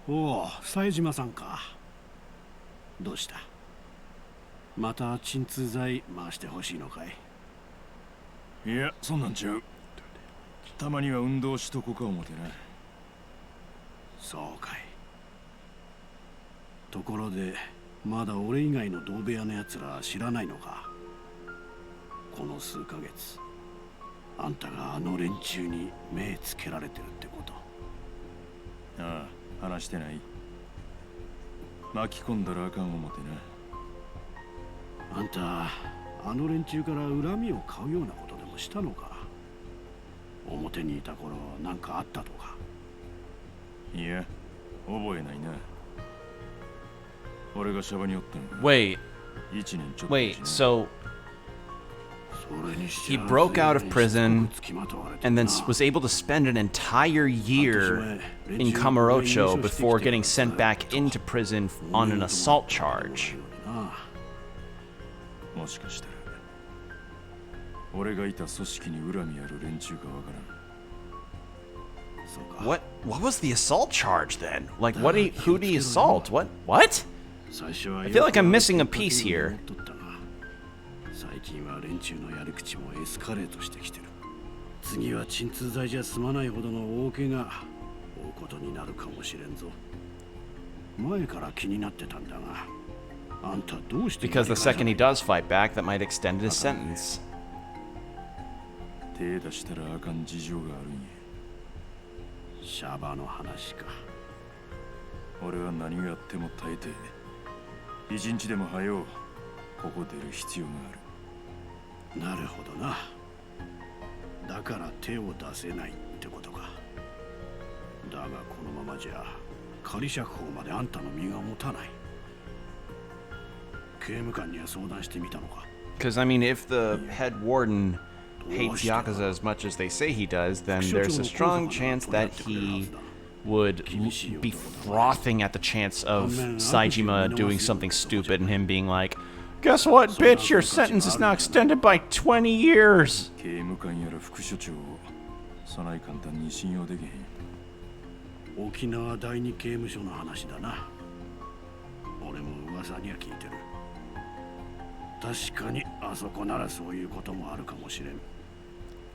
おお、冴島さんか。どうした？また鎮痛剤回してほしいのかい？いや、そんなんちゃう。たまには運動しとこか思てな。そうかい。ところで、まだ俺以外の同部屋のやつら知らないのか？この数ヶ月、あんたがあの連中に目つけられてるってこと。ああ。話してない。巻き込んだらあかん思てな。あんた、あの連中から恨みを買うようなことでもしたのか？表にいた頃なんかあったとか？いや、覚えないな。俺がシャバにおったん。Wait, so he broke out of prison and then was able to spend an entire year in Kamurocho before getting sent back into prison on an assault charge. もしかしたら俺がいた組織に恨みある連中かわからん。What was the assault charge then? Like who did he assault? What? I feel like I'm missing a piece here. 最近は連中のやり口もエスカレートしてきてる。次は鎮痛剤じゃ済まないほどの大怪我負うことになるかもしれんぞ。前から気になってたんだが、あんたどうして？ Because the second he does fight back, that might extend his sentence. 手出したらあかん事情があるんや。シャバの話か。俺は何があっても耐えて、一日でも早うここ出る必要がある。なるほどな。だから手を出せないってことか。だがこのままじゃ仮釈放まであんたの身が持たない。刑務官には相談してみたのか？ Because, I mean, if the head warden hates Yakuza as much as they say he does, then there's a strong chance that he would be frothing at the chance of Saejima doing something stupid and him being like, "Guess what, bitch? Your sentence is now extended by 20 years." 刑務官やら副所長をそない簡単に信用できへん。沖縄第二刑務所の話だな。俺も噂には聞いてる。確かにあそこならそういうこともあるかもしれん。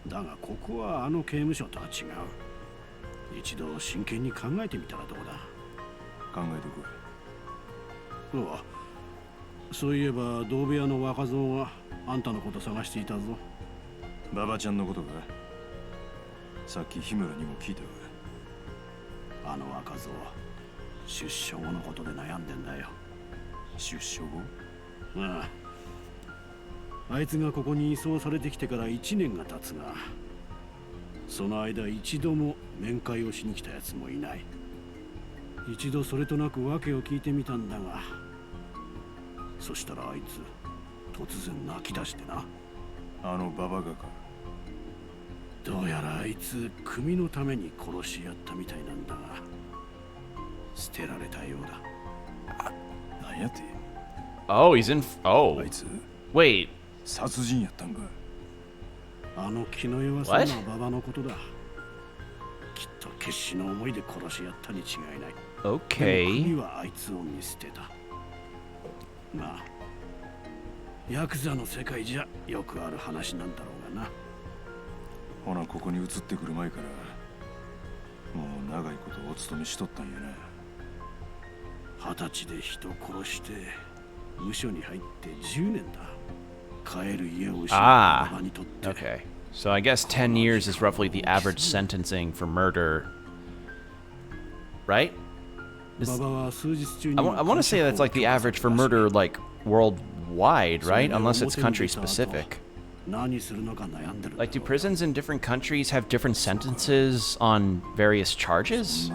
だがここはあの刑務所とは違う。一度真剣に考えてみたらどうだ？考えとく。うわ、そういえば同部屋の若造があんたのこと探していたぞ。馬場ちゃんのことか？さっき日村にも聞いたわ。あの若造、出所後のことで悩んでんだよ。出所後？ああ。あいつがここに移送されてきてから1年が経つが、その間一度も面会をしに来たやつもいない。一度それとなく訳を聞いてみたんだが、そしたらあいつ突然泣き出してな。あのババがか？どうやらあいつ組のために殺し合ったみたいなんだが、捨てられたようだ。なんやて？ Oh, he's in. Oh. あいつ Wait. 殺人やったんか？あの気の弱そうなババのことだ。きっと決死の思いで殺し合ったに違いない。Okay. 組はあいつを見捨てた。まあ、ヤクザの世界じゃよくある話なんだろうがな。ほなここに移ってくる前からもう長いことお勤めしとったんやな。20歳で人殺して無所に入って10年だ。帰る家を失ったババにとって。Okay. So I guess 10 years is roughly the average sentencing for murder, right? I want to say that's like the average for murder, like worldwide, right? Unless it's country specific. Like, do prisons in different countries have different sentences on various charges?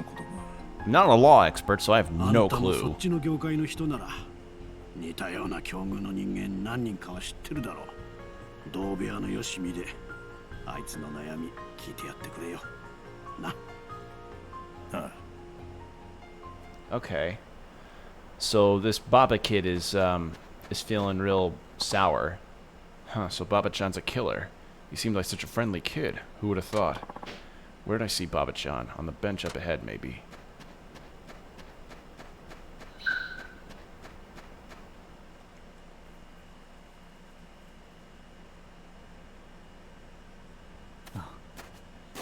I'm not a law expert, so I have no clue. 似たような境遇の人間何人かは知ってるだろう。同部屋のよしみであいつの悩み聞いてやってくれよな。Okay. So this Baba kid is feeling real sour. Huh, so Baba-chan's a killer. He seemed like such a friendly kid. Who would have thought? Where'd I see Baba-chan? On the bench up ahead, maybe.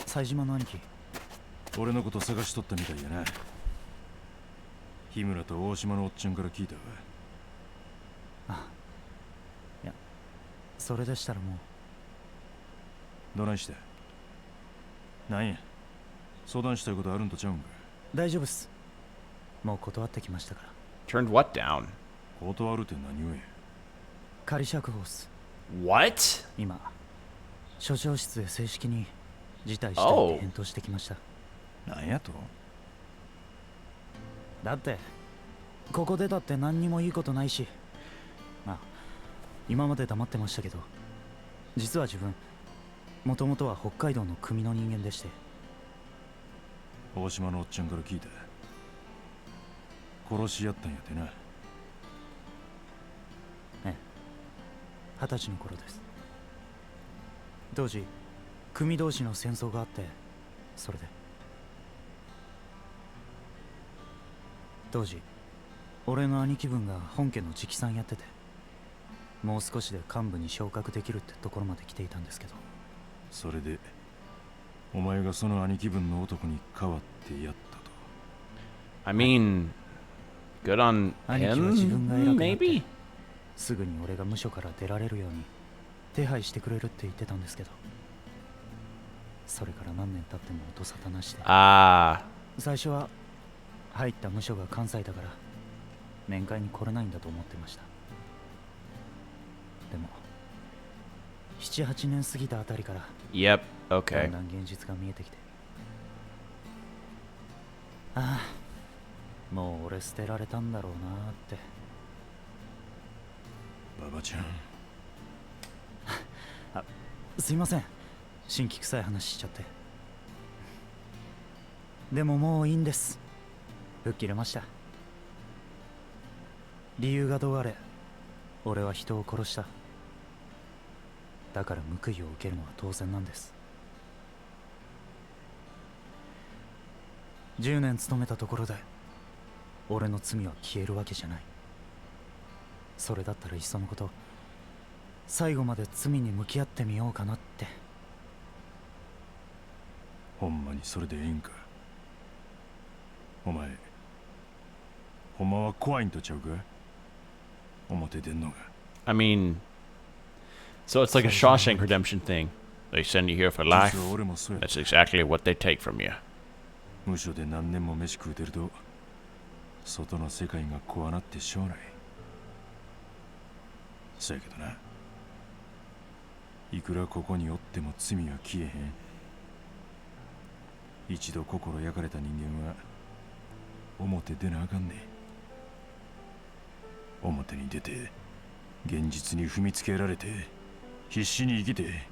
Saejimaの兄貴。俺のこと探しとったみたいやな。日村と大島のおっちゃんから聞いたわ。あ、いや、それでしたらもう。どないして？なんや、相談したいことあるんとちゃうんか？大丈夫っす。もう断ってきましたから。Turned what down? 断るって何をや？仮釈放っす。What? 今、署長室で正式に辞退したいって返答してきました。なんやと？だってここ出たって何にもいいことないし、まあ今まで黙ってましたけど、実は自分もともとは北海道の組の人間でして。大島のおっちゃんから聞いた。殺し合ったんやてな。ええ、20歳の頃です。当時組同士の戦争があって、それで当時俺の兄貴分が本家の直参やってて、もう少しで幹部に昇格できるってところまで来ていたんですけど。それでお前がその兄貴分の男に代わってやったと。I mean, good on 兄貴は自分が偉くなって maybe? すぐに俺が無所から出られるように手配してくれるって言ってたんですけど、それから何年経っても音沙汰なしで。最初は入った無所が関西だから面会に来れないんだと思ってました。でも7、8年過ぎたあたりから Yep, だ okay. んだん現実が見えてきて、ああもう俺捨てられたんだろうなって。馬場ちゃん。あ、すいません。新規臭い話しちゃって。でももういいんです。吹っ切れました。理由がどうあれ、俺は人を殺した。だから報いを受けるのは当然なんです。10年勤めたところで俺の罪は消えるわけじゃない。それだったらいっそのこと最後まで罪に向き合ってみようかなって。ほんまにそれでええんか。お前ほんまは怖いんとちゃうか。表出んのが。 I mean, so it's like a Shawshank Redemption thing. They send you here for life. That's exactly what they take from you. 無所で何年も飯食うてると外の世界が怖なってしょうない。そやけどな、いくらここにおっても罪は消えへん。一度心焼かれた人間は表出なあかんね。表に出て現実に踏みつけられて必死に生きて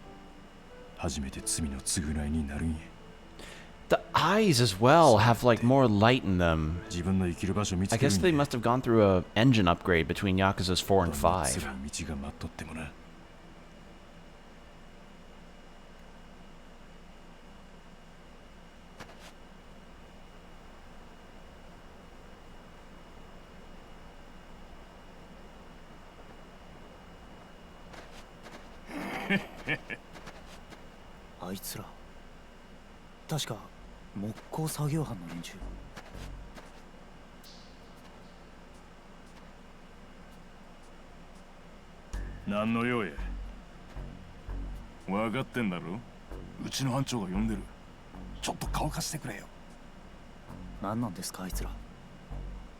初めて罪の償いになるんや。The eyes as well have like more light in them. 自分の生きる場所見つ I ける guess ん they や。 must have gone through a engine upgrade between Yakuza's 4 and 5. 辛い道が待っとってもな。あいつら確か木工作業班の連中。何の用や。分かってんだろ。うちの班長が呼んでる。ちょっと顔貸してくれよ。何なんですかあいつら。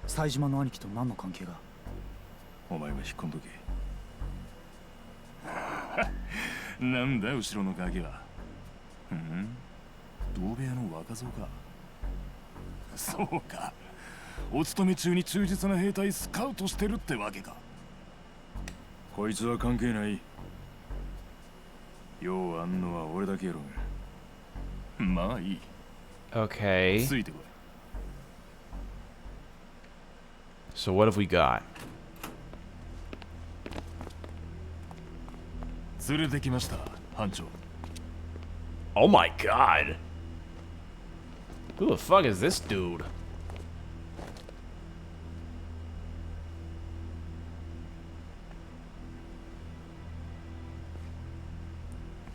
冴島の兄貴と何の関係が。お前は引っ込んどけ。なんだ後ろの影は。同部屋の若造か。そうか、お勤め中に忠実な兵隊スカウトしてるってわけか。こいつは関係ない。ようあんのは俺だけやろが。まあいい。 Okay. ついてこい。 So what have we got? 連れてきました班長。 Oh my god. Who the fuck is this dude?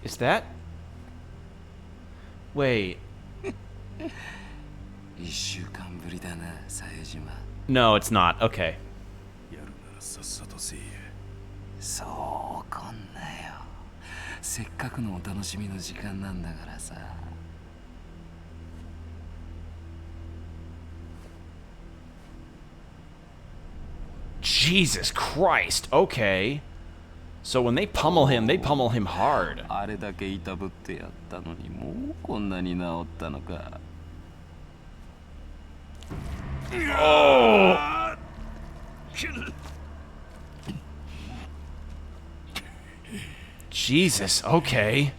Is that? Wait. 1週間ぶりだな、冴島。 No, it's not. Okay. やるならさっさとせえや。そう怒んなよ。せっかくのお楽しみの時間なんだからさ。Jesus Christ. Okay. So when they pummel him hard. あれだけいたぶってやったのにもうこんなに治ったのか。Oh. Jesus, okay.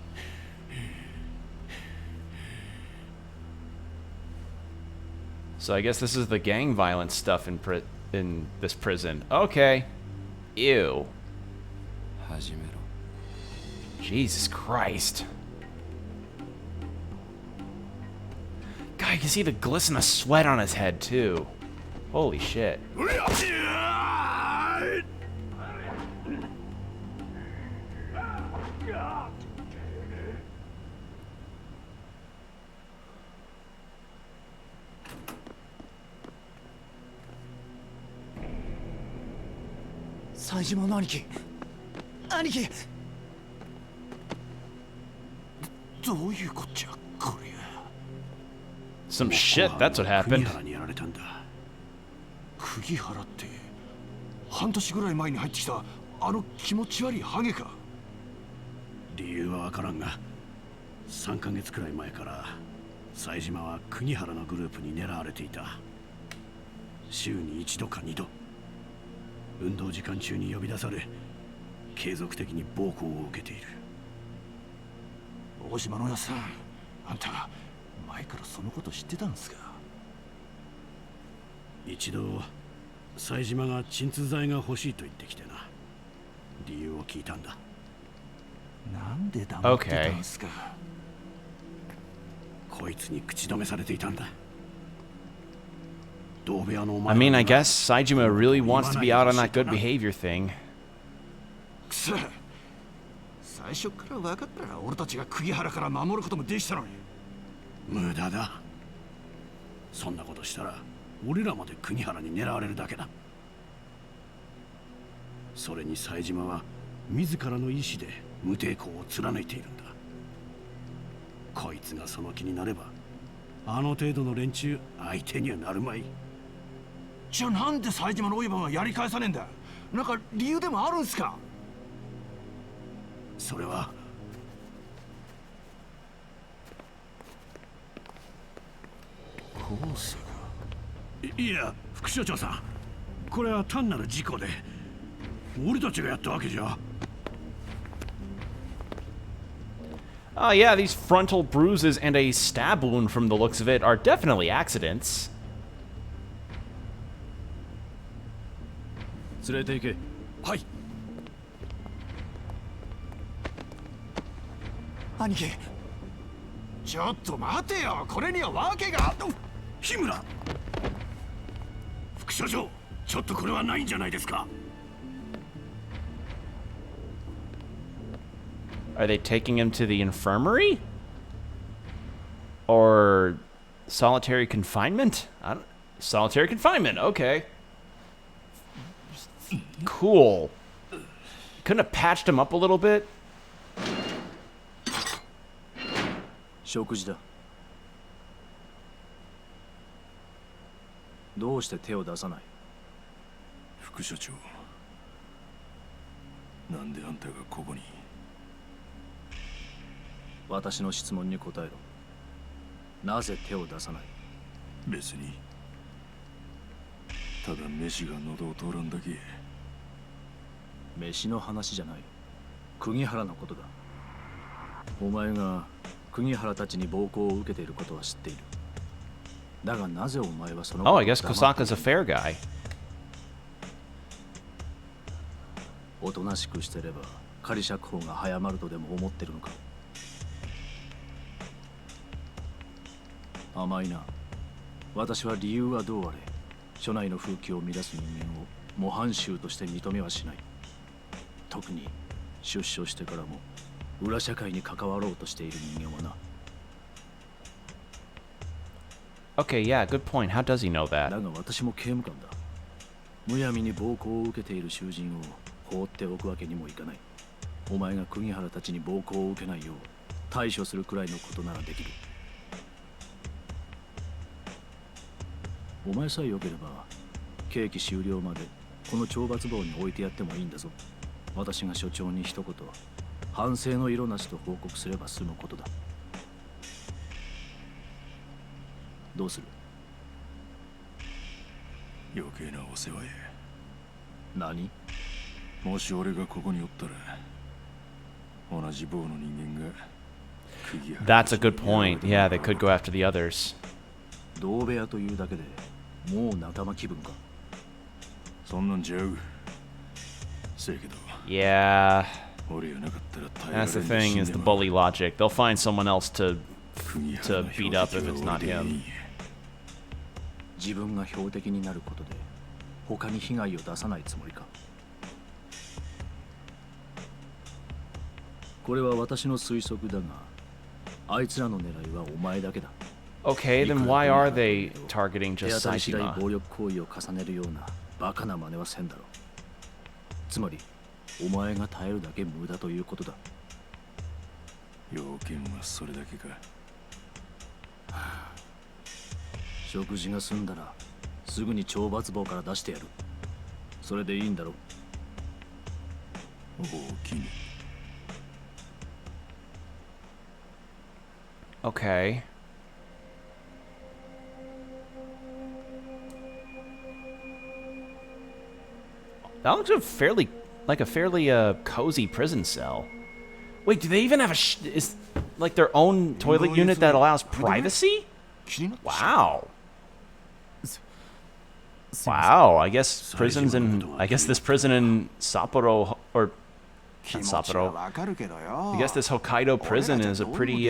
So I guess this is the gang violence stuff in this prison. Okay. Ew. Jesus Christ. God, you can see the glisten of sweat on his head too. Holy shit. Some shit, that's what happened. 釘原って半年ぐらい前に入ってきたあの気持ち悪いハゲか。理由はわからんが3ヶ月くらい前から冴島は国原のグループに狙われていた。週に1度か2度運動時間中に呼び出され継続的に暴行を受けている。大島のやさん、あんた前からそのこと知ってたんですか？一度冴島が鎮痛剤が欲しいと言ってきてな、理由を聞いたんだ。なんで黙ってたんですか？こいつに口止めされていたんだ。 I mean, I guess Saejima really wants to be out on that good behavior thing. くそ、最初から分かったら俺たちが釘原から守ることもできたのに。無駄だ。そんなことしたら俺らまで釘原に狙われるだけだ。それに冴島は自らの意志で無抵抗を貫いているんだ。こいつがその気になればあの程度の連中相手にはなるまい。じゃあなんで冴島のオイバンはやり返さねえんだ？なんか理由でもあるんすか？それはコースが。いや副所長さん、これは単なる事故で俺たちがやったわけじゃ。Oh yeah, these frontal bruises and a stab wound from the looks of it are definitely accidents. 連れて行け。はい。兄貴、ちょっと待てよ、これには訳が。日村副所長、ちょっとこれはないんじゃないですか。 Are they taking him to the infirmary? Or solitary confinement? Solitary confinement, okay. Cool. Couldn't have patched him up a little bit? 食事だ。どうして手を出さない？副所長、なんであんたがここに？私の質問に答えろ。なぜ手を出さない？別に。ただ飯が喉を通らんだけ。飯の話じゃない。釘原のことだ。お前が釘原たちに暴行を受けていることは知っている。だがなぜお前はそのことを Oh, I guess Kosaka's a fair guy. おとなしくしてれば仮釈放が早まるとでも思ってるのか？甘いな。私は理由はどうあれ署内の風紀を乱す人間を模範囚として認めはしない。特に出所してからも裏社会に関わろうとしている人間はな。 Okay, yeah, good point. How does he know that? だが私も刑務官だ。むやみに暴行を受けている囚人を放っておくわけにもいかない。お前が釘原たちに暴行を受けないよう対処するくらいのことならできる。お前さえ良ければ刑期終了までこの懲罰房に置いてやってもいいんだぞ。私が所長に一言反省の色なしと報告すれば済むことだ。どうする？余計なお世話へ。何？もし俺がここにおったら同じ坊の人間が釘原。 That's a good point. Yeah, they could go after the others. 同部屋というだけでもう仲間気分か？そんなんちゃう。せやけど。 Yeah. 俺がなかったら耐えられん That's the thing is the bully logic. They'll find someone else to beat up if it's not him. 自分が標的になることで他に被害を出さないつもりか？これは私の推測だが、あいつらの狙いはお前だけだ。 Okay, then why are they targeting 手 just 当たり次第 Saejima? 暴力行為を重ねるようなバカな真似はせんだろう。つまりお前が耐えるだけ無駄ということだ。要件はそれだけか。食事が済んだらすぐに懲罰房から出してやる。それでいいんだろう。おおきに。 Okay. That looks like a fairly cozy prison cell. Wait, do they even have is like their own toilet unit that allows privacy? Wow. Wow, I guess this prison in Sapporo, or not Sapporo. I guess this Hokkaido prison is a pretty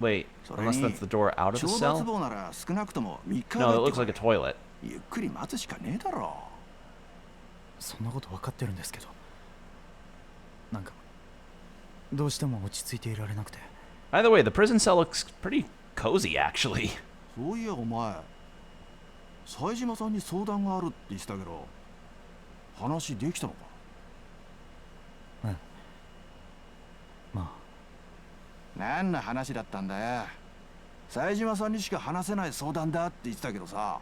wait, unless that's the door out of the cell? No, it looks like a toilet. そんなこと分かってるんですけど、なんかどうしても落ち着いていられなくて。 By the way, the prison cell looks pretty cozy actually. そういやお前、冴島さんに相談があるって言ってたけど、話できたのか？うん。まあ。何の話だったんだよ。冴島さんにしか話せない相談だって言ってたけどさ、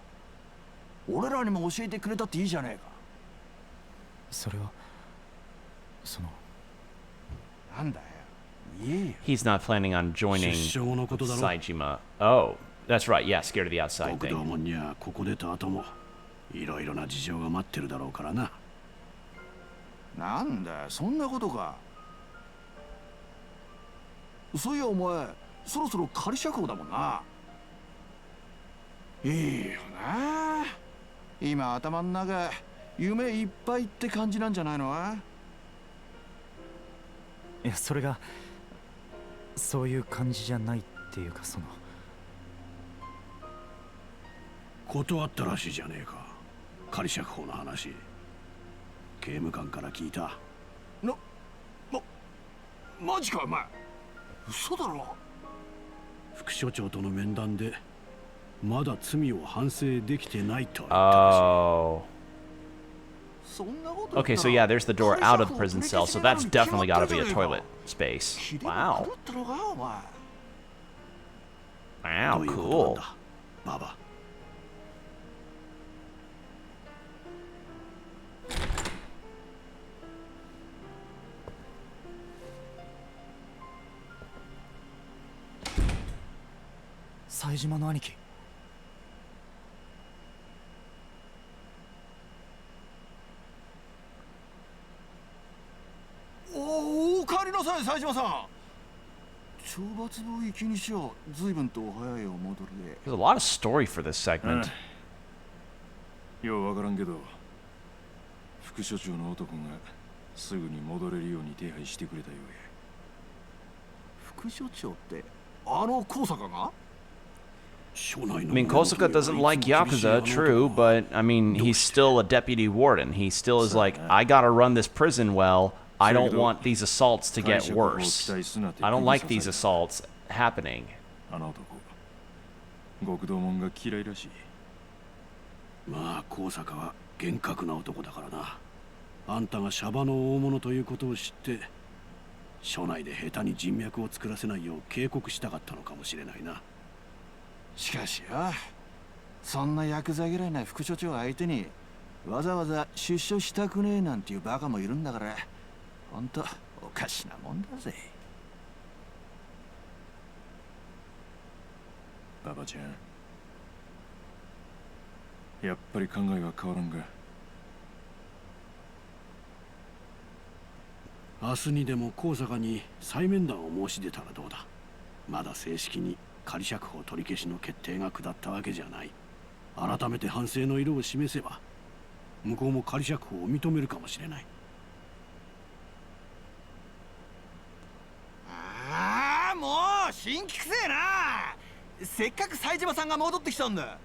俺らにも教えてくれたっていいじゃねえか。それはそのなんだよ。 He's not planning on joining Saejima. Oh, that's right. Yeah, scared of the outside thing. ここでた後もいろいろな事情が待ってるだろうからな。なんだよ、そんなことか。そういやお前、そろそろ仮釈放だもんな。いいよな。今頭の中夢いっぱいって感じなんじゃないの？いや、それがそういう感じじゃないっていうか、その断ったらしいじゃねえか、仮釈放の話。刑務官から聞いた。マジかお前。嘘だろ。副所長との面談でまだ罪を反省できてないと言ったらしい。Oh. Okay, so yeah, there's the door out of the prison cell, so that's definitely got to be a toilet space. Wow. Wow, cool. Baba. Saejimaの兄貴。おかえりなさい、冴島さん。懲罰房行きにしよう。随分と早いお戻りで。 There's a lot of story for this segment. ようわからんけど、副所長の男がすぐに戻れるように手配してくれたようや。副所長ってあの高坂が？ I mean, Kosaka doesn't like Yakuza, true, but I mean, he's still a deputy warden. He still is like, I gotta run this prison well. I don't want these assaults to get worse. I don't like these assaults happening. あの男、極道門が嫌いらしい。まあ、高坂は厳格な男だからな。あんたがシャバの大物ということを知って、署内で下手に人脈を作らせないよう警告したかったのかもしれないな。しかしよ、そんなヤクザ嫌いな副所長相手にわざわざ出所したくねえなんていうバカもいるんだから、ほんとおかしなもんだぜ。ババちゃん、やっぱり考えは変わらんが。明日にでも高坂に再面談を申し出たらどうだ。まだ正式に仮釈放取り消しの決定が下ったわけじゃない。改めて反省の色を示せば向こうも仮釈放を認めるかもしれない。ああ、もう新規くせえな。せっかく冴島さんが戻ってきたんだ。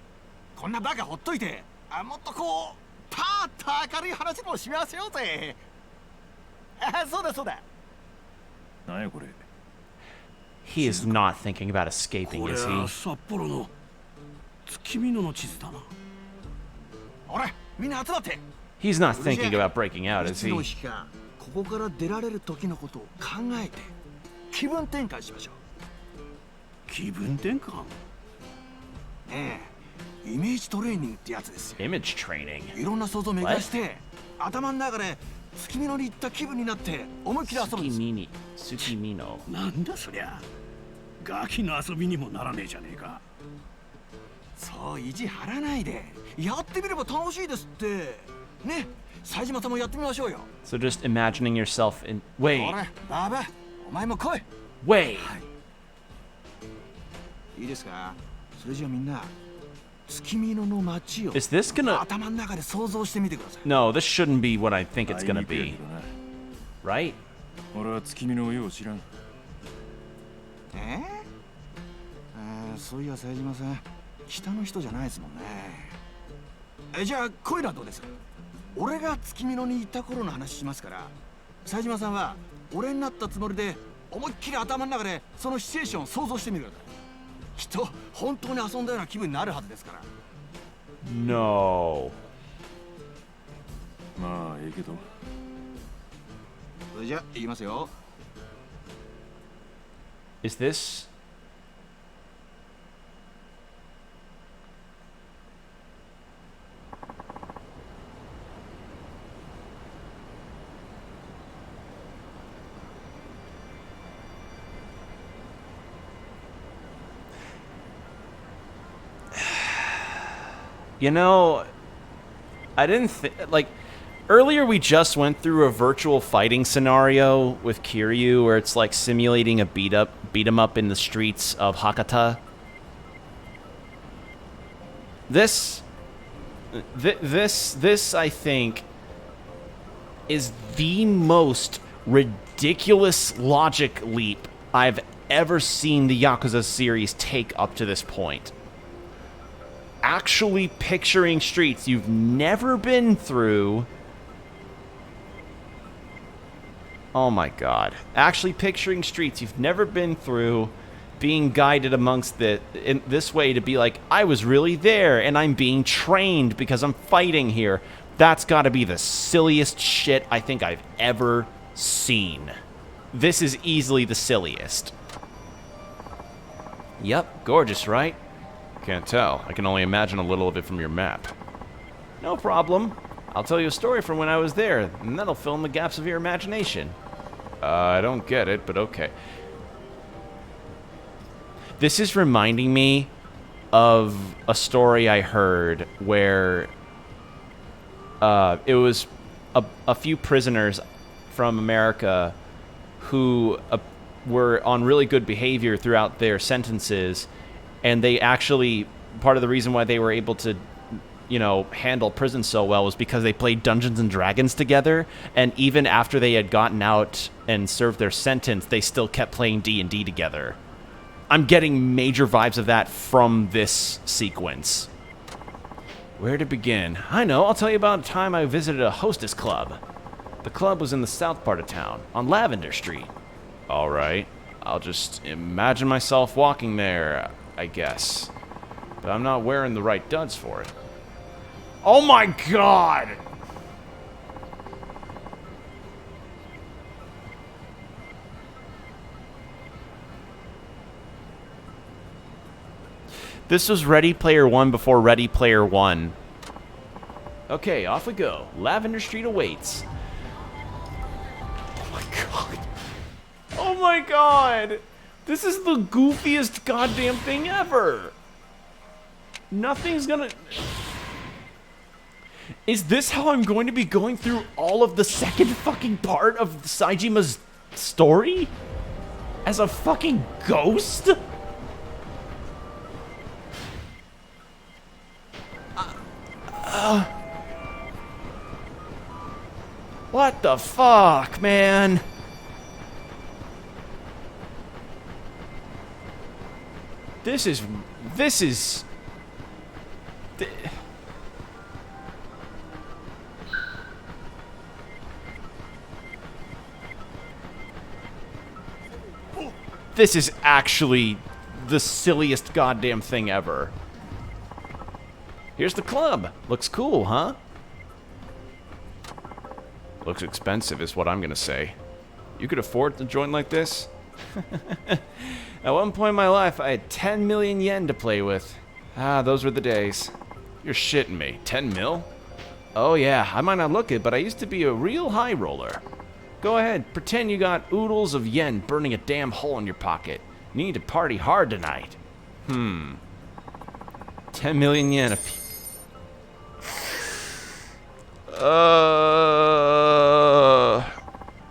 こんなバカほっといて、もっとこうパーッと明るい話でもしませようぜ。そうだそうだ。なんやこれ。He is not thinking about escaping, is he? 札幌の月見野の地図だな。ほら、みんな集まって。 He's not thinking about breaking out, is he? ここから出られる時のことを考えて気分転換しましょう。気分転換？ええ、イメージトレーニングってやつですよ。 Image training. いろんな想像を巡らして頭の中で月見野に行った気分になって思いっきり遊ぶんです。月見野。なんだそりゃ。ガキの遊びにもならねえじゃねえか。そう意地張らないでやってみれば楽しいですって。ね、冴島さんもやってみましょうよ。 So just imagining yourself in... Wait. ほら、ババ、お前も来い。 Wait. いいですか。それじゃあみんな、月見野の街を Is this gonna... 頭の中で想像してみてください。 No, this shouldn't be what I think it's gonna be. Right? 俺は月見のよう知らん。そういや冴島さん、北の人じゃないですもんね。じゃあこういうのはどうです？俺が月見野にいた頃の話しますから、冴島さんは俺になったつもりで思いっきり頭の中でそのシチュエーションを想像してみるから、きっと本当に遊んだような気分になるはずですから。 No. まあええけど。それじゃあいきますよ。 Is this... You know, I didn't think, like, earlier we just went through a virtual fighting scenario with Kiryu where it's like simulating a beat 'em up in the streets of Hakata. This I think is the most ridiculous logic leap I've ever seen the Yakuza series take up to this point. Actually picturing streets you've never been through. Oh my god. Actually picturing streets you've never been through, being guided amongst in this way to be like, I was really there and I'm being trained because I'm fighting here. That's gotta be the silliest shit I think I've ever seen. This is easily the silliest. Yep, gorgeous, right? Can't tell. I can only imagine a little of it from your map. No problem. I'll tell you a story from when I was there, and that'll fill in the gaps of your imagination. I don't get it, but okay. This is reminding me of a story I heard where it was a few prisoners from America who were on really good behavior throughout their sentences, and they actually, part of the reason why they were able to, you know, handle prison so well was because they played Dungeons and Dragons together, and even after they had gotten out and served their sentence, they still kept playing D&D together. I'm getting major vibes of that from this sequence. Where to begin? I know, I'll tell you about a time I visited a hostess club. The club was in the south part of town, on Lavender Street. Alright, I'll just imagine myself walking there, I guess. But I'm not wearing the right duds for it. Oh my god! This was Ready Player One before Ready Player One. Okay, off we go. Lavender Street awaits. Oh my god. Oh my god! This is the goofiest goddamn thing ever! Nothing's gonna... Is this how I'm going to be going through all of the second fucking part of Saijima's story? As a fucking ghost? What the fuck, man? This is... This is actually the silliest goddamn thing ever. Here's the club. Looks cool, huh? Looks expensive is what I'm gonna say. You could afford to join like this? At one point in my life, I had 10 million yen to play with. Ah, those were the days. You're shitting me. 10 mil? Oh yeah, I might not look it, but I used to be a real high roller. Go ahead, pretend you got oodles of yen burning a damn hole in your pocket. You need to party hard tonight. 10 million yen a piece.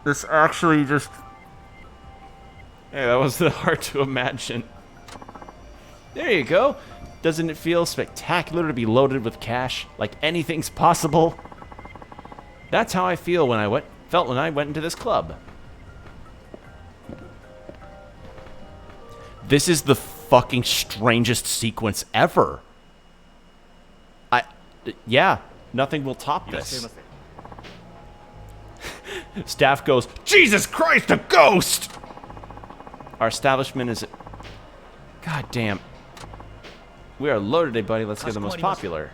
This actually just... Hey, that was hard to imagine. There you go. Doesn't it feel spectacular to be loaded with cash? Like anything's possible? That's how I felt when I went into this club. This is the fucking strangest sequence ever. Yeah, nothing will top this. Staff goes, Jesus Christ, a ghost! Our establishment is... God damn. We are loaded today, buddy. Let's get the most popular.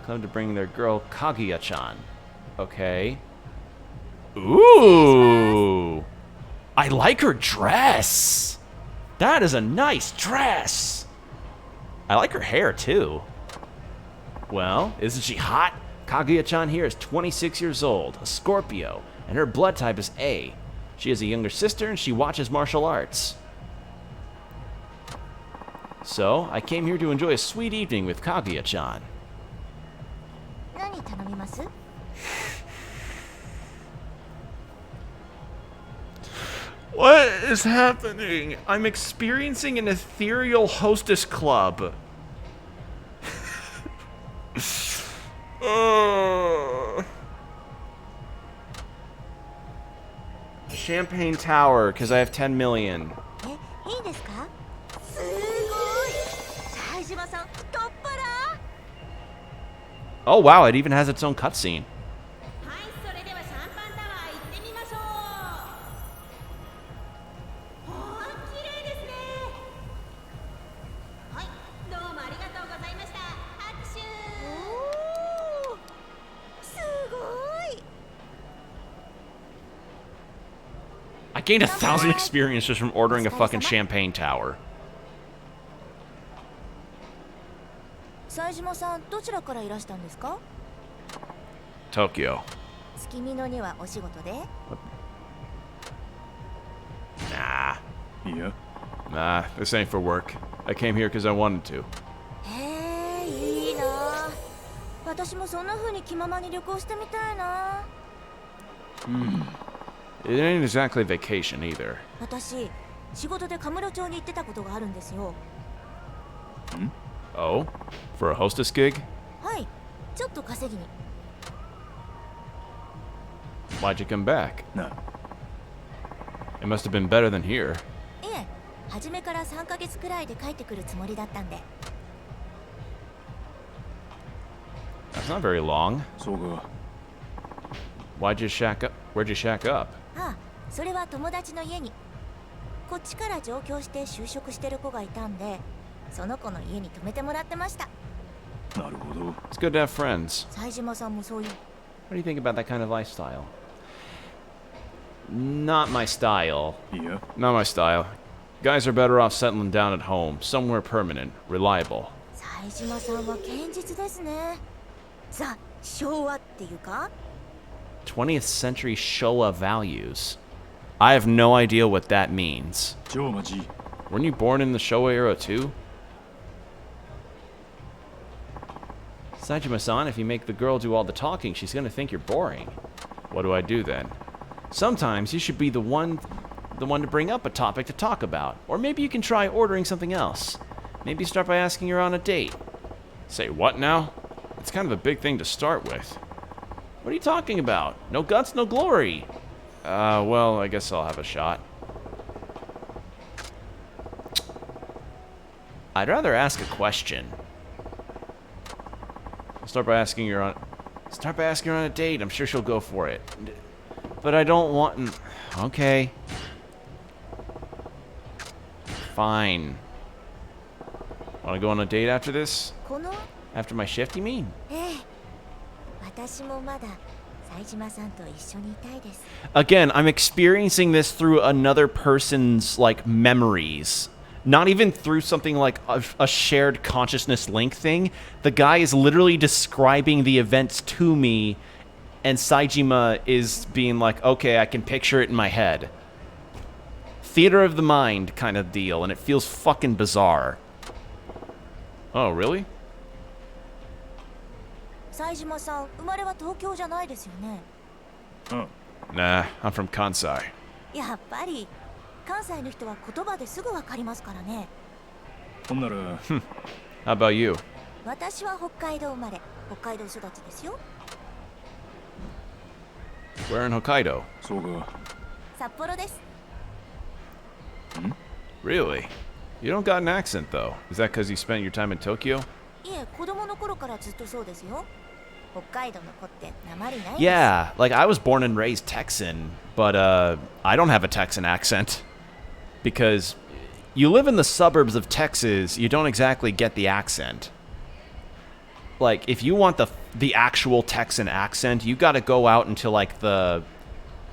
Come to bring their girl, Kaguya-chan. Okay. Ooh! I like her dress! That is a nice dress! I like her hair, too. Well, isn't she hot? Kaguya-chan here is 26 years old, a Scorpio, and her blood type is A. She has a younger sister, and she watches martial arts. So, I came here to enjoy a sweet evening with Kaguya-chan. What is happening? I'm experiencing an ethereal hostess club. Champagne Tower, because I have 10 million. Oh wow, it even has its own cutscene. I gained 1,000 experience just from ordering a fucking champagne tower. Tokyo. Nah. Yeah. Nah, this ain't for work. I came here because I wanted to. It ain't exactly vacation either. Oh? For a hostess gig? Why'd you come back? No. It must have been better than here. That's not very long. Why'd you shack up? Where'd you shack up? It's good to have friends. What do you think about that kind of lifestyle? Not my style. Yeah. Not my style. Guys are better off settling down at home, somewhere permanent, reliable. 20th century Showa values. I have no idea what that means. Weren't you born in the Showa era too? Saejima-san, if you make the girl do all the talking, she's gonna think you're boring. What do I do then? Sometimes you should be the one to bring up a topic to talk about. Or maybe you can try ordering something else. Maybe start by asking her on a date. Say what now? It's kind of a big thing to start with. What are you talking about? No guts, no glory. Well, I guess I'll have a shot. I'd rather ask a question. Start by asking her on a date. I'm sure she'll go for it. But I don't want... Okay. Fine. Want to go on a date after this? After my shift, you mean? Again, I'm experiencing this through another person's, like, memories. Not even through something like a shared consciousness link thing. The guy is literally describing the events to me, and Saejima is being like, okay, I can picture it in my head. Theater of the mind kind of deal, and it feels fucking bizarre. Oh, really? 冴島さん、生まれは東京じゃないですよね。Nah, I'm from Kansai. やっぱり関西の人は言葉ですぐわかりますからね。ほんなら How about you? 私は北海道生まれ、北海道育ちですよ。 Where in Hokkaido? そうか。札幌です。 Really? You don't got an accent though. Is that because you spent your time in Tokyo? いえ、子供の頃からずっとそうですよ。北海道の子って訛りないです。 Yeah, like I was born and raised Texan, but I don't have a Texan accent because you live in the suburbs of Texas, you don't exactly get the accent. Like if you want the actual Texan accent, you got to go out into like the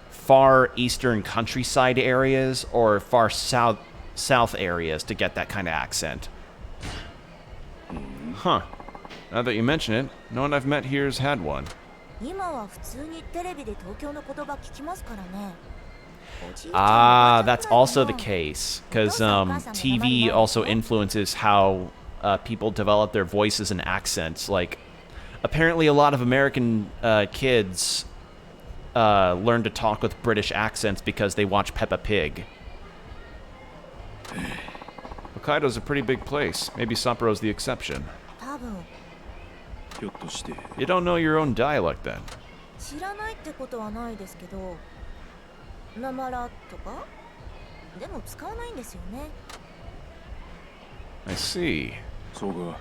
far eastern countryside areas or far south areas to get that kind of accent. Huh. Now that you mention it, no one I've met here's had one. 今は普通にテレビで東京の言葉聞きますからね。 Ah, that's also the case because TV also influences how people develop their voices and accents. Like, apparently, a lot of American kids learn to talk with British accents because they watch Peppa Pig. Hokkaido's a pretty big place. Maybe Sapporo's the exception. 多分 ひょっとして You don't know your own dialect then. 知らないってことはないですけど、なまらとかでも使わないんですよね。 I see. そうか。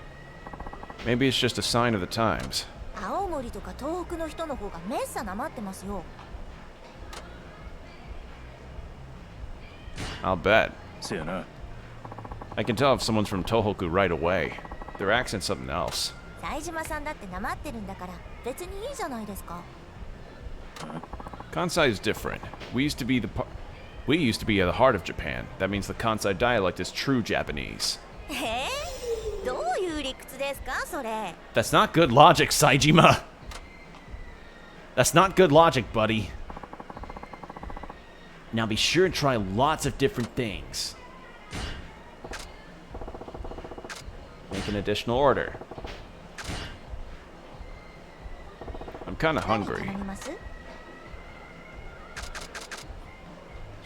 Maybe it's just a sign of the times. 青森とか東北の人の方がめっさなまってますよ。 I'll bet. せやな。 I can tell if someone's from Tohoku right away. Their accent's something else. 冴島さんだってなまってるんだから別にいいじゃないですか。 Kansai is different. We used to be at the heart of Japan. That means the Kansai dialect is true Japanese. どういう理屈ですかそれ。 That's not good logic, Saejima. That's not good logic, buddy. Now be sure and try lots of different things. Make an additional order. I'm kind of 何 hungry. 頼みます？ Let's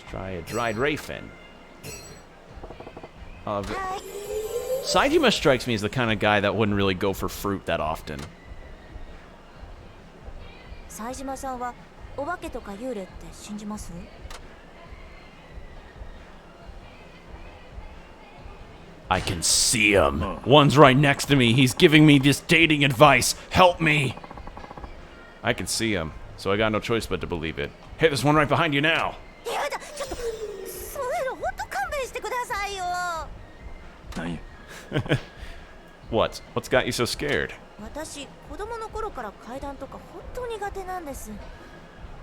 try a dried raisin. I'll have it. Saejima strikes me as the kind of guy that wouldn't really go for fruit that often. 冴島さんはお化けとか幽霊って信じます？ I can see him. One's right next to me. He's giving me this dating advice. Help me. I can see him, so I got no choice but to believe it. Hey, there's one right behind you now. やだ、ちょっとそういうの本当勘弁してくださいよ。何や。What? What's got you so scared? 私子供の頃から階段とか本当苦手なんです。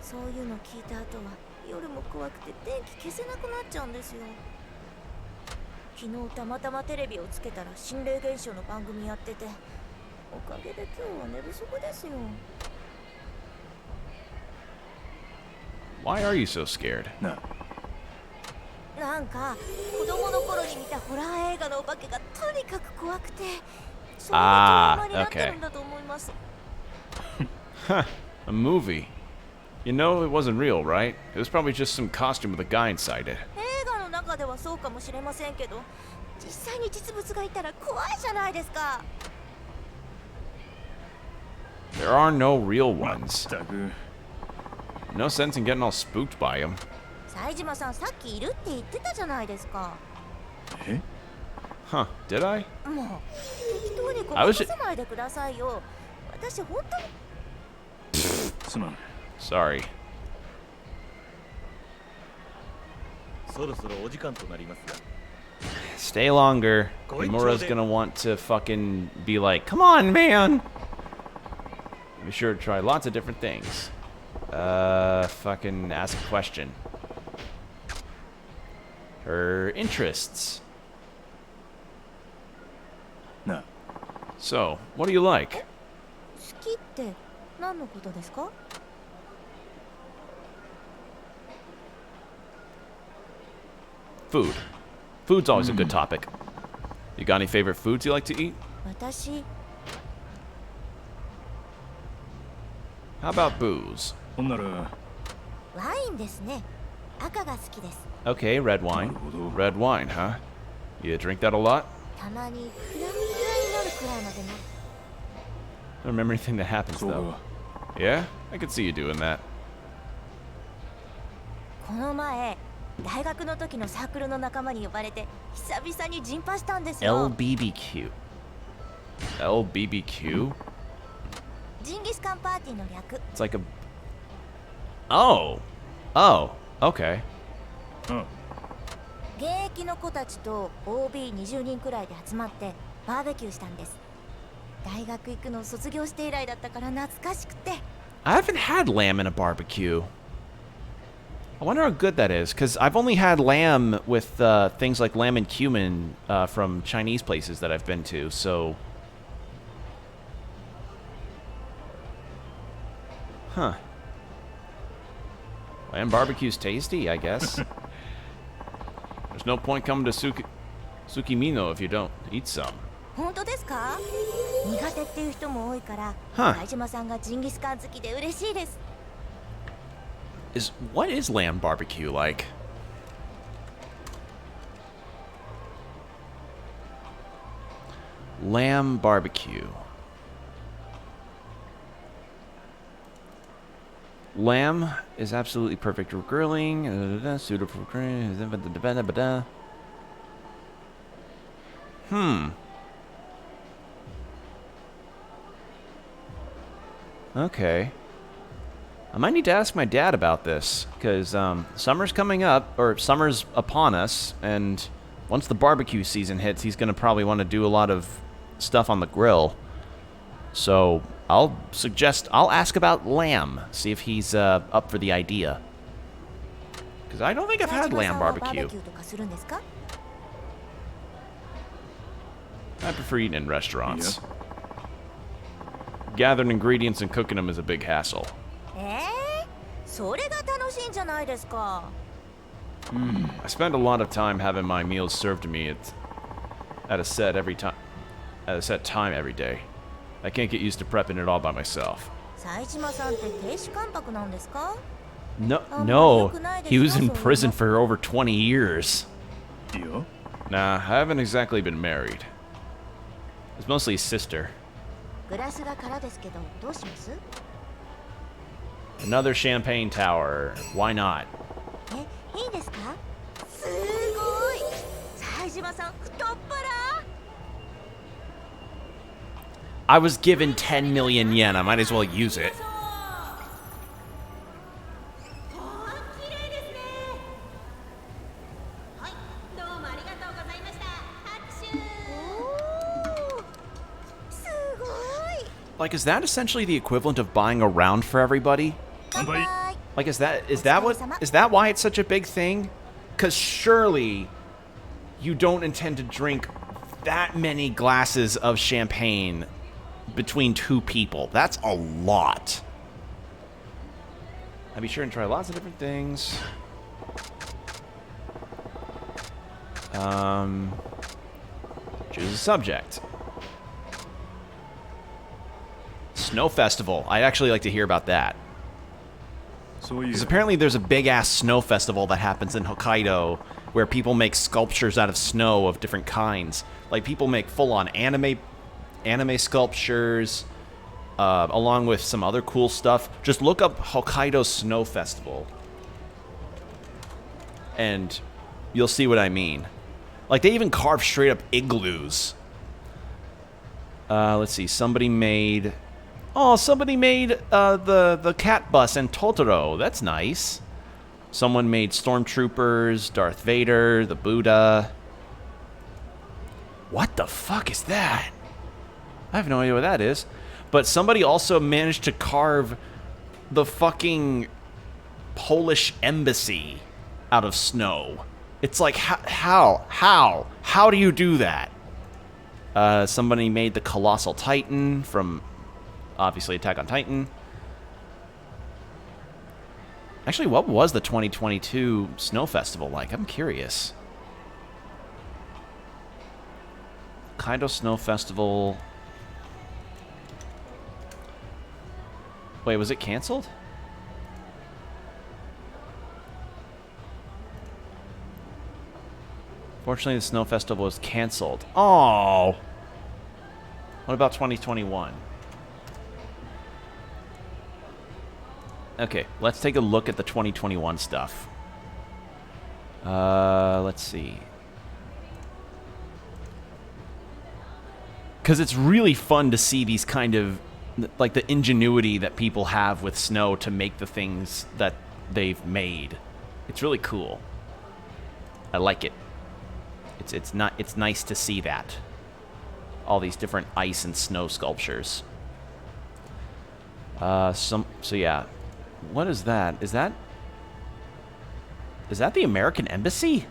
そういうの聞いた後は夜も怖くて電気消せなくなっちゃうんですよ。昨日たまたまテレビをつけたら心霊現象の番組やってて、おかげで今日は寝不足ですよ。 Why are you so scared? な。なんか子供の頃に見たホラー映画のお化けがとにかく怖くて、それがトラウマになってるんだと思います。 Huh, a movie. You know it wasn't real, right? It was probably just some costume with a guy inside it. 映画の中ではそうかもしれませんけど、実際に実物がいたら怖いじゃないですか。 There are no real ones. ったく。 No sense in getting all spooked by them. 冴島さんさっきいるって言ってたじゃないですか。え？ Huh, did I? もう適当にごまかさないでくださいよ。私本当に。すまん。 Sorry. そろそろお時間となりますが。 Stay longer. Kimura's gonna want to fucking be like, come on, man. Be sure to try lots of different things. Fucking ask a question. Her interests. な。 So, what do you like? 好きって何のことですか？ Food. Food's always a good topic. You got any favorite foods you like to eat? 私 How about booze? ほんならワインですね。赤が好きです。 Okay, red wine. Red wine, huh? You drink that a lot? たまにフラフラになるくらいまでね。 I don't remember anything that happens, though. Yeah? I could see you doing that. この前、大学の時のサークルの仲間に呼ばれて久々にジンパしたんですよ。 LBBQ. LBBQ? ジンギスカンパーティーの略。 It's like a... Oh! Oh, okay. 現役の子たちと OB20 人くらいで集まってバーベキューしたんです。大学行くの卒業して以来だったから懐かしくて。 I haven't had lamb in a barbecue. I wonder how good that is, because I've only had lamb with things like lamb and cumin from Chinese places that I've been to, so... Huh. Lamb barbecue's tasty, I guess. There's no point coming to Tsukimino if you don't eat some. 本当ですか？苦手っていう人も多いから、相島さんがジンギスカン好きで嬉しいです。 What is lamb barbecue like? Lamb barbecue. Lamb is absolutely perfect for grilling. Suitable for grilling. Okay. I might need to ask my dad about this, because summer's coming up, or summer's upon us, and once the barbecue season hits, he's going to probably want to do a lot of stuff on the grill. So I'll ask about lamb, see if he's up for the idea. Because I don't think I've had lamb barbecue. I prefer eating in restaurants. Yeah. Gathering ingredients and cooking them is a big hassle. それが楽しいんじゃないですか。 I spend a lot of time having my meals served to me at a set time every day. I can't get used to prepping it all by myself. 斉島さんって亭主関白なんですか？ No, he was in prison for over 20 years. Yeah? Nah, I haven't exactly been married. It's mostly his sister. グラスが空ですけどどうします？ Another champagne tower. Why not? いいですか？すごい。斉島さん太っ腹。 I was given 10 million yen. I might as well use it. Like, is that essentially the equivalent of buying a round for everybody? Like, is that why it's such a big thing? Because surely you don't intend to drink that many glasses of champagne between two people. That's a lot. I'd be sure and try lots of different things. Choose a subject. Snow festival. I'd actually like to hear about that. Because apparently there's a big-ass snow festival that happens in Hokkaido where people make sculptures out of snow of different kinds. Like, people make full-on anime sculptures, along with some other cool stuff. Just look up Hokkaido Snow Festival, and you'll see what I mean. Like, they even carve straight-up igloos. Let's see. Somebody made the cat bus and Totoro. That's nice. Someone made stormtroopers, Darth Vader, the Buddha. What the fuck is that? I have no idea what that is. But somebody also managed to carve the fucking Polish embassy out of snow. It's like, how do you do that? Somebody made the Colossal Titan from, obviously, Attack on Titan. Actually, what was the 2022 Snow Festival like? I'm curious. Hokkaido Snow Festival. Wait, was it canceled? Fortunately, the Snow Festival was canceled. Oh. What about 2021? Okay, let's take a look at the 2021 stuff. Let's see. Because it's really fun to see these kind of, like, the ingenuity that people have with snow to make the things that they've made. It's really cool. I like it. It's nice to see that. All these different ice and snow sculptures. So yeah. What is that? Is that the American Embassy?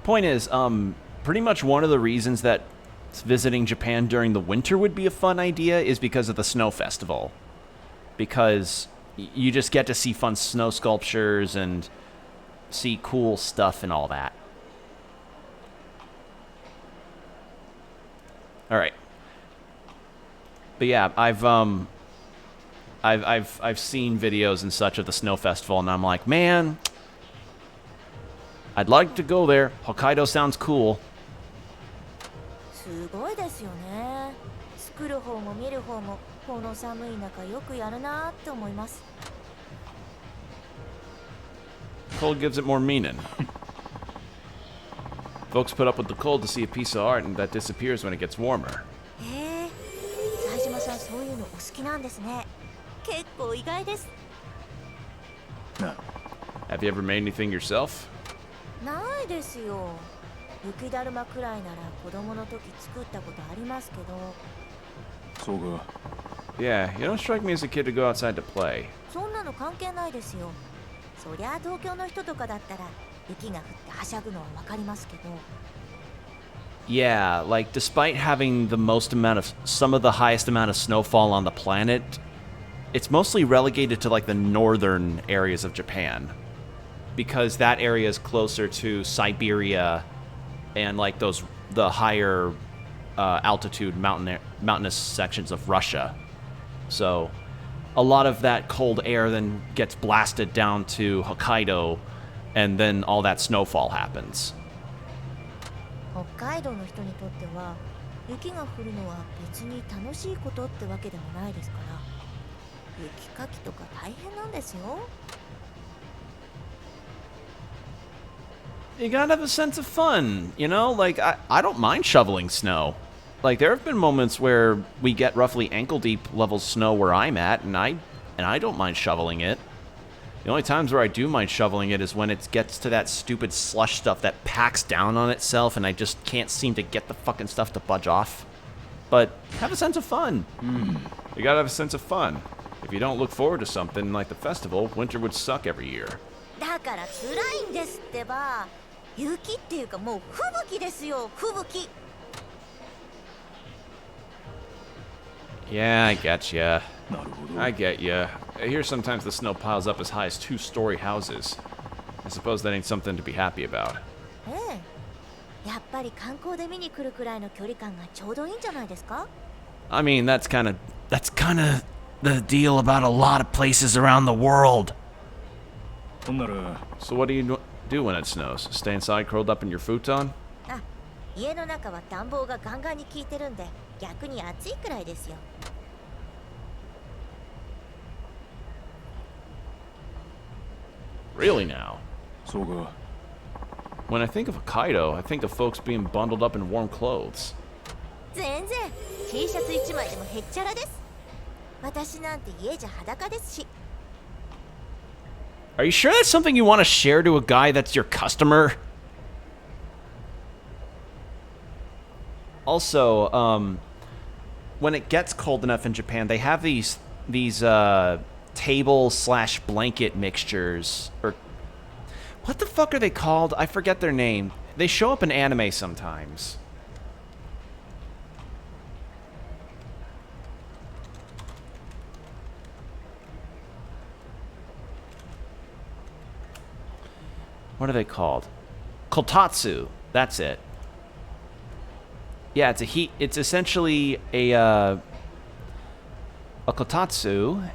Point is, pretty much one of the reasons that visiting Japan during the winter would be a fun idea is because of the Snow Festival. Because you just get to see fun snow sculptures and see cool stuff and all that. All right. But yeah, I've seen videos and such of the Snow Festival, and I'm like, man, I'd like to go there. Hokkaido sounds cool. すごいですよね。作る方も見る方もこの寒い中よくやるなって思います。Cold gives it more meaning. Folks put up with the cold to see a piece of art, and that disappears when it gets warmer. へえ、冴島さんそういうのお好きなんですね。結構意外です。No. Have you ever made anything yourself? ないですよ。雪だるまくらいなら子供の時作ったことありますけど。そうか。Yeah, you don't strike me as a kid to go outside to play. そんなの関係ないですよ。そりゃ東京の人とかだったら雪が降ってはしゃぐのはわかりますけど。Yeah, like despite having some of the highest amount of snowfall on the planet, it's mostly relegated to like the northern areas of Japan. Because that area is closer to Siberia and like the higher altitude mountainous sections of Russia. So a lot of that cold air then gets blasted down to Hokkaido, and then all that snowfall happens. 北海道の人にとっては雪が降るのは別に楽しいことってわけでもないですから、雪かきとか大変なんですよ。You gotta have a sense of fun, you know? Like, I don't mind shoveling snow. Like, there have been moments where we get roughly ankle-deep level snow where I'm at, and I don't mind shoveling it. The only times where I do mind shoveling it is when it gets to that stupid slush stuff that packs down on itself, and I just can't seem to get the fucking stuff to budge off. But have a sense of fun. You gotta have a sense of fun. If you don't look forward to something like the festival, winter would suck every year. だから辛いんですってば。雪っていうかもう吹雪ですよ、吹雪。Yeah, I get ya. I get ya. I hear sometimes the snow piles up as high as 2-story houses. I suppose that ain't something to be happy about. ええ、やっぱり観光で見に来るくらいの距離感がちょうどいいんじゃないですか？ I mean, that's kind of the deal about a lot of places around the world. So what do you do when it snows? Stay inside curled up in your futon? あ、家の中は暖房がガンガンに効いてるんで逆に暑いくらいですよ。Really now? そうか。 When I think of Hokkaido, I think of folks being bundled up in warm clothes. 全然 T シャツ1枚でもへっちゃらです。私なんて家じゃ裸ですし。Are you sure that's something you want to share to a guy that's your customer? Also, when it gets cold enough in Japan, they have these table/blanket mixtures, or what the fuck are they called? I forget their name. They show up in anime sometimes. What are they called? Kotatsu. That's it. Yeah, it's essentially a kotatsu,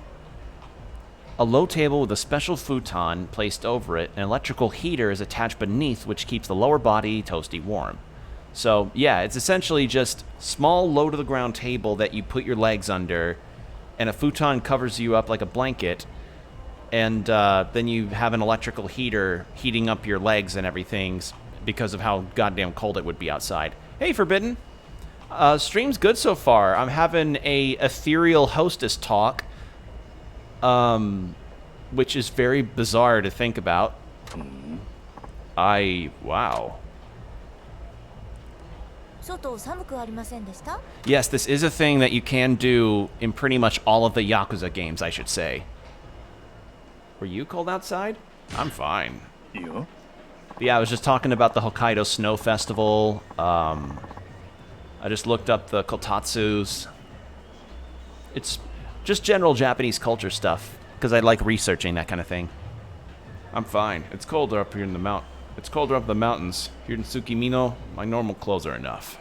a low table with a special futon placed over it. An electrical heater is attached beneath, which keeps the lower body toasty warm. So, yeah, it's essentially just small low-to-the-ground table that you put your legs under, and a futon covers you up like a blanket, and then you have an electrical heater heating up your legs and everything because of how goddamn cold it would be outside. Hey, Forbidden! Stream's good so far. I'm having a ethereal hostess talk, which is very bizarre to think about. Wow. Yes, this is a thing that you can do in pretty much all of the Yakuza games, I should say. Were you cold outside? I'm fine. Yeah? Yeah, I was just talking about the Hokkaido Snow Festival. I just looked up the kotatsus. It's just general Japanese culture stuff, because I like researching that kind of thing. I'm fine. It's colder up here in the It's colder up the mountains. Here in Tsukimino, my normal clothes are enough.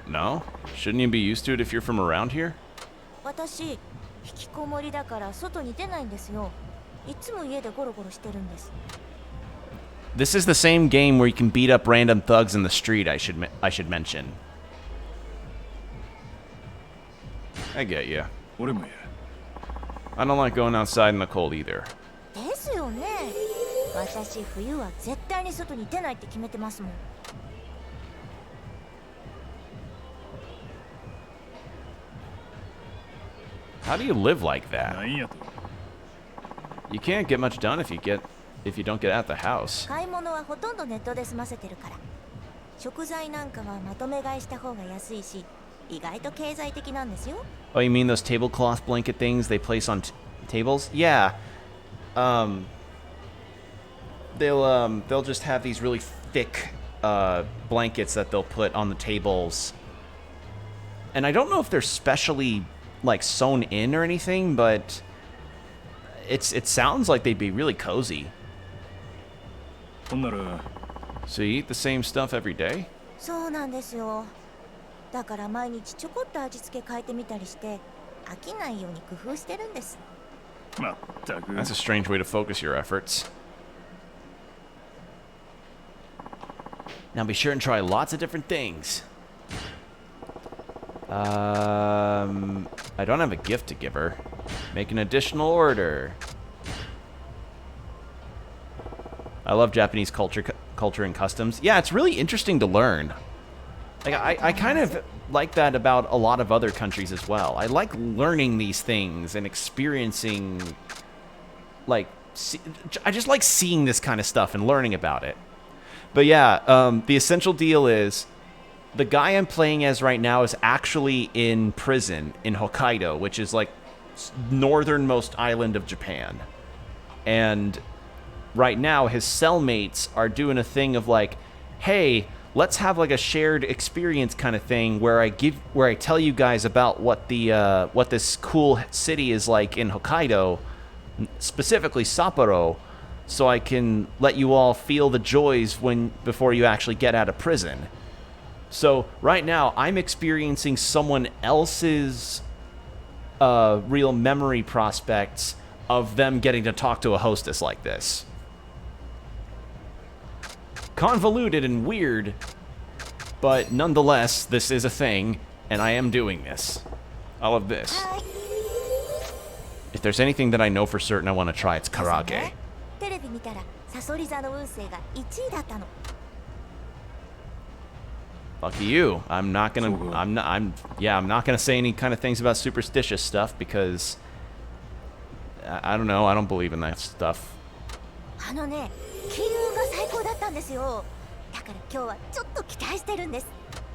No? Shouldn't you be used to it if you're from around here? This is the same game where you can beat up random thugs in the street, I should mention. I get you. I don't like going outside in the cold either. How do you live like that? You can't get much done if you don't get out the house. Oh, you mean those tablecloth blanket things they place on tables? Yeah. They'll just have these really thick blankets that they'll put on the tables. And I don't know if they're specially like sewn in or anything, but it sounds like they'd be really cozy. So you eat the same stuff every day? That's a strange way to focus your efforts. Now be sure and try lots of different things. I don't have a gift to give her. Make an additional order. I love Japanese culture and customs. Yeah, it's really interesting to learn. Like I kind of like that about a lot of other countries as well. I like learning these things and experiencing, like, I just like seeing this kind of stuff and learning about it. But yeah, the essential deal is, the guy I'm playing as right now is actually in prison in Hokkaido, which is like northernmost island of Japan. And right now his cellmates are doing a thing of like, hey, let's have like a shared experience kind of thing where I tell you guys about what this cool city is like in Hokkaido, specifically Sapporo, so I can let you all feel the joys before you actually get out of prison. So right now, I'm experiencing someone else's real memory prospects of them getting to talk to a hostess like this. Convoluted and weird, but nonetheless, this is a thing, and I am doing this. I love this. If there's anything that I know for certain I want to try, it's karate. Lucky you. I'm not gonna say any kind of things about superstitious stuff because I don't know. I don't believe in that stuff.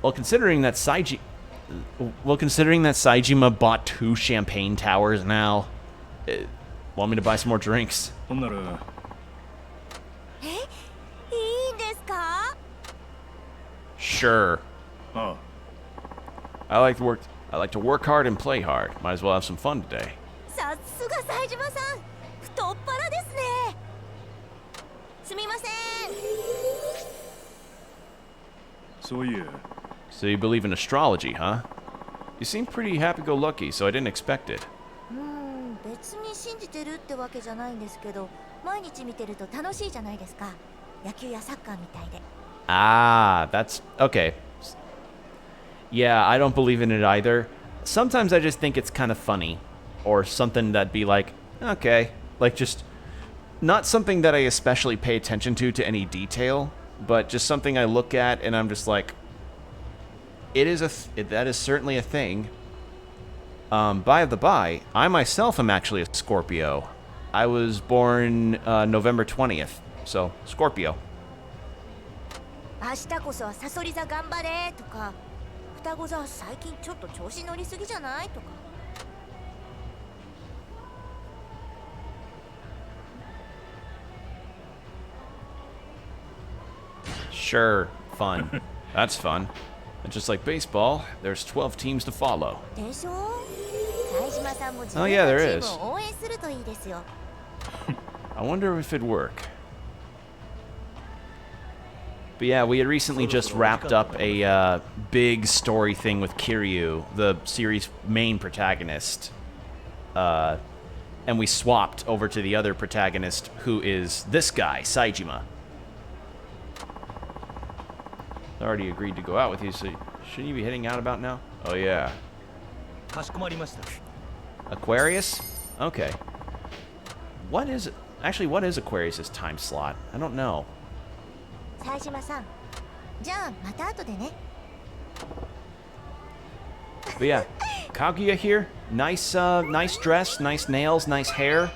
Well, considering that Saejima bought 2 champagne towers now, want me to buy some more drinks? Sure. I like to work hard and play hard. Might as well have some fun today. さすが冴島さん、太っ腹ですね。すみません。そういえ、 So you believe in astrology, huh? You seem pretty happy-go-lucky, so I didn't expect it. 別に信じてるってわけじゃないんですけど、毎日見てると楽しいじゃないですか。野球やサッカーみたいで。Ah, that's okay. Yeah, I don't believe in it either. Sometimes I just think it's kind of funny, or something that'd be like, okay, like just not something that I especially pay attention to any detail, but just something I look at and I'm just like, that is certainly a thing. By the by, I myself am actually a Scorpio. I was born November 20th, so Scorpio. 明日こそはサソリ座頑張れとか、双子座最近ちょっと調子乗りすぎじゃないとか。Sure, fun. That's fun. And just like baseball, there's 12 teams to follow. でしょ？冴島さんも自 Oh 分 yeah, の there チー is. ムを応援するといいですよ。I wonder if it'd work. But yeah, we had recently just wrapped up a big story thing with Kiryu, the series' main protagonist. And we swapped over to the other protagonist, who is this guy, Saejima. I already agreed to go out with you, so shouldn't you be heading out about now? Oh yeah. Aquarius? Okay. What is... Actually, what is Aquarius' time slot? I don't know. 冴島さん、じゃあまた後でね。 But yeah, Kaguya here. Nice, nice dress, nice nails, nice hair.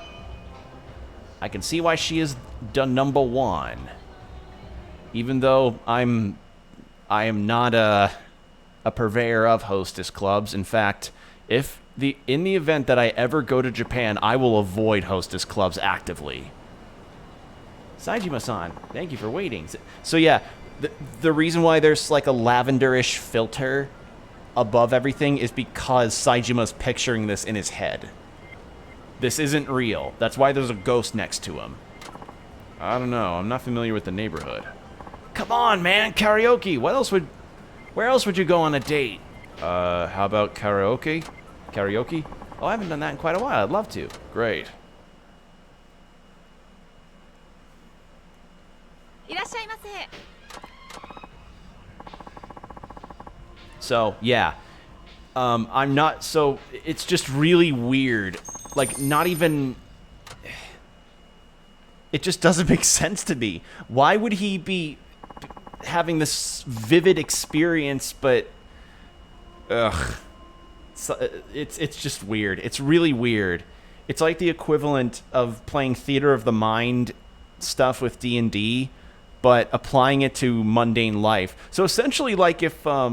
I can see why she is the number one. Even though I am not a purveyor of hostess clubs. In fact, in the event that I ever go to Japan, I will avoid hostess clubs actively. Saejima-san, thank you for waiting. So yeah, the reason why there's like a lavenderish filter above everything is because Saijima's picturing this in his head. This isn't real. That's why there's a ghost next to him. I don't know. I'm not familiar with the neighborhood. Come on, man, karaoke. Where else would you go on a date? How about karaoke? Karaoke? Oh, I haven't done that in quite a while. I'd love to. Great. いらっしゃいませ。 So, yeah. I'm not... So, it's just really weird. Like, not even... It just doesn't make sense to me. Why would he be having this vivid experience, but... Ugh. It's just weird. It's really weird. It's like the equivalent of playing Theater of the Mind stuff with D&D, but applying it to mundane life. So essentially, like if it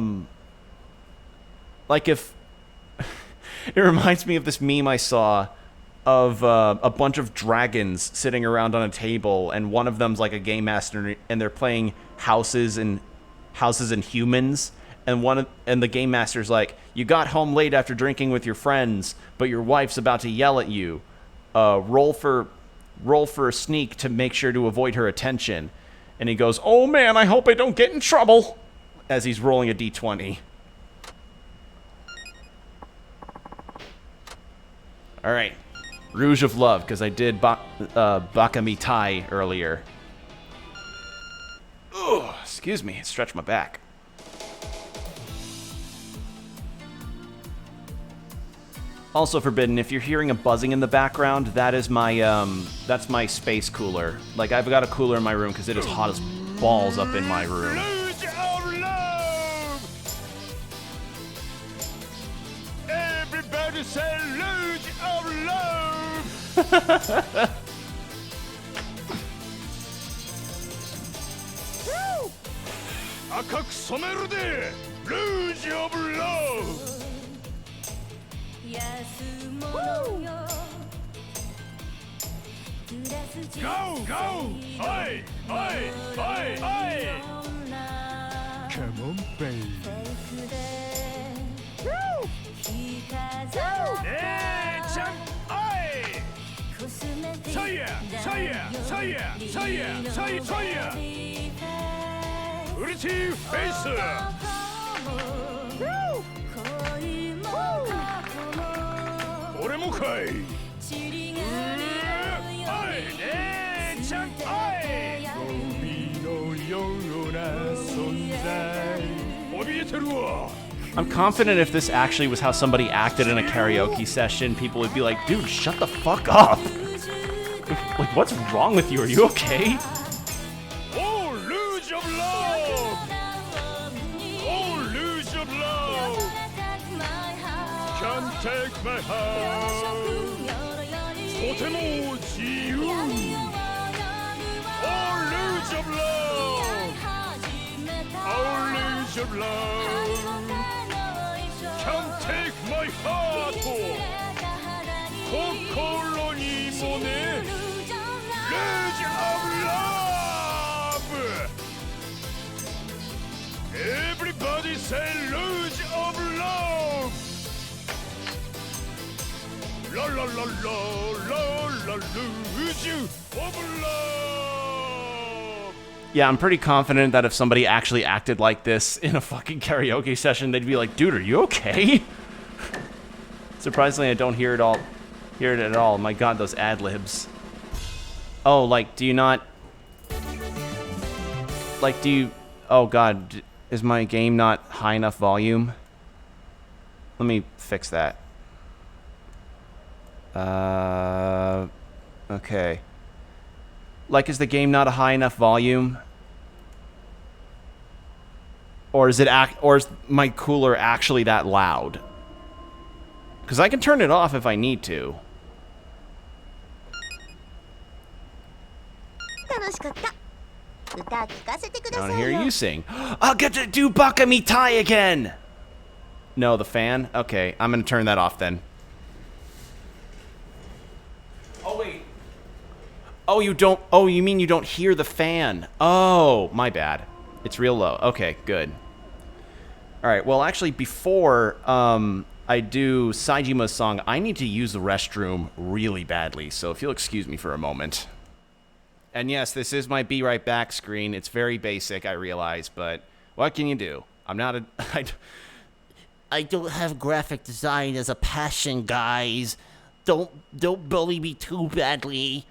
reminds me of this meme I saw of a bunch of dragons sitting around on a table, and one of them's like a game master, and they're playing houses and humans, and the game master's like, you got home late after drinking with your friends, but your wife's about to yell at you. Roll for a sneak to make sure to avoid her attention. And he goes, oh man, I hope I don't get in trouble, as he's rolling a d20. Alright. Rouge of Love, because I did Bakamitai earlier. Ugh, excuse me, stretch my back. Also forbidden, if you're hearing a buzzing in the background, that is my, that's my space cooler. Like, I've got a cooler in my room because it is hot as balls up in my room. Luge of love! Everybody say luge of love! Woo! 赤く染めるで Luge of love! Go, go! Oi, oi, oi, oi! Come on, babe. Pretty face! I'm confident if this actually was how somebody acted in a karaoke session, people would be like, dude, shut the fuck up. Like, what's wrong with you? Are you okay? Oh, luge of love! Oh, luge of love! Can't take my heart. とても自由 Oh, luge of love! Oh, luge of love! Can't take my heart! 心にもね Luge of love! Everybody say luge of love! La la la la la la luge of love! Yeah, I'm pretty confident that if somebody actually acted like this in a fucking karaoke session, they'd be like, dude, are you okay? Surprisingly, I don't hear it at all. My god, those ad-libs. Oh, like, do you not... Like, do you... Oh god, is my game not high enough volume? Let me fix that. Okay. Like, is the game not a high enough volume? Or is my cooler actually that loud? Because I can turn it off if I need to. I want to hear you sing. I'll get to do Baka Mitai again! No, the fan? Okay, I'm going to turn that off then. Oh, wait. Oh, you don't... Oh, you mean you don't hear the fan? Oh, my bad. It's real low. Okay, good. Alright, well, actually, before I do Saijima's song, I need to use the restroom really badly, so if you'll excuse me for a moment. And yes, this is my Be Right Back screen. It's very basic, I realize, but what can you do? I'm not a... I don't have graphic design as a passion, guys. Don't bully me too badly.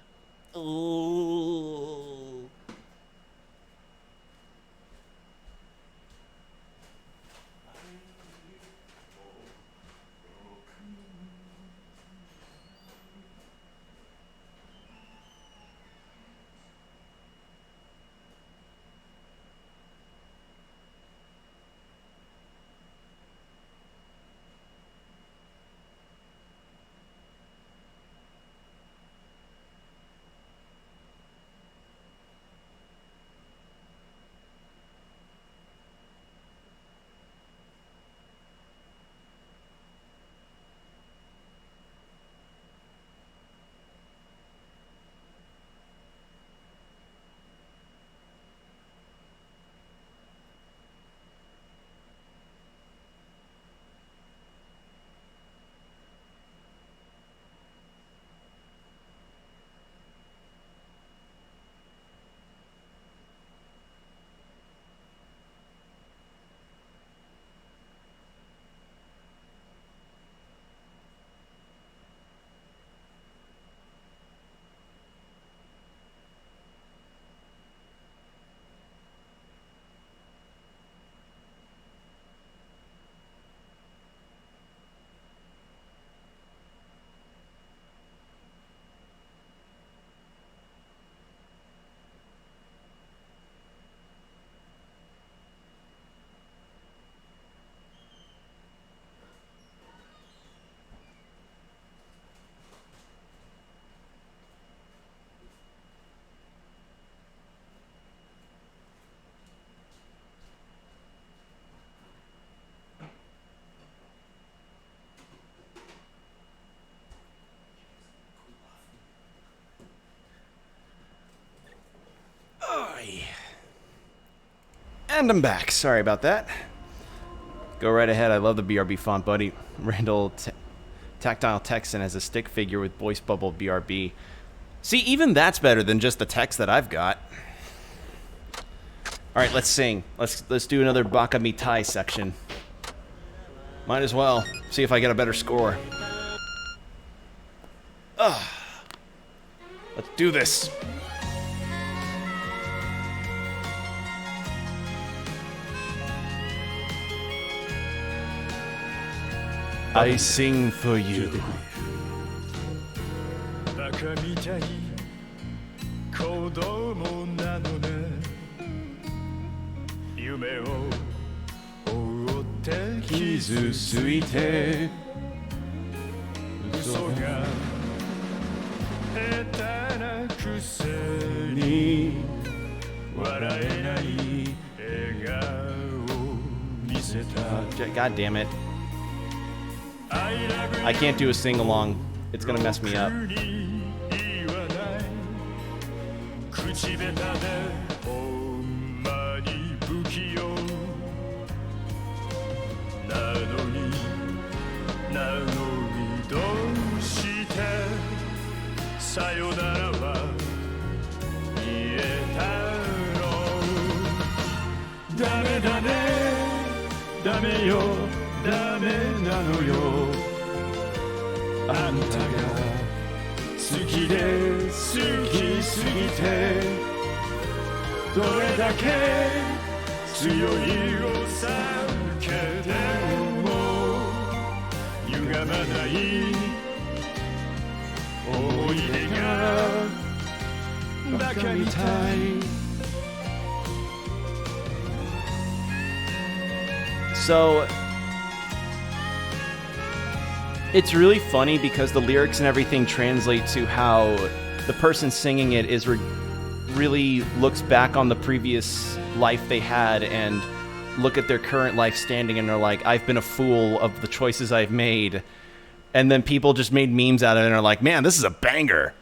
Ooh. And I'm back. Sorry about that. Go right ahead. I love the BRB font, buddy. Randall Tactile Texan has a stick figure with voice bubble BRB. See, even that's better than just the text that I've got. All right, let's sing. Let's do another Baka Mitai section. Might as well. See if I get a better score. Ugh. Let's do this. I sing for you. バカみたい子供なのね夢を追って傷ついて嘘が下手なくせに笑えない笑顔見せた God damn it. I can't do a sing along. It's gonna mess me up. 口下手でほんまに不器用なのにどうしてさよならは言えたのダメダメダメよダメなのよあんたが好きで好きすぎてどれだけ強いを避けても歪まない思い出がバカみたい So it's really funny because the lyrics and everything translate to how the person singing it is really looks back on the previous life they had and look at their current life standing and they're like, I've been a fool of the choices I've made. And then people just made memes out of it and are like, man, this is a banger.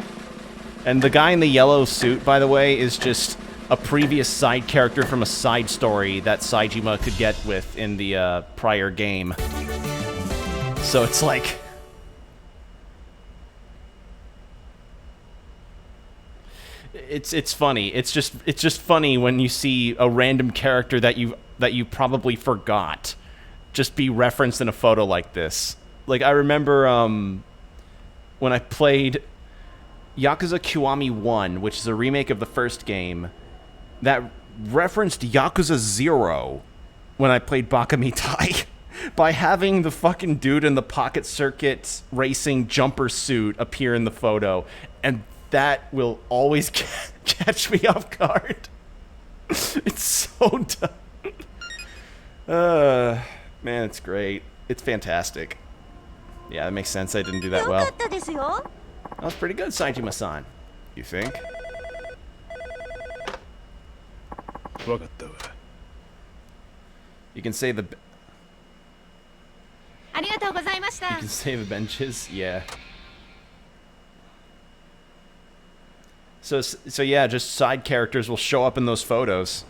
And the guy in the yellow suit, by the way, is just a previous side character from a side story that Saejima could get with in the prior game. So it's like, it's funny. It's just funny when you see a random character that you probably forgot just be referenced in a photo like this. Like I remember when I played Yakuza Kiwami 1, which is a remake of the first game, that referenced Yakuza 0 when I played Baka Mitai. By having the fucking dude in the pocket circuit racing jumper suit appear in the photo. And that will always catch me off guard. It's so dumb. Man, it's great. It's fantastic. Yeah, that makes sense. I didn't do that well. That was pretty good, Saejima-san. You think? You can say the... You can say the benches, yeah. So yeah, just side characters will show up in those photos.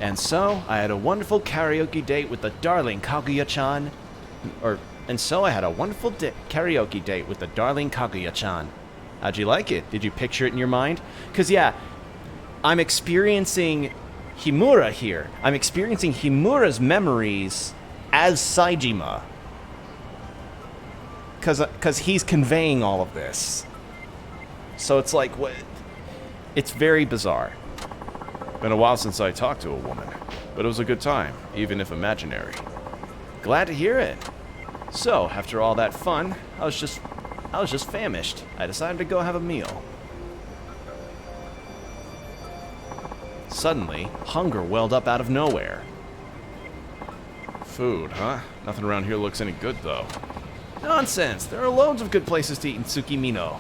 And so, I had a wonderful karaoke date with the darling Kaguya-chan. And so I had a wonderful karaoke date with the darling Kaguya-chan. How'd you like it? Did you picture it in your mind? Because yeah, I'm experiencing Himura here. I'm experiencing Himura's memories as Saejima. Because he's conveying all of this. So it's like, what? It's very bizarre. Been a while since I talked to a woman, but it was a good time, even if imaginary. Glad to hear it. So, after all that fun, I was just famished. I decided to go have a meal. Suddenly, hunger welled up out of nowhere. Food, huh? Nothing around here looks any good, though. Nonsense! There are loads of good places to eat in Tsukimino.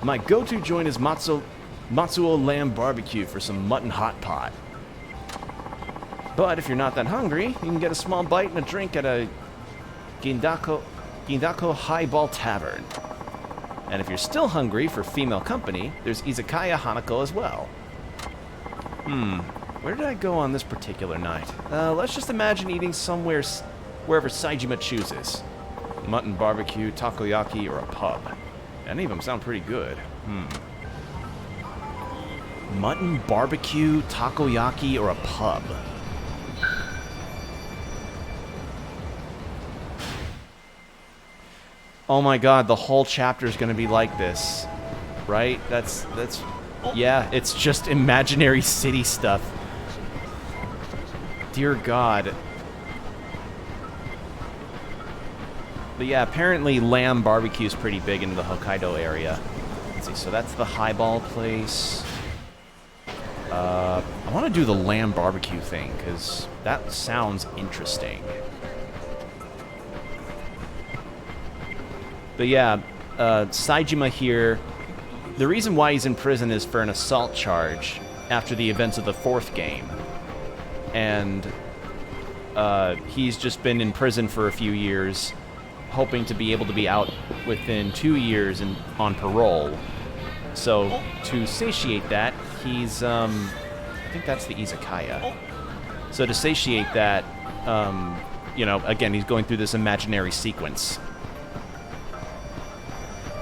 My go-to joint is Matsuo Lamb Barbecue for some mutton hot pot. But if you're not that hungry, you can get a small bite and a drink at a Gindako Highball Tavern. And if you're still hungry for female company, there's Izakaya Hanako as well. Where did I go on this particular night? Let's just imagine eating somewhere, wherever Saejima chooses. Mutton barbecue, takoyaki, or a pub. Any of them sound pretty good. Mutton, barbecue, takoyaki, or a pub? Oh my god, the whole chapter is going to be like this. Right? That's yeah, it's just imaginary city stuff. Dear God. But yeah, apparently lamb barbecue is pretty big in the Hokkaido area. Let's see, so that's the highball place. I want to do the lamb barbecue thing, because that sounds interesting. But yeah, Saejima here, the reason why he's in prison is for an assault charge after the events of the 4th game. And he's just been in prison for a few years, hoping to be able to be out within 2 years and on parole. So to satiate that, he's I think that's the izakaya. So to satiate that, you know, again, he's going through this imaginary sequence.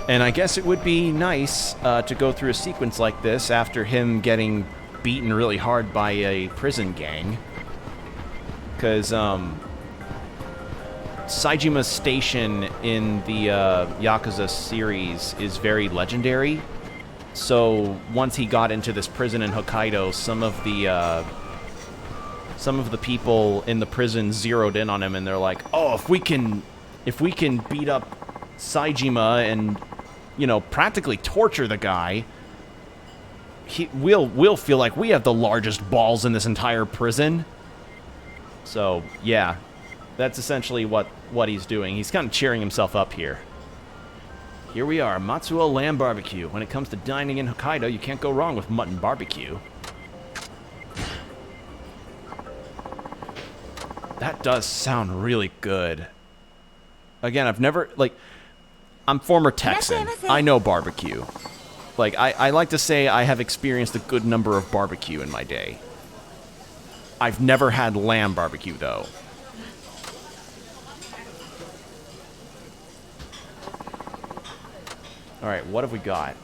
And I guess it would be nice to go through a sequence like this after him getting beaten really hard by a prison gang. Because Saejima's station in the Yakuza series is very legendary. So once he got into this prison in Hokkaido, some of the people in the prison zeroed in on him, and they're like, "Oh, if we can beat up Saejima and, you know, practically torture the guy, we'll feel like we have the largest balls in this entire prison." So yeah, that's essentially what he's doing. He's kind of cheering himself up here. Here we are, Matsuo Lamb Barbecue. When it comes to dining in Hokkaido, you can't go wrong with mutton barbecue. That does sound really good. Again, I've never, like, I'm former Texan. I know barbecue. Like, I like to say I have experienced a good number of barbecue in my day. I've never had lamb barbecue, though. Alright, what have we got?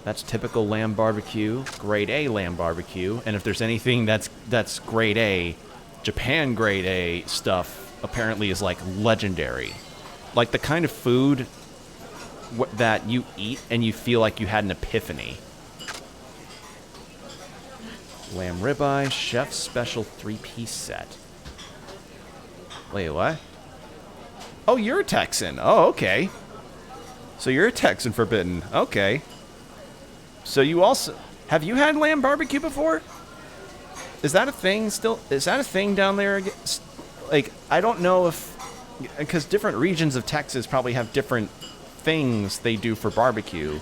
That's typical lamb barbecue, grade A lamb barbecue, and if there's anything that's grade A, Japan grade A stuff apparently is like legendary. Like the kind of food that you eat and you feel like you had an epiphany. Lamb ribeye, chef's special 3-piece set. Wait, what? Oh, you're a Texan. Oh, okay. So you're a Texan Forbidden. Okay. So you also... Have you had lamb barbecue before? Is that a thing still? Is that a thing down there? Like, I don't know if... Because different regions of Texas probably have different things they do for barbecue.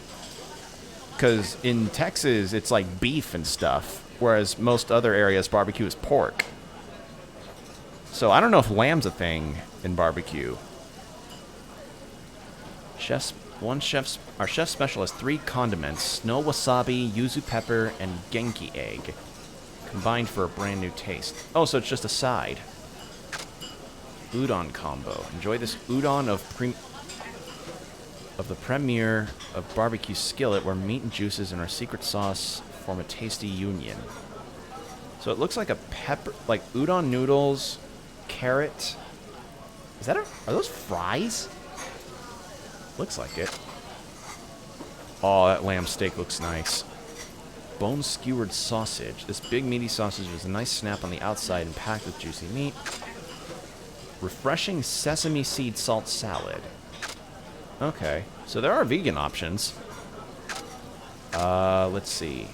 Because in Texas, it's like beef and stuff. Whereas most other areas, barbecue is pork. So I don't know if lamb's a thing in barbecue. Our chef's special has 3 condiments: snow wasabi, yuzu pepper, and genki egg, combined for a brand new taste. Oh, so it's just a side. Udon combo. Enjoy this udon of the premiere of barbecue skillet, where meat and juices and our secret sauce form a tasty union. So it looks like a pepper, like udon noodles, carrot. Is that are those fries? Looks like it. Oh, that lamb steak looks nice. Bone skewered sausage. This big meaty sausage has a nice snap on the outside and packed with juicy meat. Refreshing sesame seed salt salad. Okay, so there are vegan options. Let's see.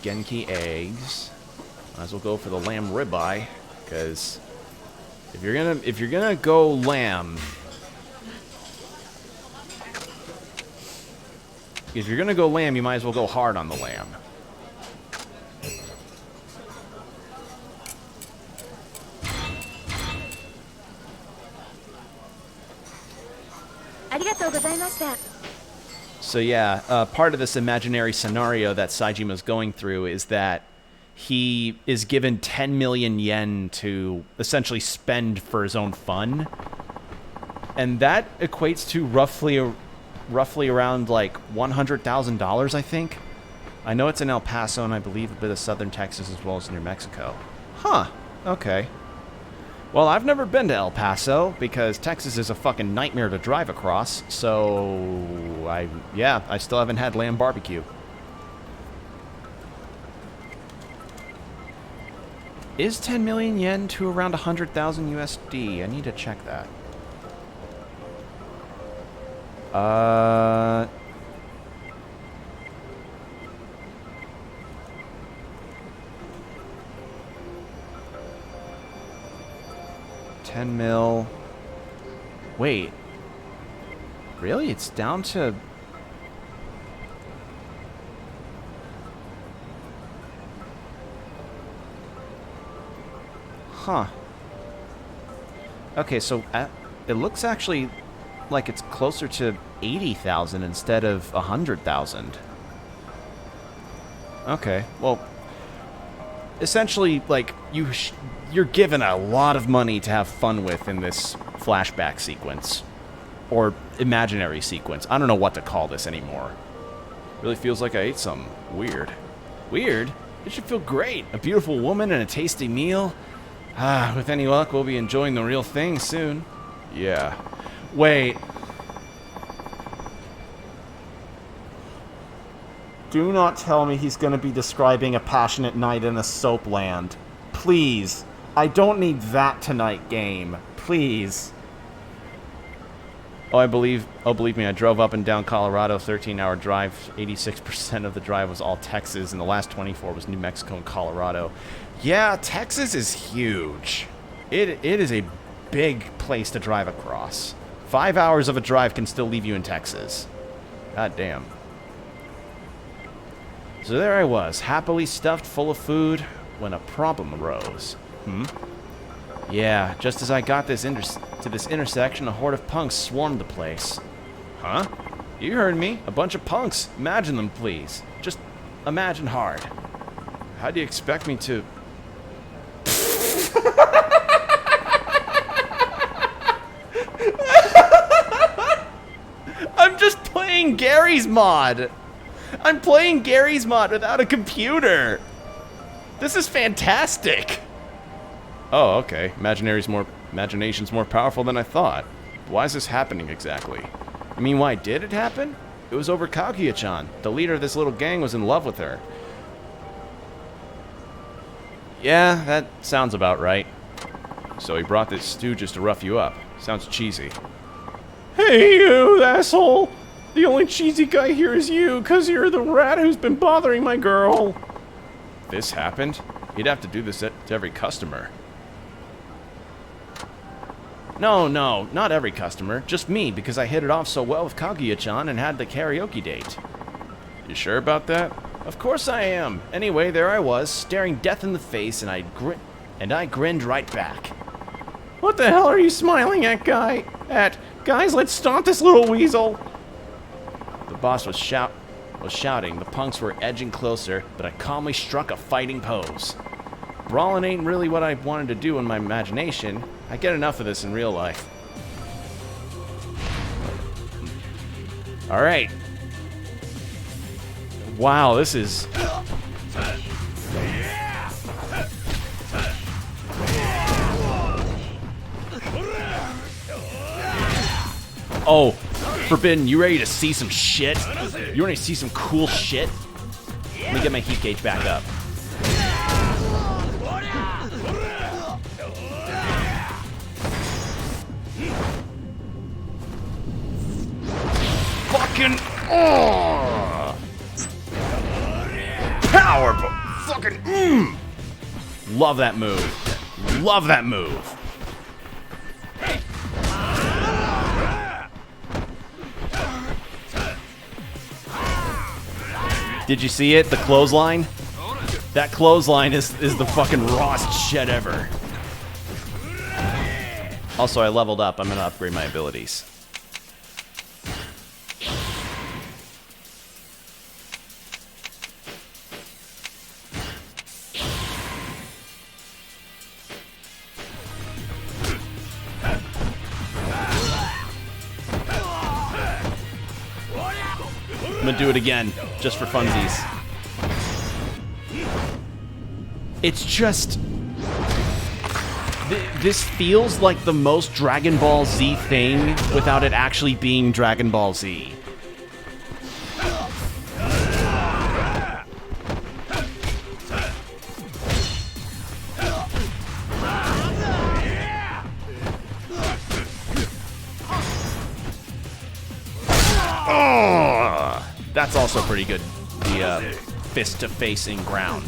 Genki eggs. Might as well go for the lamb ribeye, because if you're gonna go lamb, you might as well go hard on the lamb. So yeah, part of this imaginary scenario that Saejima's going through is that he is given 10 million yen to essentially spend for his own fun. And that equates to roughly around like $100,000, I think. I know it's in El Paso, and I believe a bit of southern Texas as well as New Mexico. Huh. Okay. Well, I've never been to El Paso because Texas is a fucking nightmare to drive across. So, I still haven't had lamb barbecue. Is 10 million yen to around 100,000 USD? I need to check that. 10 mil. Wait. Really? It's down to... Huh. Okay, so it looks actually like it's closer to 80,000 instead of 100,000. Okay, well, essentially, like, you're given a lot of money to have fun with in this flashback sequence. Or imaginary sequence. I don't know what to call this anymore. Really feels like I ate something. Weird. Weird? It should feel great. A beautiful woman and a tasty meal. Ah, with any luck, we'll be enjoying the real thing soon. Yeah. Wait. Do not tell me he's going to be describing a passionate night in a soap land. Please. I don't need that tonight, game. Please. Oh, believe me, I drove up and down Colorado, 13-hour drive. 86% of the drive was all Texas, and the last 24 was New Mexico and Colorado. Yeah, Texas is huge. It is a big place to drive across. 5 hours of a drive can still leave you in Texas. God damn. So there I was, happily stuffed full of food, when a problem arose. Yeah, just as I got to this intersection, a horde of punks swarmed the place. Huh? You heard me. A bunch of punks. Imagine them, please. Just imagine hard. How do you expect me to... I'm just playing Gary's mod. I'm playing Gary's mod without a computer. This is fantastic. Oh, okay. Imagination's more powerful than I thought. Why is this happening exactly? I mean, why did it happen? It was over Kaguya-chan. The leader of this little gang was in love with her. Yeah, that sounds about right. So he brought this stooges to rough you up. Sounds cheesy. Hey, you asshole! The only cheesy guy here is you, 'cause you're the rat who's been bothering my girl. This happened? He'd have to do this to every customer. No, not every customer. Just me, because I hit it off so well with Kaguya-chan and had the karaoke date. You sure about that? Of course I am. Anyway, there I was, staring death in the face, and I grinned right back. What the hell are you smiling at, Guys, let's stomp this little weasel! The boss was shouting. The punks were edging closer, but I calmly struck a fighting pose. Brawling ain't really what I wanted to do in my imagination. I get enough of this in real life. Alright. Wow, this is... Oh, Forbidden, you ready to see some shit? You ready to see some cool shit? Let me get my heat gauge back up. Fucking power, fucking Love that move. Love that move. Did you see it? The clothesline? That clothesline is the fucking rawest shit ever. Also, I leveled up. I'm gonna upgrade my abilities. gonna do it again, just for funsies. It's just... This feels like the most Dragon Ball Z thing without it actually being Dragon Ball Z. Oh, that's also pretty good. The fist-to-facing ground.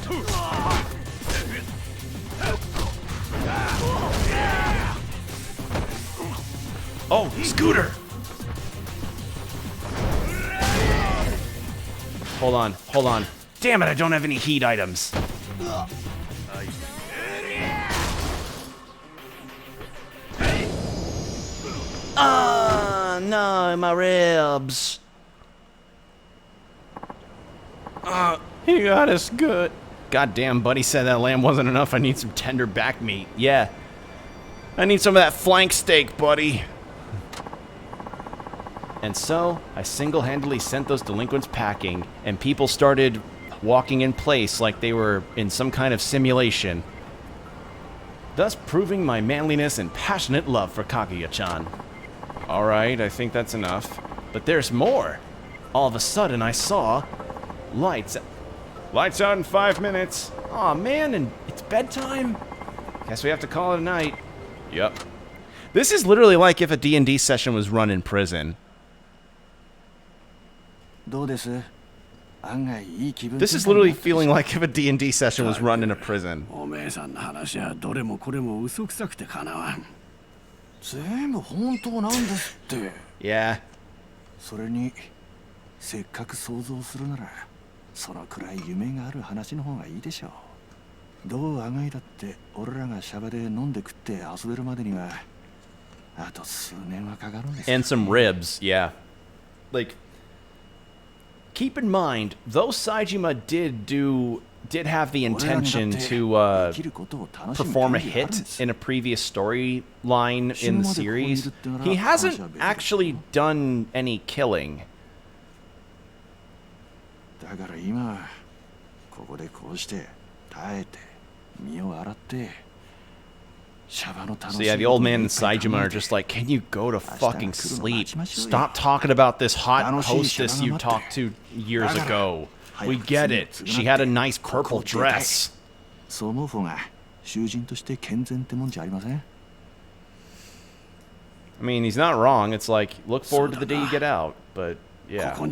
Oh, Scooter! Hold on, hold on. Damn it, I don't have any heat items. No, my ribs. He got us good. Goddamn, buddy said that lamb wasn't enough. I need some tender back meat. Yeah. I need some of that flank steak, buddy. And so, I single-handedly sent those delinquents packing, and people started walking in place like they were in some kind of simulation, thus proving my manliness and passionate love for Kaguya-chan. Alright, I think that's enough. But there's more! All of a sudden, I saw... lights. Lights out in 5 minutes. Aw, man, and it's bedtime? Guess we have to call it a night. Yep. This is literally like if a D&D session was run in prison. This is literally feeling like if a D&D session was run in a prison. Yeah. それにせっかく想像するならそのくらい夢がある話の方がいいでしょう。どうあがいだって俺らがシャバで飲んで食って遊べるまでにはあと数年はかかるんです。 And some ribs, yeah. Like, keep in mind, though Saejima did have the intention to perform a hit in a previous storyline in the series, he hasn't actually done any killing. だから今ここでこうして耐えて身を洗って So yeah, the old man and Saejima are just like, can you go to fucking sleep? Stop talking about this hot hostess you talked to years ago. We get it. She had a nice purple dress. I mean, he's not wrong. It's like, look forward to the day you get out. But, yeah. So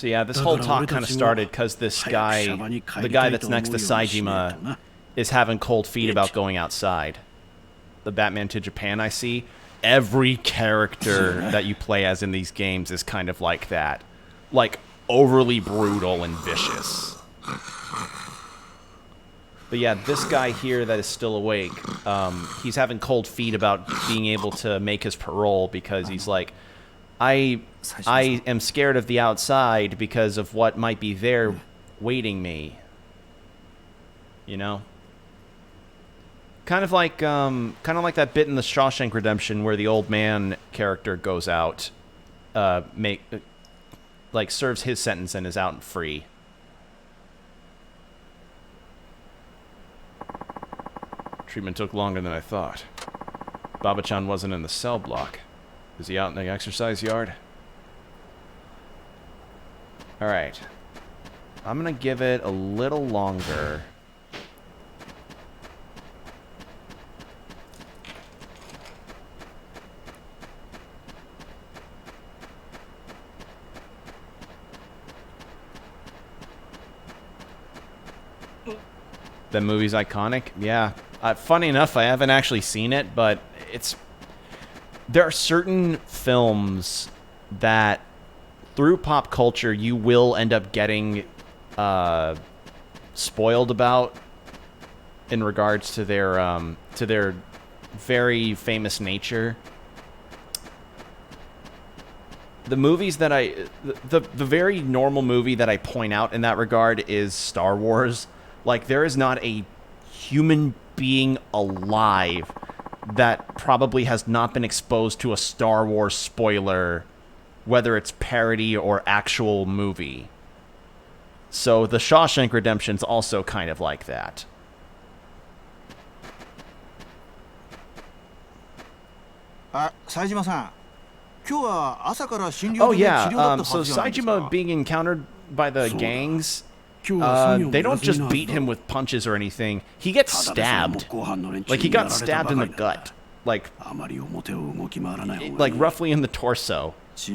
yeah, this whole talk kind of started because this guy, the guy that's next to Saejima, is having cold feet about going outside. The Batman to Japan I see. Every character that you play as in these games is kind of like that. Like, overly brutal and vicious. But yeah, this guy here that is still awake, he's having cold feet about being able to make his parole because he's like, I am scared of the outside because of what might be there waiting me. You know? Kind of like that bit in the Shawshank Redemption where the old man character goes out, serves his sentence and is out and free. Treatment took longer than I thought. Baba-chan wasn't in the cell block. Is he out in the exercise yard? Alright. I'm gonna give it a little longer. The movie's iconic? Yeah. Funny enough, I haven't actually seen it, but there are certain films that, through pop culture, you will end up getting spoiled about in regards to their very famous nature. The movies that the very normal movie that I point out in that regard is Star Wars. Like, there is not a human being alive that probably has not been exposed to a Star Wars spoiler, whether it's parody or actual movie. So the Shawshank Redemption's also kind of like that. Oh yeah, so Saejima being encountered by the gangs, they don't just beat him with punches or anything. He gets stabbed. Like, he got stabbed in the gut. Like roughly in the torso. So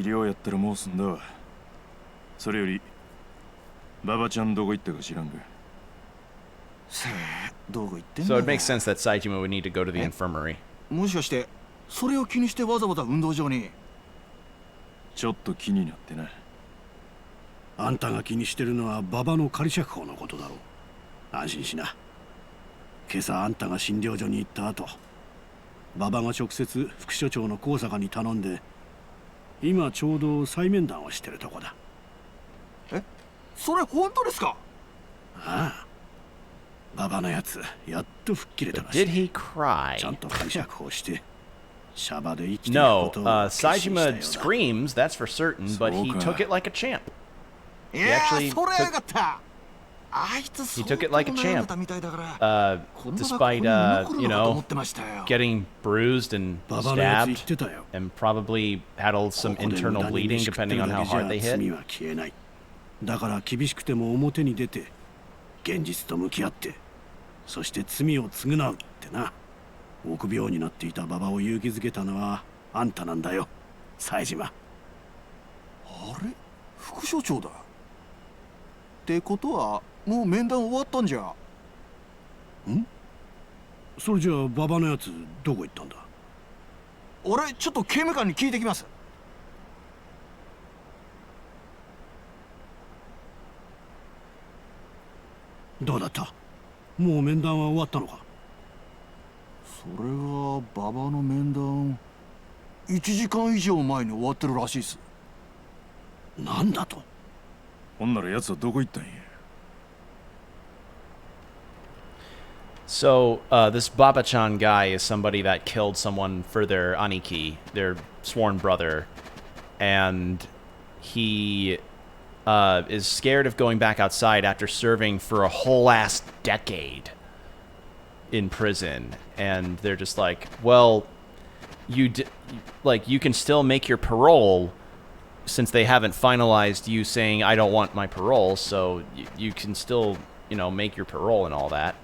it makes sense that Saejima would need to go to the infirmary. それを気にしてわざわざ運動場に。ちょっと気になってな。あんたが気にしてるのは馬場の仮釈放のことだろう。安心しな。今朝あんたが診療所に行った後、馬場が直接副所長の高坂に頼んで、今ちょうど再面談をしてるとこだ。え、それ本当ですか？ああ。馬場のやつ、やっと吹っ切れたらしい。Did he cry? ちゃんと仮釈放して。No, Saejima screams, that's for certain, but he took it like a champ. He actually took it like a champ. Despite, you know, getting bruised and stabbed, and probably had some internal bleeding depending on how hard they hit. だから厳しくても表に出て、現実と向き合って、そして罪を償うってな。臆病になっていた馬場を勇気づけたのはあんたなんだよ、冴島。あれ、副所長だ。ってことはもう面談終わったんじゃ。ん？それじゃあ馬場のやつどこ行ったんだ？俺ちょっと刑務官に聞いてきます。どうだった？もう面談は終わったのか？それは馬場の面談1時間以上前に終わってるらしいっす。なんだと？ほんなら奴はどこ行ったんや。So, this Baba-chan guy is somebody that killed someone for their aniki, their sworn brother, and he is scared of going back outside after serving for a whole ass decade in prison. And they're just like, well, you can still make your parole, since they haven't finalized you saying I don't want my parole, so you can still, you know, make your parole and all that.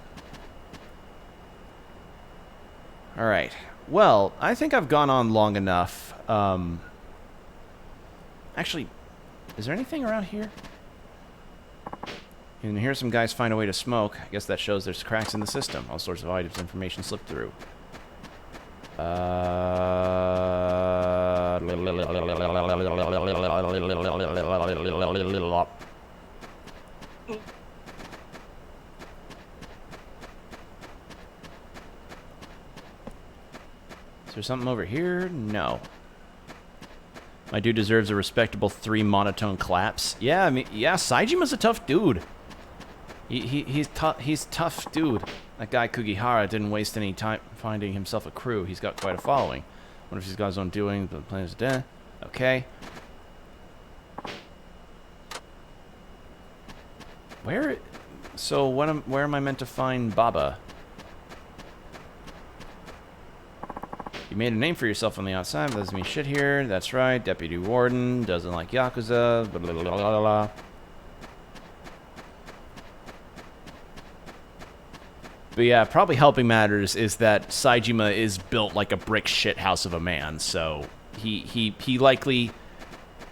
All right. Well, I think I've gone on long enough. Actually, is there anything around here? And here some guys find a way to smoke. I guess that shows there's cracks in the system. All sorts of items, information slipped through. Is there something over here? No. My dude deserves a respectable 3 monotone claps. Yeah, I mean, yeah, Saijima's a tough dude. He's tough dude. That guy Kugihara didn't waste any time finding himself a crew. He's got quite a following. What if he's got his own doing? The plan is dead. Okay. Where? So where am I meant to find Baba? You made a name for yourself on the outside, but doesn't mean shit here. That's right. Deputy Warden doesn't like Yakuza. Blah, blah, blah, blah, blah, blah. But yeah, probably helping matters is that Saejima is built like a brick shit house of a man, so he likely,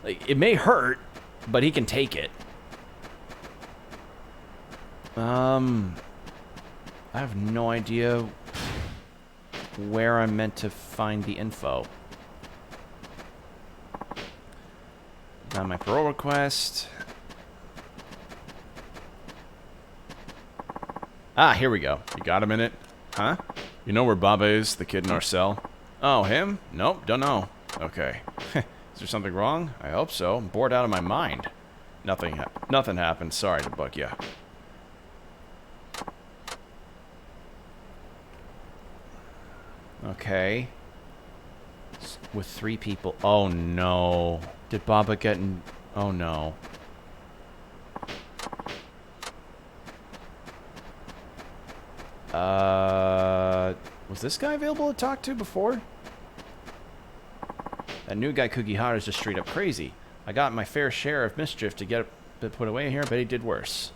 like, it may hurt, but he can take it. I have no idea where I'm meant to find the info. Got my parole request. Ah, here we go. You got a minute? Huh? You know where Baba is, the kid in our cell? Oh, him? Nope, don't know. Okay. Is there something wrong? I hope so. I'm bored out of my mind. Nothing happened. Sorry to bug you. Okay. With 3 people. Oh no. Did Baba get in? Oh no. Was this guy available to talk to before? That new guy Kugihara is just straight up crazy. I got my fair share of mischief to get it put away here, but he did worse.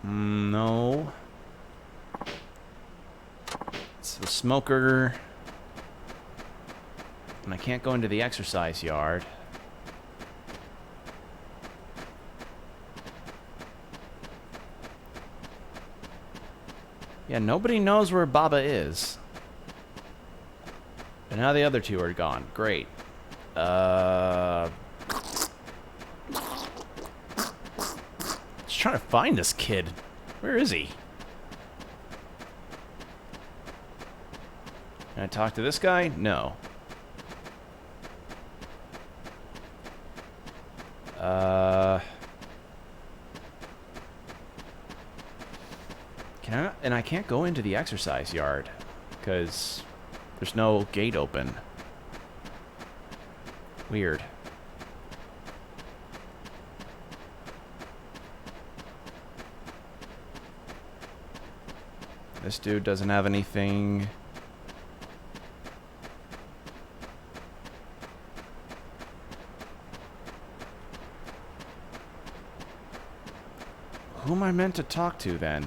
No. It's the smoker. And I can't go into the exercise yard. Yeah, nobody knows where Baba is. And now the other 2 are gone. Great. Just trying to find this kid. Where is he? Can I talk to this guy? No. Can I? And I can't go into the exercise yard because there's no gate open. Weird. This dude doesn't have anything. Who am I meant to talk to then?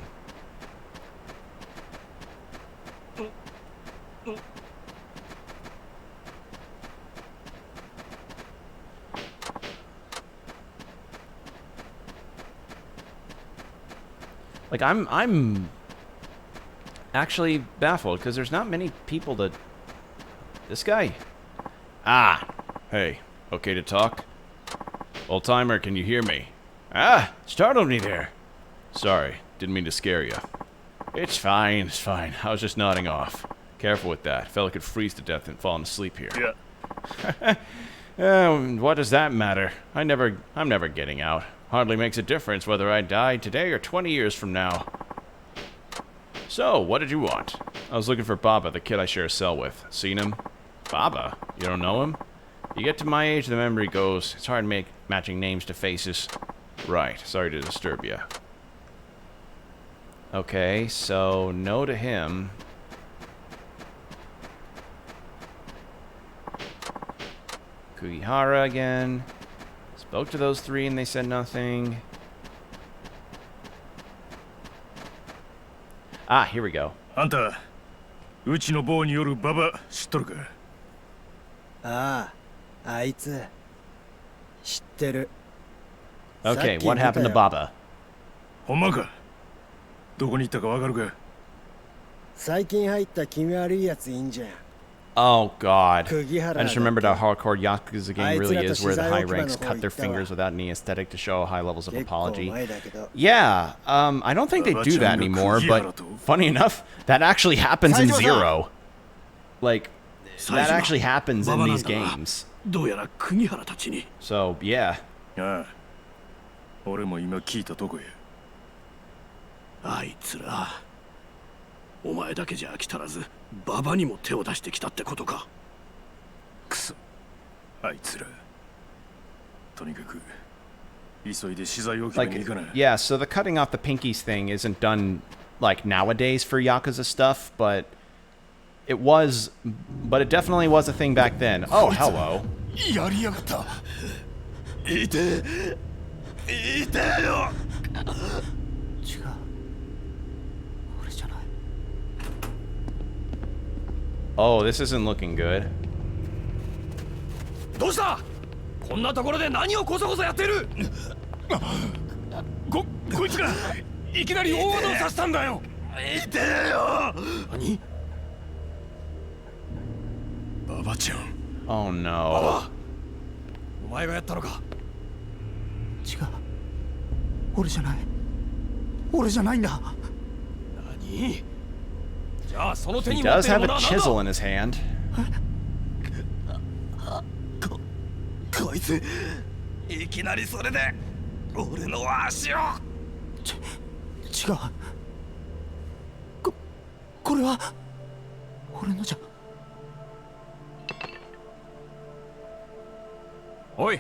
Like, I'm actually baffled because there's not many people that... This guy? Ah! Hey, okay to talk? Old timer, can you hear me? Ah! Startled me there. Sorry, didn't mean to scare you. It's fine, it's fine. I was just nodding off. Careful with that. Fella could freeze to death and fall asleep here. Yeah. What does that matter? I'm never getting out. Hardly makes a difference whether I die today or 20 years from now. So, what did you want? I was looking for Baba, the kid I share a cell with. Seen him? Baba? You don't know him? You get to my age, the memory goes. It's hard matching names to faces. Right, sorry to disturb you. Okay, so no to him. Kugihara again. Spoke to those 3 and they said nothing. Ah, here we go. あんた、うちの坊によるババ知っとるか？ああ、あいつ知ってる。 Okay, what happened to Baba? ほんまか？どこに行ったかわかるか？最近入った気味悪いやついいんじゃん。 Oh god. I just remembered how hardcore Yakuza game really is, where the high ranks cut their fingers without any aesthetic to show high levels of apology. Yeah, I don't think they do that anymore, but funny enough, that actually happens in Zero. Like, that actually happens in these games. So, yeah. 俺も今聞いたとこや。あいつら、お前だけじゃ飽き足らず、ババにも手を出してきたってことか。くそ、あいつら。とにかく急いで資材を決めに行かない。 Yeah, so the cutting off the pinkies thing isn't done like nowadays for Yakuza stuff, but it definitely was a thing back then. Oh, hello. やりやがった。いてよ。違う。俺じゃない。 Oh, this isn't looking good. どうした？こんなところで何をこそこそやってる？こいつがいきなり大技をさせたんだよ。いてよ。何？ババちゃん。Oh no. ババ。お前がやったのか？違う。俺じゃない。俺じゃないんだ。何？じゃあその手 He に持っ does てる have も a のは何だ？ chisel in his hand. こいついきなりそれで俺の足を。違う。は俺のじゃ。おい、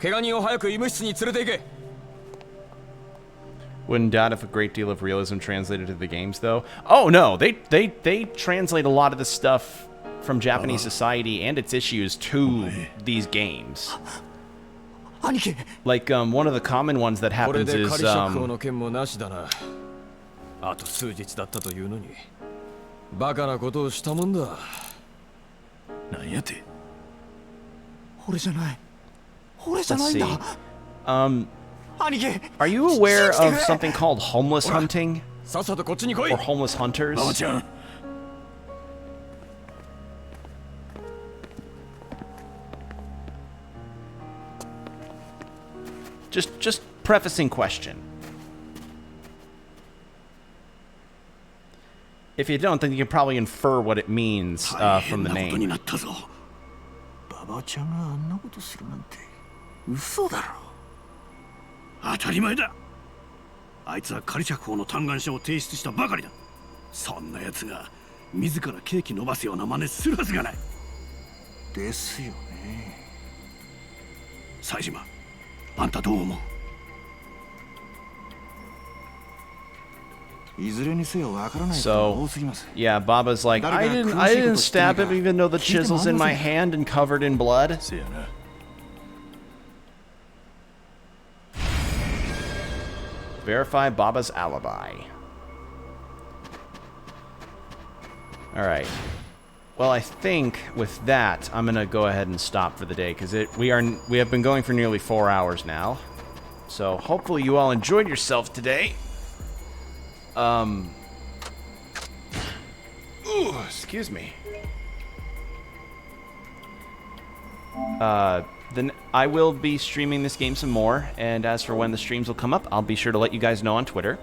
怪我人を早く医務室に連れて行け。 Wouldn't doubt if a great deal of realism translated to the games, though. Oh no, they translate a lot of the stuff from Japanese society and its issues to these games. Like one of the common ones that これ happens で is 仮釈放の件もなしだな。あと数日だったというのに、バカなことをしたもんだ。なんやって俺じゃない。俺じゃ let's ないん see. だ。 Are you aware of something called homeless hunting? さっさとこっちに来い。 Or homeless hunters? 馬場ちゃん Just prefacing question. If you don't, then you can probably infer what it means from the name. 馬場ちゃんがあんなことするなんて嘘だろ。当たり前だ。あいつは仮釈放の嘆願書を提出したばかりだ。そんな奴が自らケーキ伸ばすような真似するはずがない。ですよね。冴島、あんたどう思う？いずれにせよわからないことが多すぎます。 Yeah, Baba's like, I didn't stab him even though the chisel's in my hand and covered in blood. Verify Baba's alibi. Alright. Well, I think with that, I'm gonna go ahead and stop for the day, because we have been going for nearly 4 hours now. So hopefully you all enjoyed yourself today. Ooh, excuse me. Then I will be streaming this game some more, and as for when the streams will come up, I'll be sure to let you guys know on Twitter.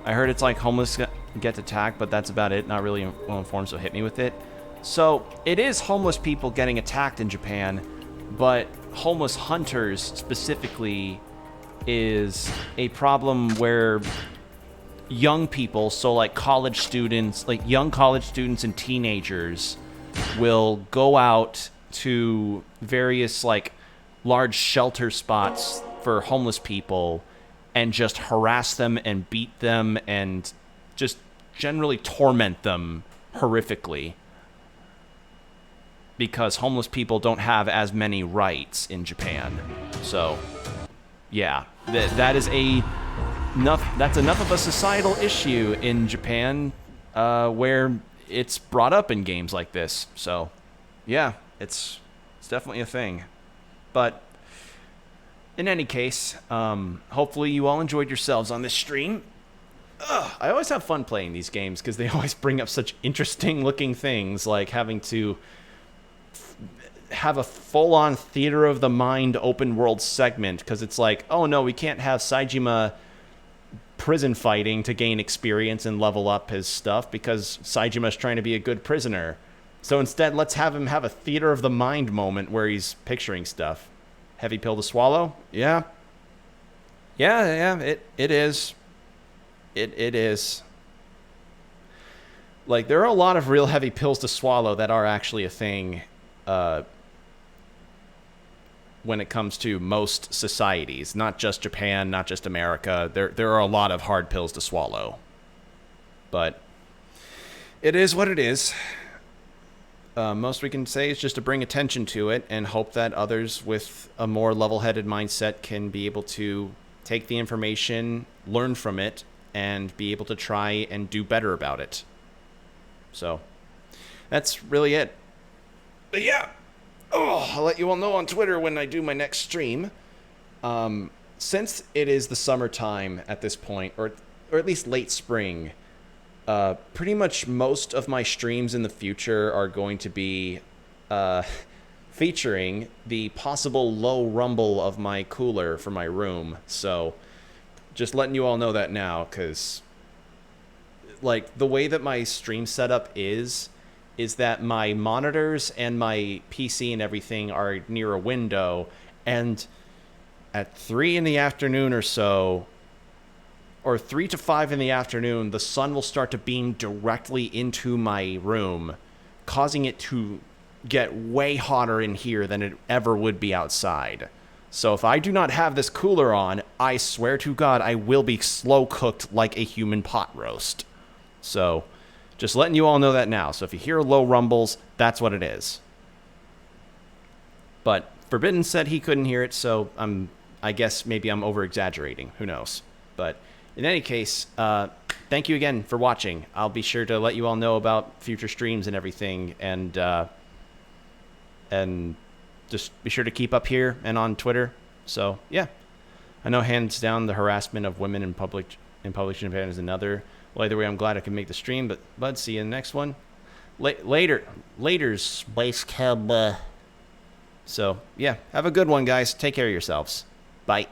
I heard it's like homeless gets attacked, but that's about it. Not really well informed, so hit me with it. So, it is homeless people getting attacked in Japan, but homeless hunters specifically is a problem where young people, so like college students, like young college students and teenagers will go out to various like large shelter spots for homeless people and just harass them and beat them and just generally torment them horrifically because homeless people don't have as many rights in Japan. So yeah, that's enough of a societal issue in Japan where it's brought up in games like this. So yeah, it's definitely a thing. But in any case, hopefully you all enjoyed yourselves on this stream. I always have fun playing these games because they always bring up such interesting looking things, like having to have a full-on theater of the mind open world segment, because it's like, oh no, we can't have Saejima prison fighting to gain experience and level up his stuff because Saejima's trying to be a good prisoner. So instead, let's have him have a theater of the mind moment where he's picturing stuff. Heavy pill to swallow? Yeah. Yeah, it is. It is. Like, there are a lot of real heavy pills to swallow that are actually a thing when it comes to most societies. Not just Japan, not just America. There are a lot of hard pills to swallow. But it is what it is. Most we can say is just to bring attention to it and hope that others with a more level-headed mindset can be able to take the information, learn from it, and be able to try and do better about it. So, that's really it. But yeah, I'll let you all know on Twitter when I do my next stream. Since it is the summertime at this point, or at least late spring, pretty much most of my streams in the future are going to be featuring the possible low rumble of my cooler for my room. So just letting you all know that now, because like the way that my stream setup is that my monitors and my PC and everything are near a window, and at 3 in the afternoon or so, or 3 to 5 in the afternoon, the sun will start to beam directly into my room, causing it to get way hotter in here than it ever would be outside. So if I do not have this cooler on, I swear to God, I will be slow cooked like a human pot roast. So just letting you all know that now. So if you hear low rumbles, that's what it is. But Forbidden said he couldn't hear it, so I guess maybe I'm over-exaggerating. Who knows? But in any case, thank you again for watching. I'll be sure to let you all know about future streams and everything, and just be sure to keep up here and on Twitter. So yeah, I know hands down the harassment of women in publishing Japan is another. Well, either way, I'm glad I can make the stream. But bud, see you in the next one. Later's Space Cab. So yeah, have a good one, guys. Take care of yourselves. Bye.